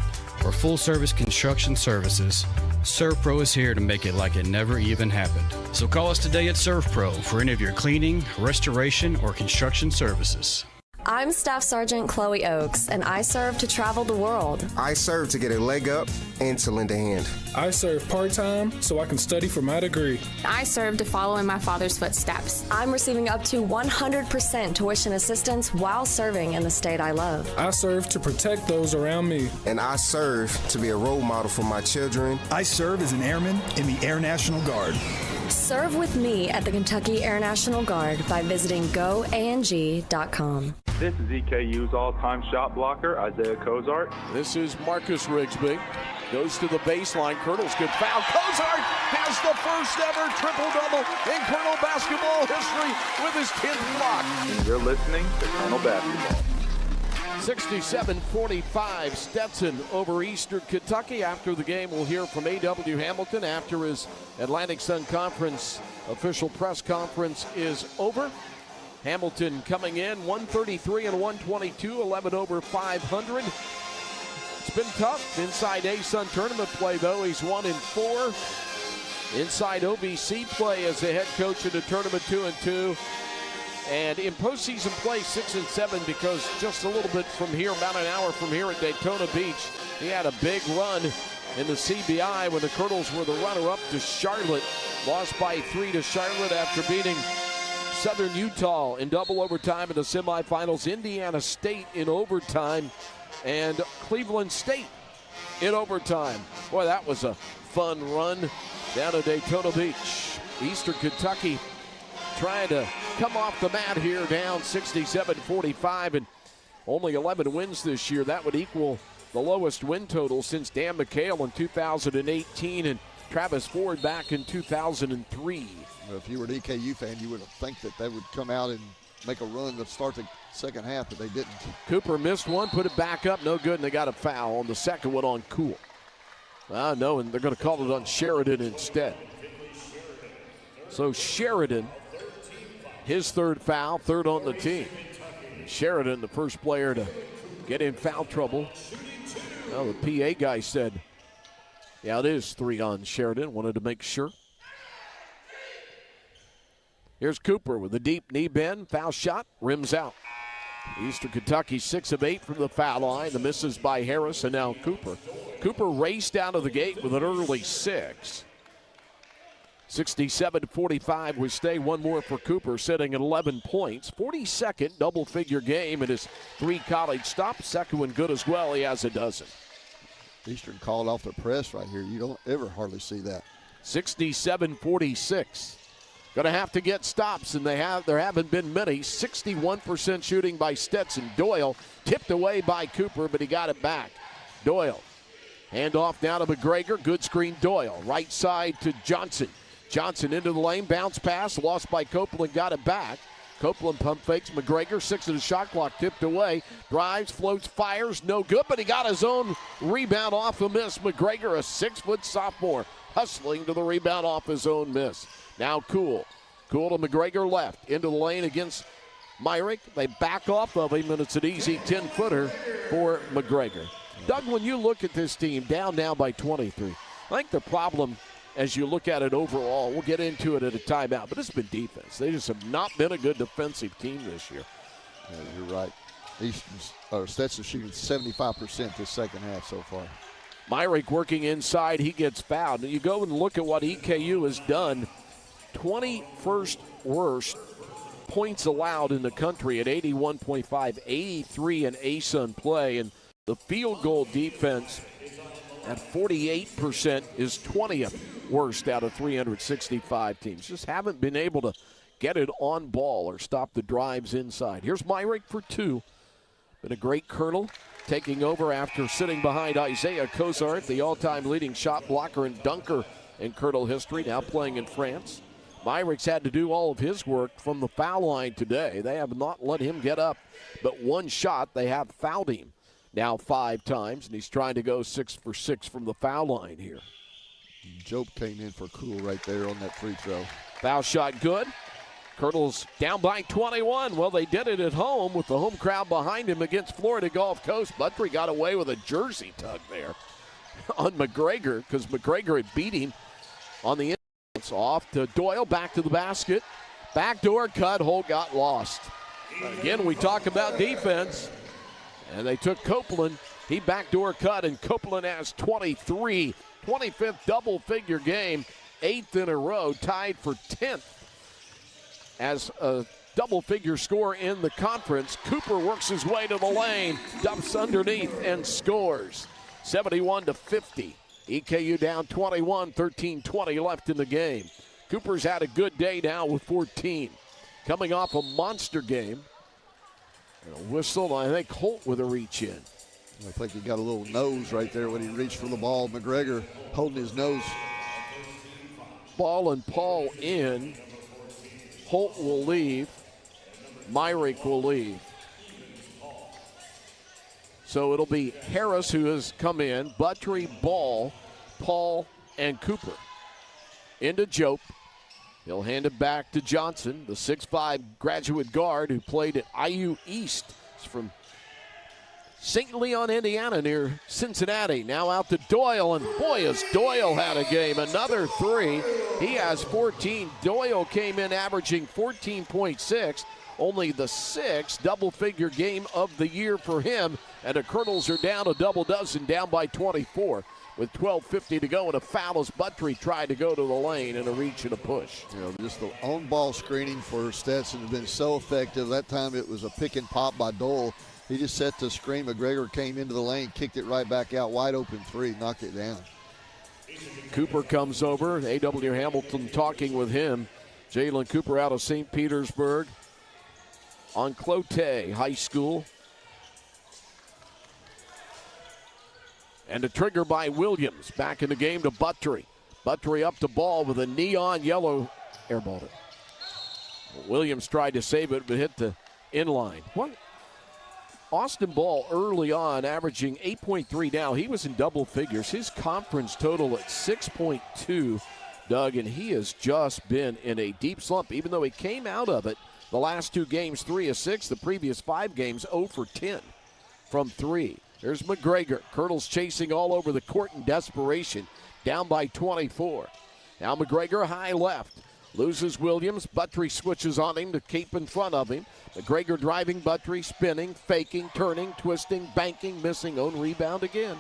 or full-service construction services, ServPro is here to make it like it never even happened. So call us today at ServPro for any of your cleaning, restoration, or construction services. I'm Staff Sergeant Chloe Oakes, and I serve to travel the world. I serve to get a leg up and to lend a hand. I serve part-time so I can study for my degree. I serve to follow in my father's footsteps. I'm receiving up to 100% tuition assistance while serving in the state I love. I serve to protect those around me. And I serve to be a role model for my children. I serve as an airman in the Air National Guard. Serve with me at the Kentucky Air National Guard by visiting goang.com. This is EKU's all-time shot blocker, Isaiah Cozart. This is Marcus Rigsby. Goes to the baseline. Colonel's good foul. Cozart has the first ever triple-double in Colonel basketball history with his 10th block. And you're listening to Colonel Basketball. 67-45 Stetson over Eastern Kentucky. After the game, we'll hear from A.W. Hamilton after his Atlantic Sun Conference official press conference is over. Hamilton coming in 133 and 122, 11 over 500. It's been tough inside A-Sun tournament play, though. He's 1-4. Inside OVC play as a head coach in the tournament, 2-2. And in postseason play, 6-7, because just a little bit from here, about an hour from here at Daytona Beach, he had a big run in the CBI when the Colonels were the runner-up to Charlotte. Lost by 3 to Charlotte after beating Southern Utah in double overtime in the semifinals, Indiana State in overtime, and Cleveland State in overtime. Boy, that was a fun run down to Daytona Beach. Eastern Kentucky trying to come off the mat here, down 67-45, and only 11 wins this year. That would equal the lowest win total since Dan McHale in 2018 and Travis Ford back in 2003. Well, if you were an EKU fan, you would think that they would come out and make a run to start the second half, but they didn't. Cooper missed one, put it back up, no good, and they got a foul on the second one on Cool. No, and they're going to call it on Sheridan instead. So Sheridan, his third foul, third on the team. Sheridan, the first player to get in foul trouble. Well, the PA guy said, yeah, it is 3 on Sheridan. Wanted to make sure. Here's Cooper with a deep knee bend. Foul shot, rims out. Eastern Kentucky 6 of 8 from the foul line. The misses by Harris and now Cooper. Cooper raced out of the gate with an early 6. 67-45 we stay. One more for Cooper, sitting at 11 points. 42nd double-figure game in his 3 college stops. Second one good as well. He has a dozen. Eastern called off the press right here. You don't ever hardly see that. 67-46. Going to have to get stops, and there haven't been many. 61% shooting by Stetson. Doyle tipped away by Cooper, but he got it back. Doyle, handoff now to McGregor. Good screen, Doyle. Right side to Johnson. Johnson into the lane, bounce pass, lost by Copeland, got it back. Copeland pump fakes McGregor, 6 of the shot clock, tipped away. Drives, floats, fires, no good, but he got his own rebound off a miss. McGregor, a 6-foot sophomore, hustling to the rebound off his own miss. Now Cool. Cool to McGregor left, into the lane against Myrick. They back off of him, and it's an easy 10-footer for McGregor. Doug, when you look at this team, down now by 23, I think the problem as you look at it overall, we'll get into it at a timeout, but it's been defense. They just have not been a good defensive team this year. Yeah, you're right. Stetson shooting 75% this second half so far. Myrick working inside, he gets fouled. And you go and look at what EKU has done. 21st worst points allowed in the country at 81.5, 83 in ASUN play, and the field goal defense at 48% is 20th worst out of 365 teams. Just haven't been able to get it on ball or stop the drives inside. Here's Myrick for 2. Been a great Colonel, taking over after sitting behind Isaiah Cozart, the all-time leading shot blocker and dunker in Colonel history, now playing in France. Myrick's had to do all of his work from the foul line today. They have not let him get up but one shot. They have fouled him now 5 times, and he's trying to go 6 for 6 from the foul line here. Job came in for cool right there on that free throw. Foul shot good. Colonels down by 21. Well, they did it at home with the home crowd behind him against Florida Gulf Coast. Buttrey got away with a jersey tug there on McGregor because McGregor had beat him on the inside. Off to Doyle, back to the basket. Backdoor cut, Holt got lost. Again, we talk about defense, and they took Copeland. He backdoor cut, and Copeland has 23. 25th double-figure game, 8th in a row, tied for 10th as a double-figure score in the conference. Cooper works his way to the lane, dumps underneath, and scores. 71-50. EKU down 21, 13-20 left in the game. Cooper's had a good day now with 14. Coming off a monster game. And a whistle, I think Holt with a reach in. I think he got a little nose right there when he reached for the ball. McGregor holding his nose. Ball and Paul in. Holt will leave. Myrick will leave. So it'll be Harris who has come in. Buttrey, Ball, Paul, and Cooper. Into Jope. He'll hand it back to Johnson, the 6'5 graduate guard who played at IU East. He's from St. Leon, Indiana, near Cincinnati. Now out to Doyle, and boy, has Doyle had a game. Another 3. He has 14. Doyle came in averaging 14.6. Only the 6th double-figure game of the year for him. And the Colonels are down a double dozen, down by 24. With 12:50 to go, and a foul as Buttrey tried to go to the lane and a reach and a push. You know, just the on-ball screening for Stetson has been so effective. That time it was a pick and pop by Doyle. He just set the screen. McGregor came into the lane, kicked it right back out, wide open 3, knocked it down. Cooper comes over. A.W. Hamilton talking with him. Jalen Cooper out of St. Petersburg on Clote High School. And a trigger by Williams. Back in the game to Buttrey. Buttrey up the ball with a neon yellow airball. Williams tried to save it, but hit the inline. What? Austin Ball early on, averaging 8.3 now. He was in double figures. His conference total at 6.2, Doug, and he has just been in a deep slump, even though he came out of it the last 2 games, 3 of 6. The previous 5 games, 0 for 10 from 3. There's McGregor. Colonels chasing all over the court in desperation. Down by 24. Now McGregor high left. Loses Williams. Buttrey switches on him to keep in front of him. McGregor driving Buttrey, spinning, faking, turning, twisting, banking, missing. Own rebound again.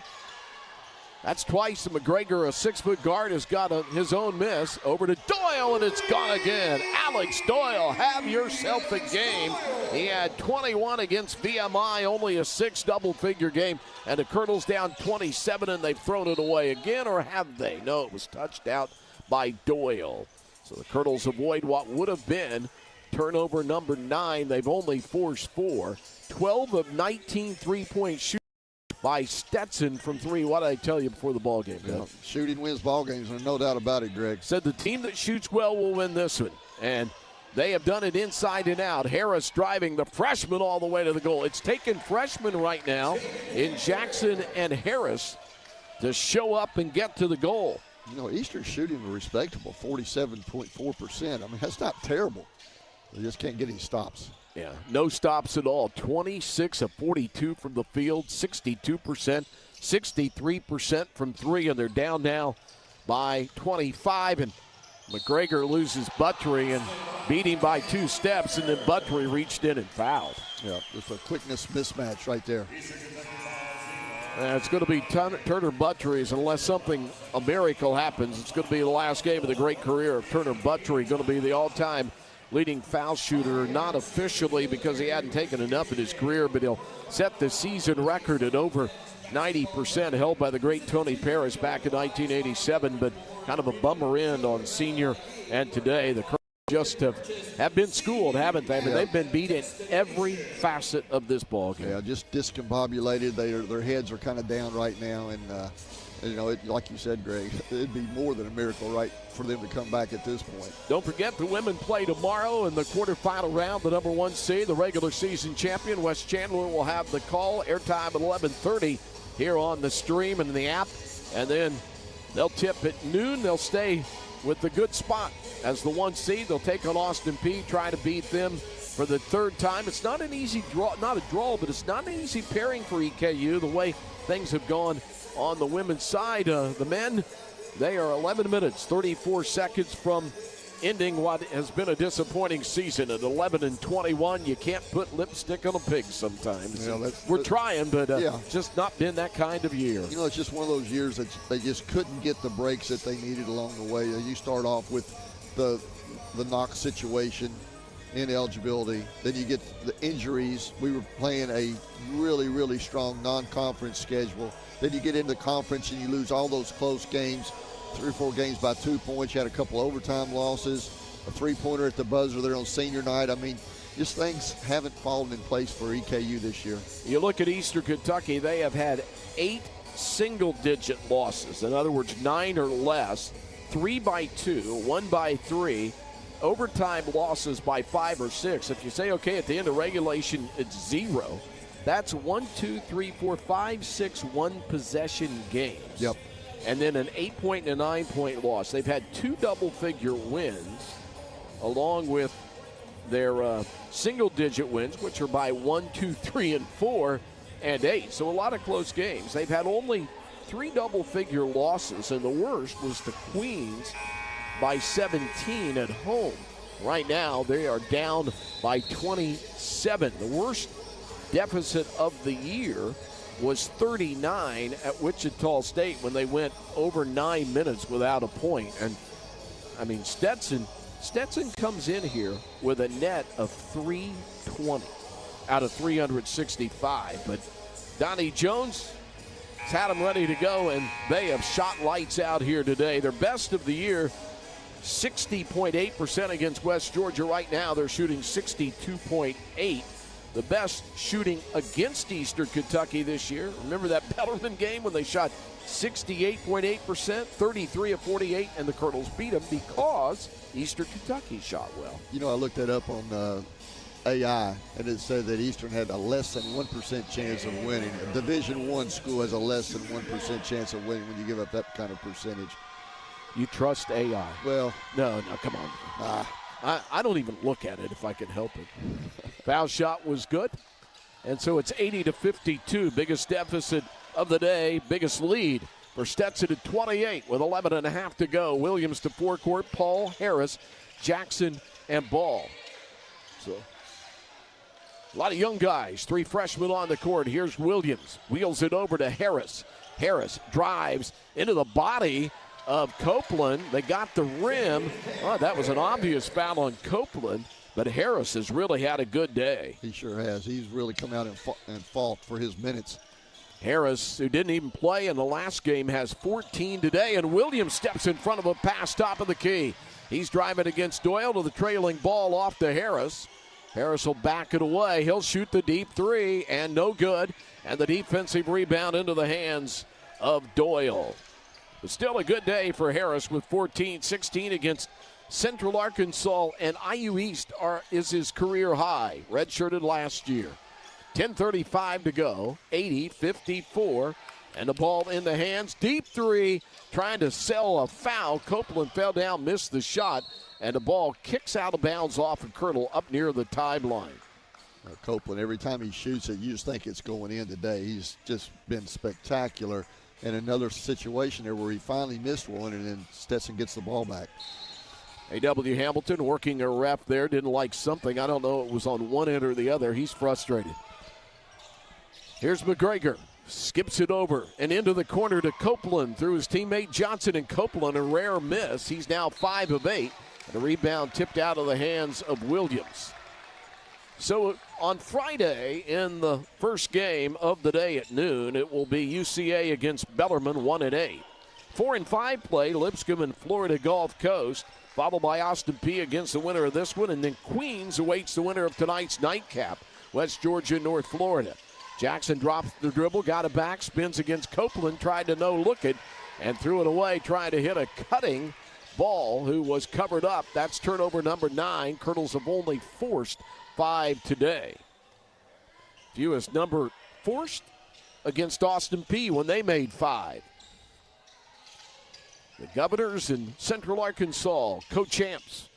That's twice. And McGregor, a 6-foot guard, has got his own miss. Over to Doyle, and it's gone again. Alex Doyle, have yourself a game. He had 21 against VMI, only a 6 double-figure game. And the Colonels down 27, and they've thrown it away again, or have they? No, it was touched out by Doyle. So the Colonels avoid what would have been turnover number 9. They've only forced 4. 12 of 19 three-point shooters by Stetson from 3. What did I tell you before the ball game? Yeah, shooting wins ball games, there's no doubt about it, Greg. Said the team that shoots well will win this one. And they have done it inside and out. Harris driving the freshman all the way to the goal. It's taken freshmen right now in Jackson and Harris to show up and get to the goal. You know, Eastern's shooting a respectable 47.4%. I mean, that's not terrible. They just can't get any stops. Yeah, no stops at all. 26 of 42 from the field, 62%, 63% from 3, and they're down now by 25. And McGregor loses Buttrey and beat him by 2 steps, and then Buttrey reached in and fouled. Yeah, just a quickness mismatch right there. It's going to be Turner Buttrey's, unless a miracle happens. It's going to be the last game of the great career of Turner Buttrey. Going to be the all-time leading foul shooter, not officially because he hadn't taken enough in his career, but he'll set the season record at over 90%, held by the great Tony Parris back in 1987, but kind of a bummer end on senior. And today, the Colonels just have been schooled, haven't they? I mean, they've been beat in every facet of this ball game. Yeah, just discombobulated. Their heads are kind of down right now, and you know, like you said, Greg, it'd be more than a miracle, right, for them to come back at this point. Don't forget the women play tomorrow in the quarterfinal round. The number 1 seed, the regular season champion, West Chandler, will have the call. Airtime at 11:30 here on the stream and the app. And then they'll tip at noon. They'll stay with the good spot as the 1 seed. They'll take on Austin Peay, try to beat them for the 3rd time. It's not an easy draw, not a draw, but it's not an easy pairing for EKU the way things have gone on the women's side. The men, they are 11 minutes, 34 seconds from ending what has been a disappointing season at 11-21. You can't put lipstick on a pig sometimes. Yeah, we're trying, but just not been that kind of year. You know, it's just one of those years that they just couldn't get the breaks that they needed along the way. You start off with the knock situation, ineligibility, then you get the injuries. We were playing a really, really strong non-conference schedule. Then you get into conference and you lose all those close games, 3 or 4 games by 2 points. You had a couple overtime losses, a 3-pointer at the buzzer there on senior night. I mean, just things haven't fallen in place for EKU this year. You look at Eastern Kentucky, they have had 8 single-digit losses. In other words, 9 or less, 3 by 2, 1 by 3, overtime losses by 5 or 6. If you say, okay, at the end of regulation, it's 0, that's 1, 2, 3, 4, 5, 6 one-possession games. Yep. And then an 8-point and a 9-point loss. They've had 2 double-figure wins along with their single-digit wins, which are by 1, 2, 3, and 4, and 8. So a lot of close games. They've had only 3 double-figure losses, and the worst was the Queens by 17 at home. Right now, they are down by 27. The worst deficit of the year was 39 at Wichita State when they went over 9 minutes without a point. And, I mean, Stetson comes in here with a net of 320 out of 365. But Donnie Jones has had them ready to go, and they have shot lights out here today. Their best of the year, 60.8% against West Georgia. Right now, they're shooting 62.8%. The best shooting against Eastern Kentucky this year. Remember that Bellarmine game when they shot 68.8%, 33 of 48, and the Colonels beat them because Eastern Kentucky shot well. You know, I looked that up on AI, and it said that Eastern had a less than 1% chance of winning. A Division I school has a less than 1% chance of winning when you give up that kind of percentage. You trust AI? Well, no, come on. I don't even look at it if I can help it. Foul shot was good, and so it's 80-52. Biggest deficit of the day, biggest lead for Stetson at 28 with 11.5 to go. Williams to forecourt, Paul, Harris, Jackson, and Ball. So a lot of young guys, 3 freshmen on the court. Here's Williams, wheels it over to Harris. Harris drives into the body of Copeland. They got the rim. Oh, that was an obvious foul on Copeland, but Harris has really had a good day. He sure has. He's really come out and fought for his minutes. Harris, who didn't even play in the last game, has 14 today, and Williams steps in front of a pass top of the key. He's driving against Doyle to the trailing ball off to Harris. Harris will back it away. He'll shoot the deep 3, and no good. And the defensive rebound into the hands of Doyle. But still a good day for Harris with 14, 16 against Central Arkansas, and IU East is his career high, redshirted last year. 10:35 to go, 80-54, and the ball in the hands. Deep 3, trying to sell a foul. Copeland fell down, missed the shot, and the ball kicks out of bounds off of Colonel up near the timeline. Copeland, every time he shoots it, you just think it's going in today. He's just been spectacular. And another situation there where he finally missed one, and then Stetson gets the ball back. A.W. Hamilton working a ref there, didn't like something. I don't know, it was on one end or the other. He's frustrated. Here's McGregor. Skips it over and into the corner to Copeland through his teammate Johnson, and Copeland a rare miss. He's now 5 of 8. And a rebound tipped out of the hands of Williams. So on Friday, in the first game of the day at noon, it will be UCA against Bellarmine, 1-8. 4 and 5 play, Lipscomb and Florida Gulf Coast, followed by Austin Peay against the winner of this one, and then Queens awaits the winner of tonight's nightcap, West Georgia, North Florida. Jackson drops the dribble, got it back, spins against Copeland, tried to no-look it, and threw it away, trying to hit a cutting ball who was covered up. That's turnover number 9. Colonels have only forced 5 today. Fewest number forced against Austin Peay when they made 5. The Governors in Central Arkansas, co-champs.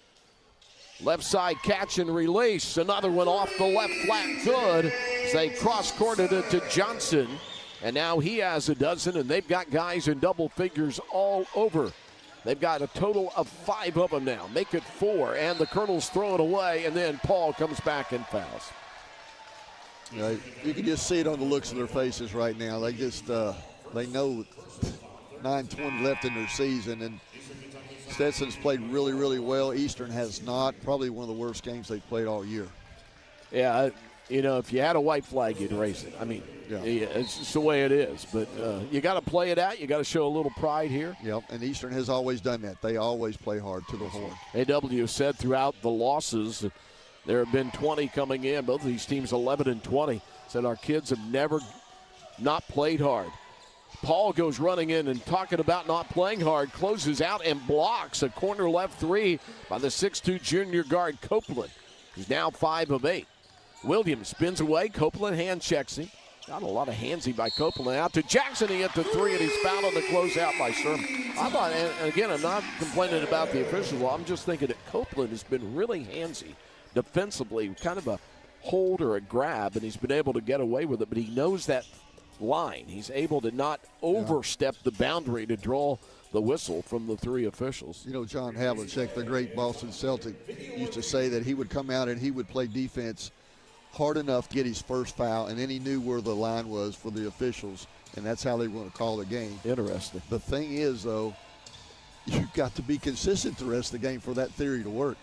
Left side catch and release. Another one off the left flat, good. As they cross-courted it to Johnson. And now he has a dozen, and they've got guys in double figures all over. They've got a total of 5 of them now. Make it 4, and the Colonels throw it away, and then Paul comes back and fouls. You can just see it on the looks of their faces right now. They just, they know 9:20 left in their season, and Stetson's played really, really well. Eastern has not. Probably one of the worst games they've played all year. Yeah, if you had a white flag, you'd raise it. I mean, it's just the way it is. But you got to play it out. You got to show a little pride here. Yep, and Eastern has always done that. They always play hard to the horn. AW said throughout the losses, there have been 20 coming in. Both of these teams 11 and 20. Said our kids have never not played hard. Paul goes running in and talking about not playing hard, closes out and blocks a corner left 3 by the 6'2 junior guard Copeland. He's now 5 of 8. Williams spins away. Copeland hand checks him. Got a lot of handsy by Copeland. Out to Jackson. He hit the 3, and he's fouled on the closeout by Sherman. I thought, and again, I'm not complaining about the officials. I'm just thinking that Copeland has been really handsy defensively, kind of a hold or a grab, and he's been able to get away with it, but he knows that line. He's able to not overstep the boundary to draw the whistle from the 3 officials. You know, John Havlicek, the great Boston Celtic, used to say that he would come out and he would play defense hard enough to get his first foul, and then he knew where the line was for the officials, and that's how they were going to call the game. Interesting. The thing is, though, you've got to be consistent the rest of the game for that theory to work.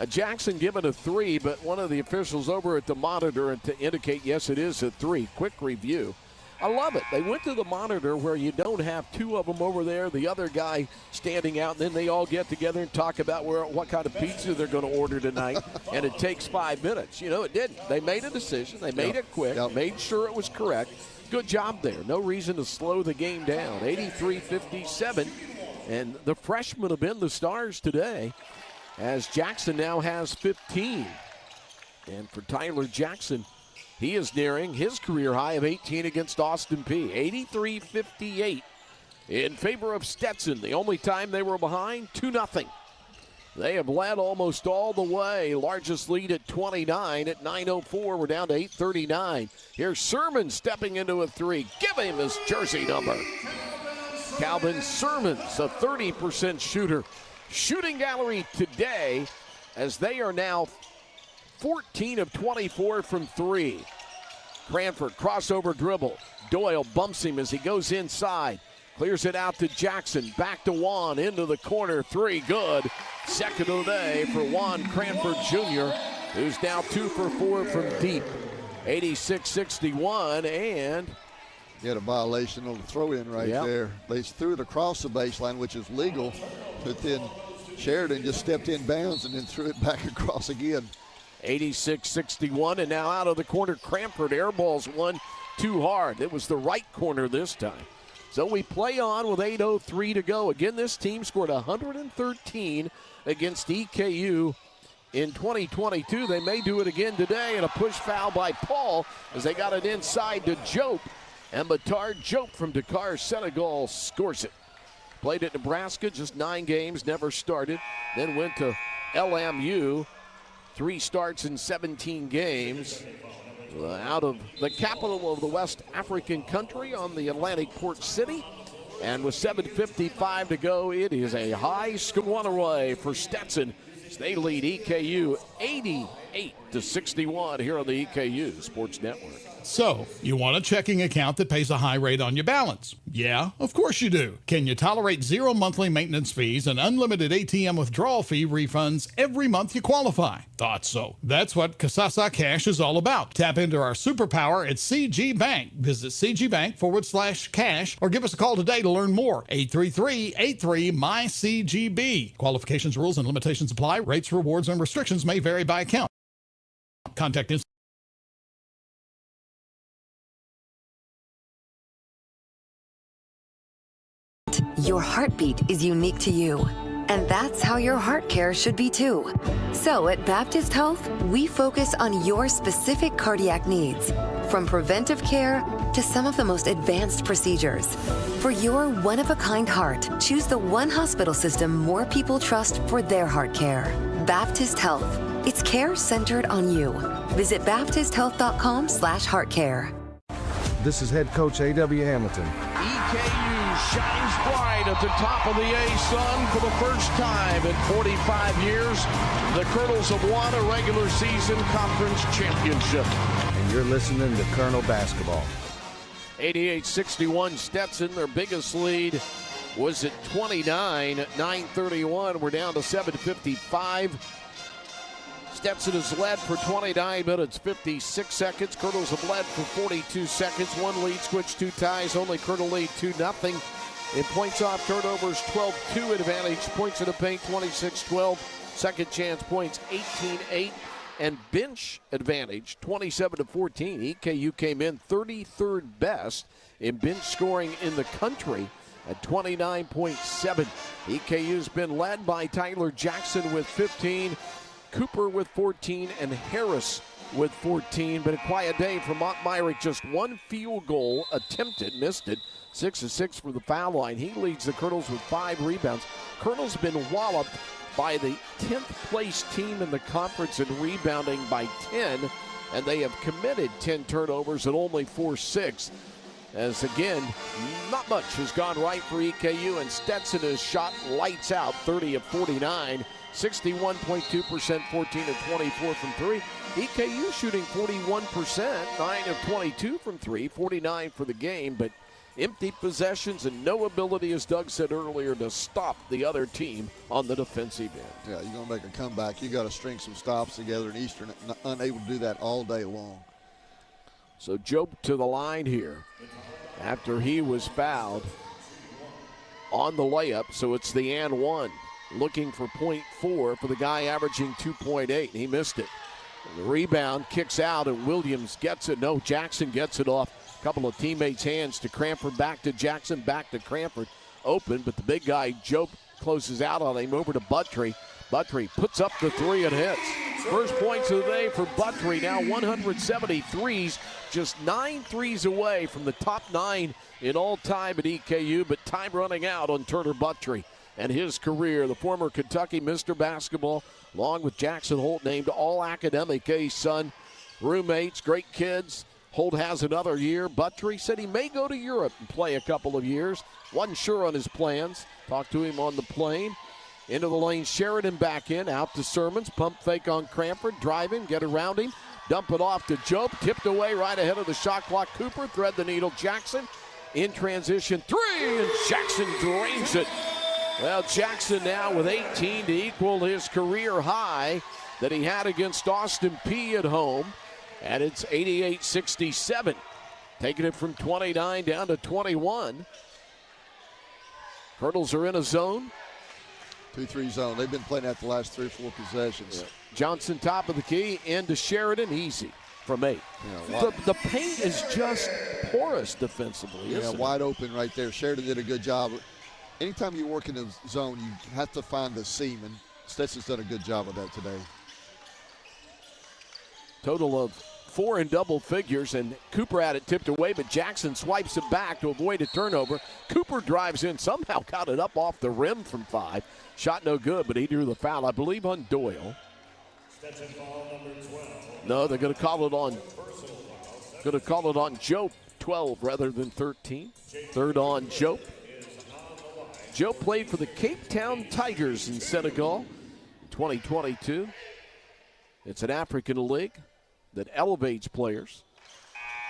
Jackson given a 3, but one of the officials over at the monitor to indicate, yes, it is a 3. Quick review. I love it. They went to the monitor where you don't have 2 of them over there, the other guy standing out, and then they all get together and talk about what kind of pizza they're going to order tonight, and it takes 5 minutes. It didn't. They made a decision. They made it quick, made sure it was correct. Good job there. No reason to slow the game down. 83-57, and the freshmen have been the stars today, as Jackson now has 15. And for Tyler Jackson, he is nearing his career high of 18 against Austin Peay. 83-58 in favor of Stetson. The only time they were behind, 2-0. They have led almost all the way. Largest lead at 29. At 9:04, we're down to 8:39. Here's Sermon stepping into a 3. Give him his jersey number. Calvin Sermon's a 30% shooter. Shooting gallery today, as they are now 14 of 24 from 3. Cranford, crossover dribble. Doyle bumps him as he goes inside. Clears it out to Jackson. Back to Juan, into the corner. 3, good. Second of the day for Juan Cranford Jr., who's now 2 for 4 from deep. 86-61, and he had a violation on the throw-in right there. They threw it across the baseline, which is legal, but then Sheridan just stepped in bounds and then threw it back across again. 86-61, and now out of the corner, Cranford airballs one too hard. It was the right corner this time. So we play on with 8:03 to go. Again, this team scored 113 against EKU in 2022. They may do it again today, and a push foul by Paul as they got it inside to Jope. And Batard Jope from Dakar, Senegal, scores it. Played at Nebraska, just 9 games, never started. Then went to LMU, 3 starts in 17 games. Out of the capital of the West African country on the Atlantic Port City. And with 7:55 to go, it is a high score one away for Stetson. They lead EKU 88-61 here on the EKU Sports Network. So, you want a checking account that pays a high rate on your balance? Yeah, of course you do. Can you tolerate 0 monthly maintenance fees and unlimited ATM withdrawal fee refunds every month you qualify? Thought so. That's what Kasasa Cash is all about. Tap into our superpower at CG Bank. Visit cgbank/cash or give us a call today to learn more. 833-83-MyCGB. Qualifications, rules, and limitations apply. Rates, rewards, and restrictions may vary by account. Contact Your heartbeat is unique to you, and that's how your heart care should be too. So at Baptist Health, we focus on your specific cardiac needs, from preventive care to some of the most advanced procedures. For your one-of-a-kind heart, choose the one hospital system more people trust for their heart care. Baptist Health. It's care centered on you. Visit baptisthealth.com/heartcare. This is head coach A.W. Hamilton. EKU shines bright at the top of the A-Sun for the first time in 45 years. The Colonels have won a regular season conference championship. And you're listening to Colonel Basketball. 88-61 Stetson. Their biggest lead was at 29 at 9:31. We're down to 7:55. Stetson has led for 29 minutes, 56 seconds. Colonels have led for 42 seconds. One lead, switch, two ties. Only Colonel lead 2-0. In points off turnovers, 12-2 advantage. Points in the paint, 26-12. Second chance points, 18-8. And bench advantage, 27-14. EKU came in 33rd best in bench scoring in the country at 29.7. EKU's been led by Tyler Jackson with 15. Cooper with 14 and Harris with 14. But a quiet day for Montmyrick. Just one field goal attempted, missed it. 6 of 6 from the foul line. He leads the Colonels with 5 rebounds. Colonels been walloped by the 10th place team in the conference in rebounding by 10. And they have committed 10 turnovers and only 4-6. As again, not much has gone right for EKU, and Stetson has shot lights out, 30 of 49. 61.2%, 14 of 24 from 3. EKU shooting 41%, 9 of 22 from 3, 49 for the game, but empty possessions and no ability, as Doug said earlier, to stop the other team on the defensive end. Yeah, you're going to make a comeback. You got to string some stops together, and Eastern unable to do that all day long. So Job to the line here after he was fouled on the layup, so it's the and one. Looking for .4 for the guy averaging 2.8. He missed it. And the rebound kicks out, and Williams gets it. No, Jackson gets it off a couple of teammates' hands to Cranford, back to Jackson, back to Cranford. Open, but the big guy, Joe, closes out on him over to Buttry. Buttry puts up the three and hits. First points of the day for Buttry. Now 173s, just 9 threes away from the top 9 in all time at EKU, but time running out on Turner Buttry and his career. The former Kentucky Mr. Basketball, along with Jackson Holt, named All-Academic A-Sun. Roommates, great kids. Holt has another year. Buttry said he may go to Europe and play a couple of years. Wasn't sure on his plans. Talked to him on the plane. Into the lane, Sheridan back in, out to Sermons. Pump fake on Cranford, driving, get around him. Dump it off to Job, tipped away right ahead of the shot clock. Cooper, thread the needle, Jackson. In transition, 3, and Jackson drains it. Well, Jackson now with 18 to equal his career high that he had against Austin Peay at home. And it's 88-67. Taking it from 29 down to 21. Colonels are in a zone. 2-3 zone. They've been playing that the last 3 or 4 possessions. Yeah. Johnson top of the key, into Sheridan, easy from 8. Yeah, the paint is just porous defensively, isn't it? Wide open right there. Sheridan did a good job. Anytime you work in the zone, you have to find the seam, and Stetson's done a good job of that today. Total of 4 in double figures, and Cooper had it tipped away, but Jackson swipes it back to avoid a turnover. Cooper drives in, somehow got it up off the rim from 5. Shot no good, but he drew the foul, I believe, on Doyle. No, they're going to call it on Joe, 12 rather than 13. Third on Joe. Joe played for the Cape Town Tigers in Senegal in 2022. It's an African league that elevates players.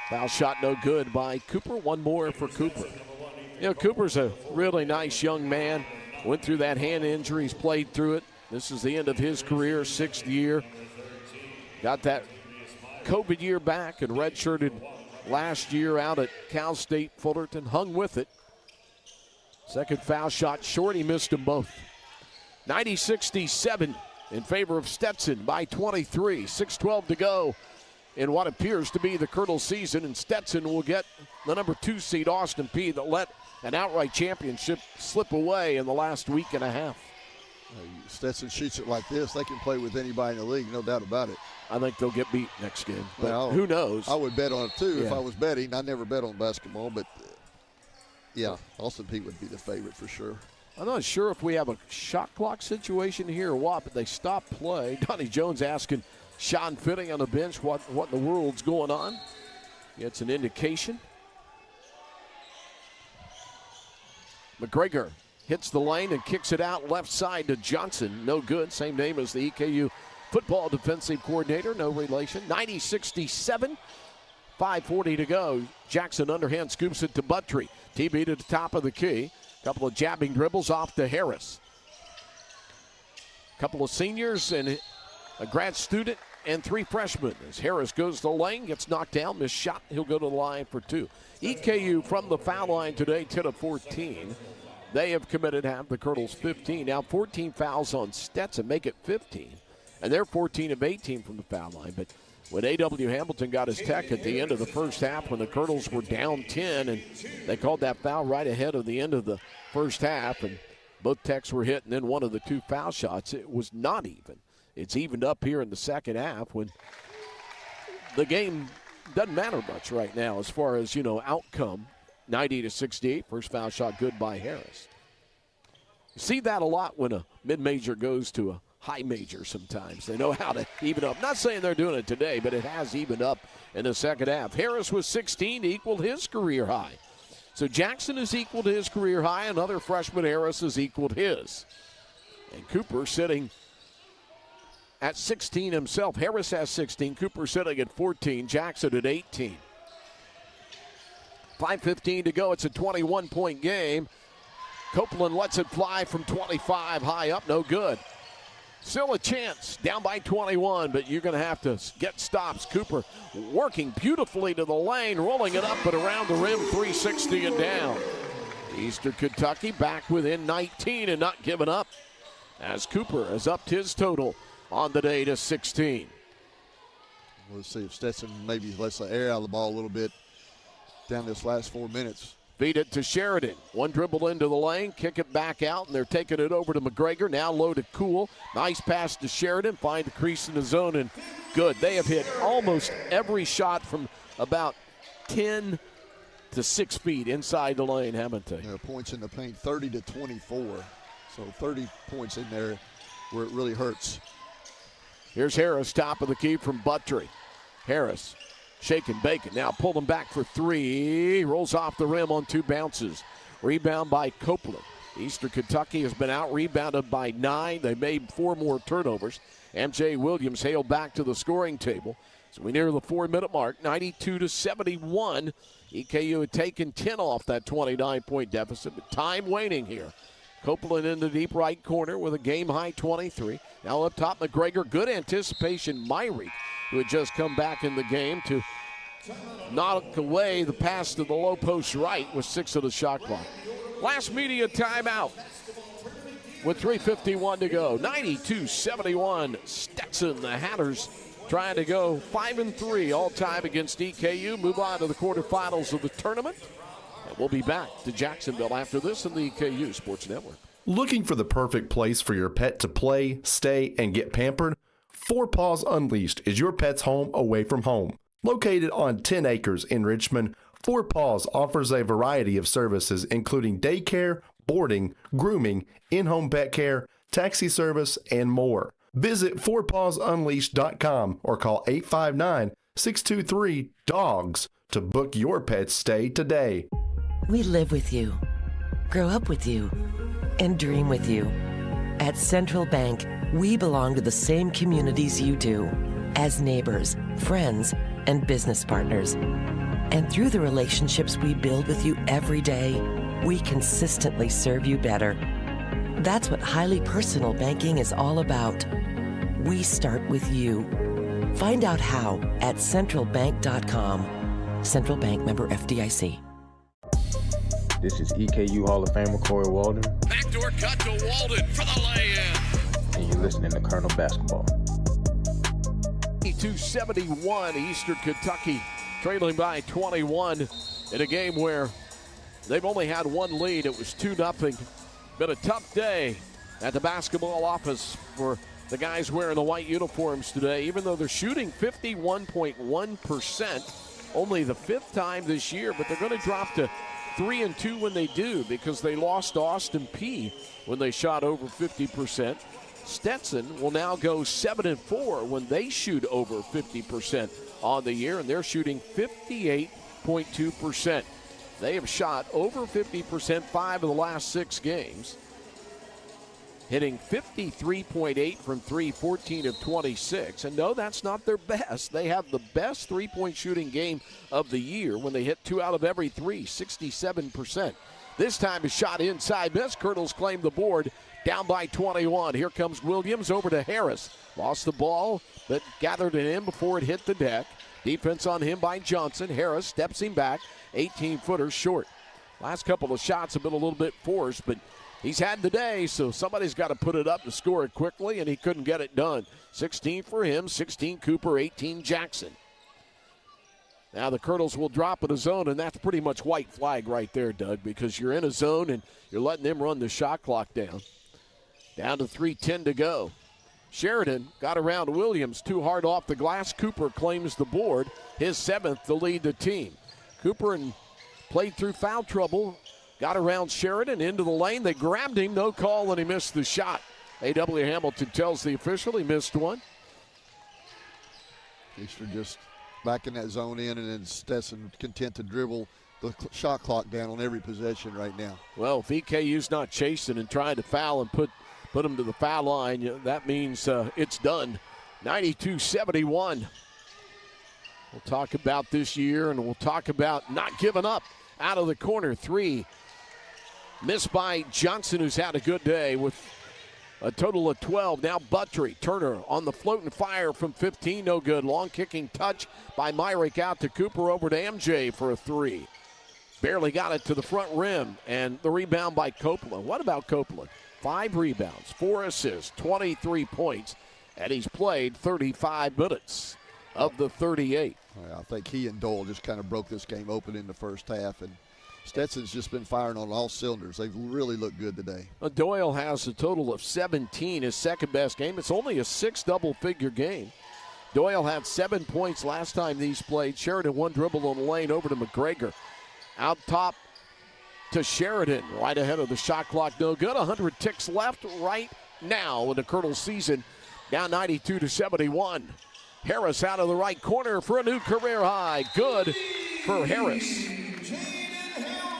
Foul shot no good by Cooper. One more for Cooper. You know, Cooper's a really nice young man. Went through that hand injury. He's played through it. This is the end of his career, 6th year. Got that COVID year back and redshirted last year out at Cal State Fullerton. Hung with it. Second foul shot short. He missed them both. 90-67 in favor of Stetson by 23. 6:12 to go in what appears to be the Colonel season. And Stetson will get the number 2 seed Austin Peay that let an outright championship slip away in the last week and a half. Stetson shoots it like this, they can play with anybody in the league, no doubt about it. I think they'll get beat next game, but well, who knows? I would bet on it, too, if I was betting. I never bet on basketball, but, Austin Peay would be the favorite for sure. I'm not sure if we have a shot clock situation here or what, but they stopped play. Donnie Jones asking Sean Fitting on the bench what in the world's going on. It's an indication. McGregor hits the lane and kicks it out left side to Johnson. No good. Same name as the EKU football defensive coordinator. No relation. 90-67. 5:40 to go. Jackson underhand scoops it to Buttry. TB to the top of the key. Couple of jabbing dribbles off to Harris. Couple of seniors and a grad student and 3 freshmen. As Harris goes to the lane, gets knocked down, missed shot. He'll go to the line for 2. EKU from the foul line today, 10 of 14. They have committed half the Colonels 15. Now 14 fouls on Stetson, make it 15. And they're 14 of 18 from the foul line. But when A.W. Hamilton got his tech at the end of the first half when the Colonels were down 10, and they called that foul right ahead of the end of the first half, and both techs were hit, and then one of the 2 foul shots, it was not even. It's evened up here in the second half when the game doesn't matter much right now as far as, outcome. 90-68, first foul shot good by Harris. You see that a lot when a mid-major goes to a high major sometimes. They know how to even up. Not saying they're doing it today, but it has evened up in the second half. Harris with 16 equaled his career high. So Jackson has equaled his career high. Another freshman, Harris, has equaled his. And Cooper sitting at 16 himself. Harris has 16. Cooper sitting at 14. Jackson at 18. 5:15 to go. It's a 21-point game. Copeland lets it fly from 25 high up. No good. Still a chance, down by 21, but you're going to have to get stops. Cooper working beautifully to the lane, rolling it up, but around the rim, 360 and down. Eastern Kentucky back within 19 and not giving up, as Cooper has upped his total on the day to 16. We'll see if Stetson maybe lets the air out of the ball a little bit down this last 4 minutes. Feed it to Sheridan. One dribble into the lane, kick it back out, and they're taking it over to McGregor. Now low to Cool. Nice pass to Sheridan. Find the crease in the zone, and good. They have hit almost every shot from about 10 to 6 feet inside the lane, haven't they? Points in the paint, 30-24. So 30 points in there where it really hurts. Here's Harris, top of the key from Buttry. Harris. Shaking Bacon now pulling back for 3. Rolls off the rim on 2 bounces. Rebound by Copeland. Eastern Kentucky has been out-rebounded by 9. They made 4 more turnovers. MJ Williams hailed back to the scoring table. So we near the 4-minute mark, 92-71. EKU had taken 10 off that 29-point deficit, but time waning here. Copeland in the deep right corner with a game-high 23. Now up top, McGregor. Good anticipation, Myrick, who had just come back in the game to knock away the pass to the low post right with 6 of the shot clock. Last media timeout with 3:51 to go. 92-71. Stetson, the Hatters, trying to go 5-3 all time against EKU. Move on to the quarterfinals of the tournament. And we'll be back to Jacksonville after this on the EKU Sports Network. Looking for the perfect place for your pet to play, stay, and get pampered? 4 Paws Unleashed is your pet's home away from home. Located on 10 acres in Richmond, 4 Paws offers a variety of services including daycare, boarding, grooming, in-home pet care, taxi service, and more. Visit 4pawsunleashed.com or call 859-623-DOGS to book your pet's stay today. We live with you, grow up with you, and dream with you. At Central Bank, we belong to the same communities you do, as neighbors, friends, and business partners. And through the relationships we build with you every day, we consistently serve you better. That's what highly personal banking is all about. We start with you. Find out how at centralbank.com. Central Bank, member FDIC. This is EKU Hall of Famer Corey Walden. Backdoor cut to Walden for the lay-in. And you're listening to Colonel Basketball. 92-71, Eastern Kentucky trailing by 21 in a game where They've only had one lead. It was 2-0. Been a tough day at the basketball office for the guys wearing the white uniforms today, even though they're shooting 51.1%, only the 5th time this year, but they're going to drop to 3-2 when they do because they lost to Austin Peay when they shot over 50%. Stetson will now go 7-4 when they shoot over 50% on the year, and they're shooting 58.2%. They have shot over 50% 5 of the last 6 games, hitting 53.8 from 3, 14 of 26. And no, that's not their best. They have the best three-point shooting game of the year when they hit 2 out of every 3, 67%. This time a shot inside miss. Colonels claim the board, down by 21. Here comes Williams over to Harris. Lost the ball, but gathered it in before it hit the deck. Defense on him by Johnson. Harris steps him back, 18-footer short. Last couple of shots have been a little bit forced, but he's had the day, so somebody's got to put it up to score it quickly, and he couldn't get it done. 16 for him, 16 Cooper, 18 Jackson. Now the Colonels will drop in a zone, and that's pretty much white flag right there, Doug, because you're in a zone and you're letting them run the shot clock down. Down to 3:10 to go. Sheridan got around Williams, too hard off the glass. Cooper claims the board, his 7th to lead the team. Cooper played through foul trouble, got around Sheridan into the lane. They grabbed him, no call, and he missed the shot. A.W. Hamilton tells the official he missed one. Easter just back in that zone in, and then Stetson content to dribble the shot clock down on every possession right now. Well, if EKU's not chasing and trying to foul and put him to the foul line, that means it's done. 92-71. We'll talk about this year, and we'll talk about not giving up. Out of the corner, 3. Missed by Johnson, who's had a good day with a total of 12. Now Buttrey. Turner on the floating fire from 15, no good. Long kicking touch by Myrick out to Cooper, over to MJ for a 3. Barely got it to the front rim, and the rebound by Copeland. What about Copeland? 5 rebounds, 4 assists, 23 points, and he's played 35 minutes of the 38. I think he and Doyle just kind of broke this game open in the first half, and Stetson's just been firing on all cylinders. They've really looked good today. Doyle has a total of 17, his second best game. It's only a 6 double-figure game. Doyle had 7 points last time these played. Sheridan 1 dribble on the lane over to McGregor. Out top to Sheridan, right ahead of the shot clock. No good. 100 ticks left right now in the Colonels season. Down 92-71. Harris out of the right corner for a new career high. Good for Harris.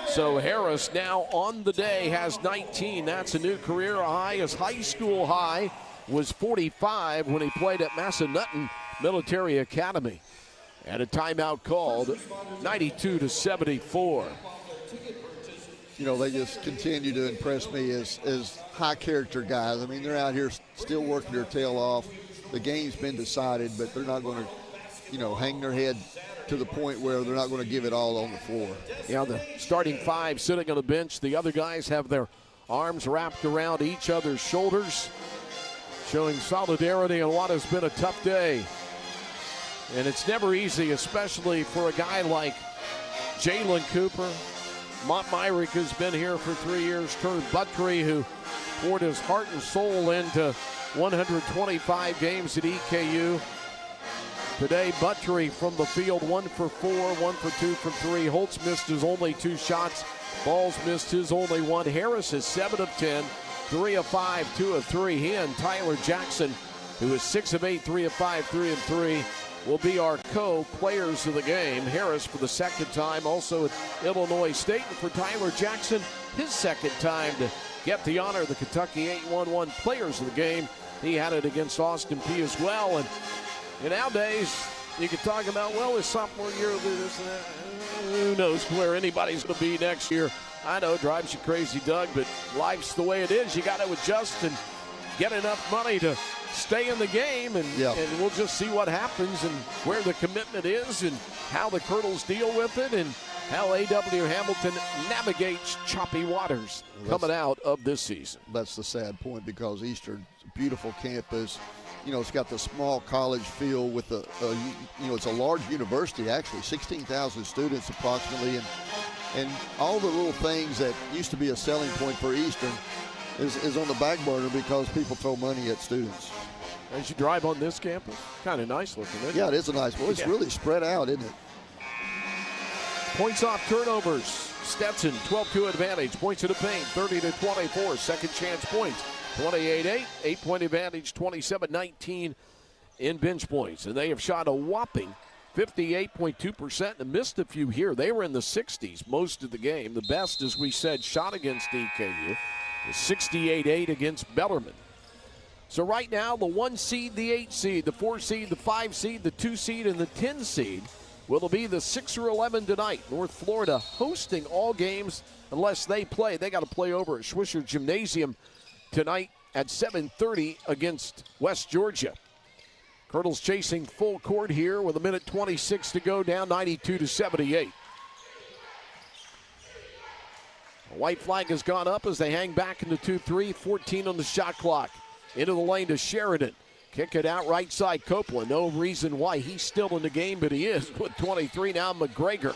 So Harris now on the day has 19. That's a new career high. His high school high was 45 when he played at Massanutten Military Academy. And a timeout called, 92-74. You know, they just continue to impress me as high-character guys. I mean, they're out here still working their tail off. The game's been decided, but they're not going to, hang their head to the point where they're not going to give it all on the floor. Yeah, the starting 5 sitting on the bench. The other guys have their arms wrapped around each other's shoulders, showing solidarity on what has been a tough day. And it's never easy, especially for a guy like Jalen Cooper. Mont Myrick has been here for 3 years. Turner Buttrey, who poured his heart and soul into 125 games at EKU. Today, Buttrey from the field, 1 for 4, 1 for 2 from 3. Holtz missed his only 2 shots. Balls missed his only 1. Harris is 7 of 10, 3 of 5, 2 of 3. He and Tyler Jackson, who is 6 of 8, 3 of 5, 3 of 3, will be our co-players of the game. Harris for the second time, also at Illinois State. And for Tyler Jackson, his second time to get the honor of the Kentucky 8-1-1 players of the game. He had it against Austin Peay as well. And nowadays, you can talk about, his sophomore year, who knows where anybody's going to be next year. I know it drives you crazy, Doug, but life's the way it is. You got to adjust and get enough money to stay in the game, and we'll just see what happens and where the commitment is and how the Colonels deal with it and how A.W. Hamilton navigates choppy waters coming out of this season. That's the sad point, because Eastern's a beautiful campus. It's got the small college feel with it's a large university, actually, 16,000 students approximately, And all the little things that used to be a selling point for Eastern is on the back burner because people throw money at students. As you drive on this campus, kind of nice looking, isn't it? Yeah, it is a nice one. It's really spread out, isn't it? Points off turnovers. Stetson, 12-2 advantage. Points to the paint, 30-24. Second chance points, 28-8. 8-point advantage, 27-19 in bench points. And they have shot a whopping 58.2% and missed a few here. They were in the 60s most of the game. The best, as we said, shot against EKU was 68-8 against Bellarmine. So right now, the 1 seed, the 8 seed, the 4 seed, the 5 seed, the 2 seed, and the 10 seed will be the 6 or 11 tonight. North Florida hosting all games unless they play. They got to play over at Swisher Gymnasium tonight at 7:30 against West Georgia. Colonels chasing full court here with 1:26 to go, down 92-78. A white flag has gone up as they hang back into 2-3, 14 on the shot clock. Into the lane to Sheridan. Kick it out right side, Copeland. No reason why he's still in the game, but he is with 23 now. McGregor.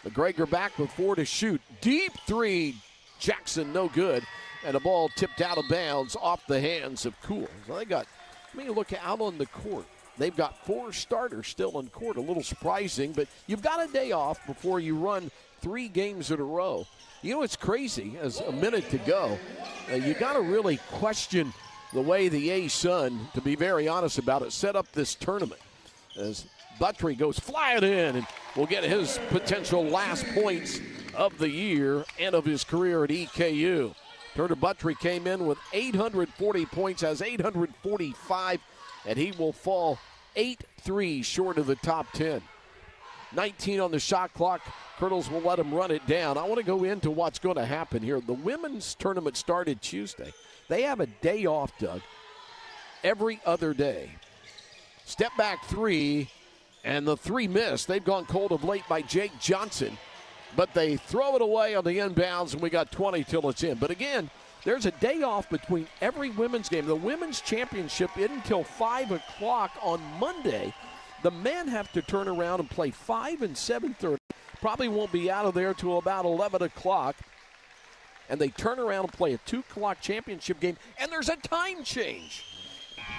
McGregor back with 4 to shoot. Deep three. Jackson, no good. And the ball tipped out of bounds off the hands of Cool. So they got, look out on the court. They've got 4 starters still in court. A little surprising, but you've got a day off before you run 3 games in a row. You know, it's crazy. As a minute to go, you got to really question the way the A-Sun, to be very honest about it, set up this tournament. As Buttry goes flying in and will get his potential last points of the year and of his career at EKU. Turner Buttry came in with 840 points, has 845, and he will fall 8-3 short of the top 10. 19 on the shot clock. Colonels will let him run it down. I want to go into what's going to happen here. The women's tournament started Tuesday. They have a day off, Doug, every other day. Step back 3, and the 3 missed. They've gone cold of late by Jake Johnson, but they throw it away on the inbounds, and we got 20 till it's in. But again, there's a day off between every women's game. The women's championship isn't until 5 o'clock on Monday. The men have to turn around and play 5 and 7:30. Probably won't be out of there till about 11 o'clock. And they turn around and play a 2 o'clock championship game, and there's a time change.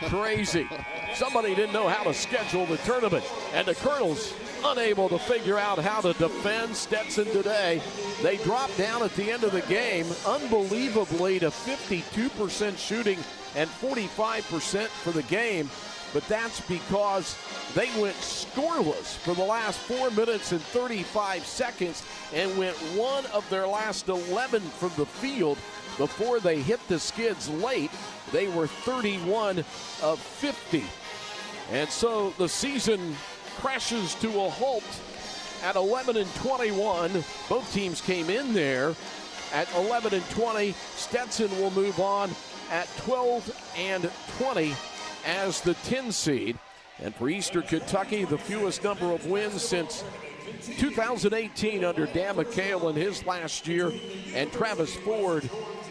Crazy. Somebody didn't know how to schedule the tournament, and the Colonels unable to figure out how to defend Stetson today. They dropped down at the end of the game, unbelievably, to 52% shooting and 45% for the game. But that's because they went scoreless for the last 4 minutes and 35 seconds and went 1 of their last 11 from the field before they hit the skids late. They were 31 of 50. And so the season crashes to a halt at 11-21. Both teams came in there at 11-20. Stetson will move on at 12-20. As the 10 seed. And for Eastern Kentucky, the fewest number of wins since 2018 under Dan McHale in his last year, and Travis Ford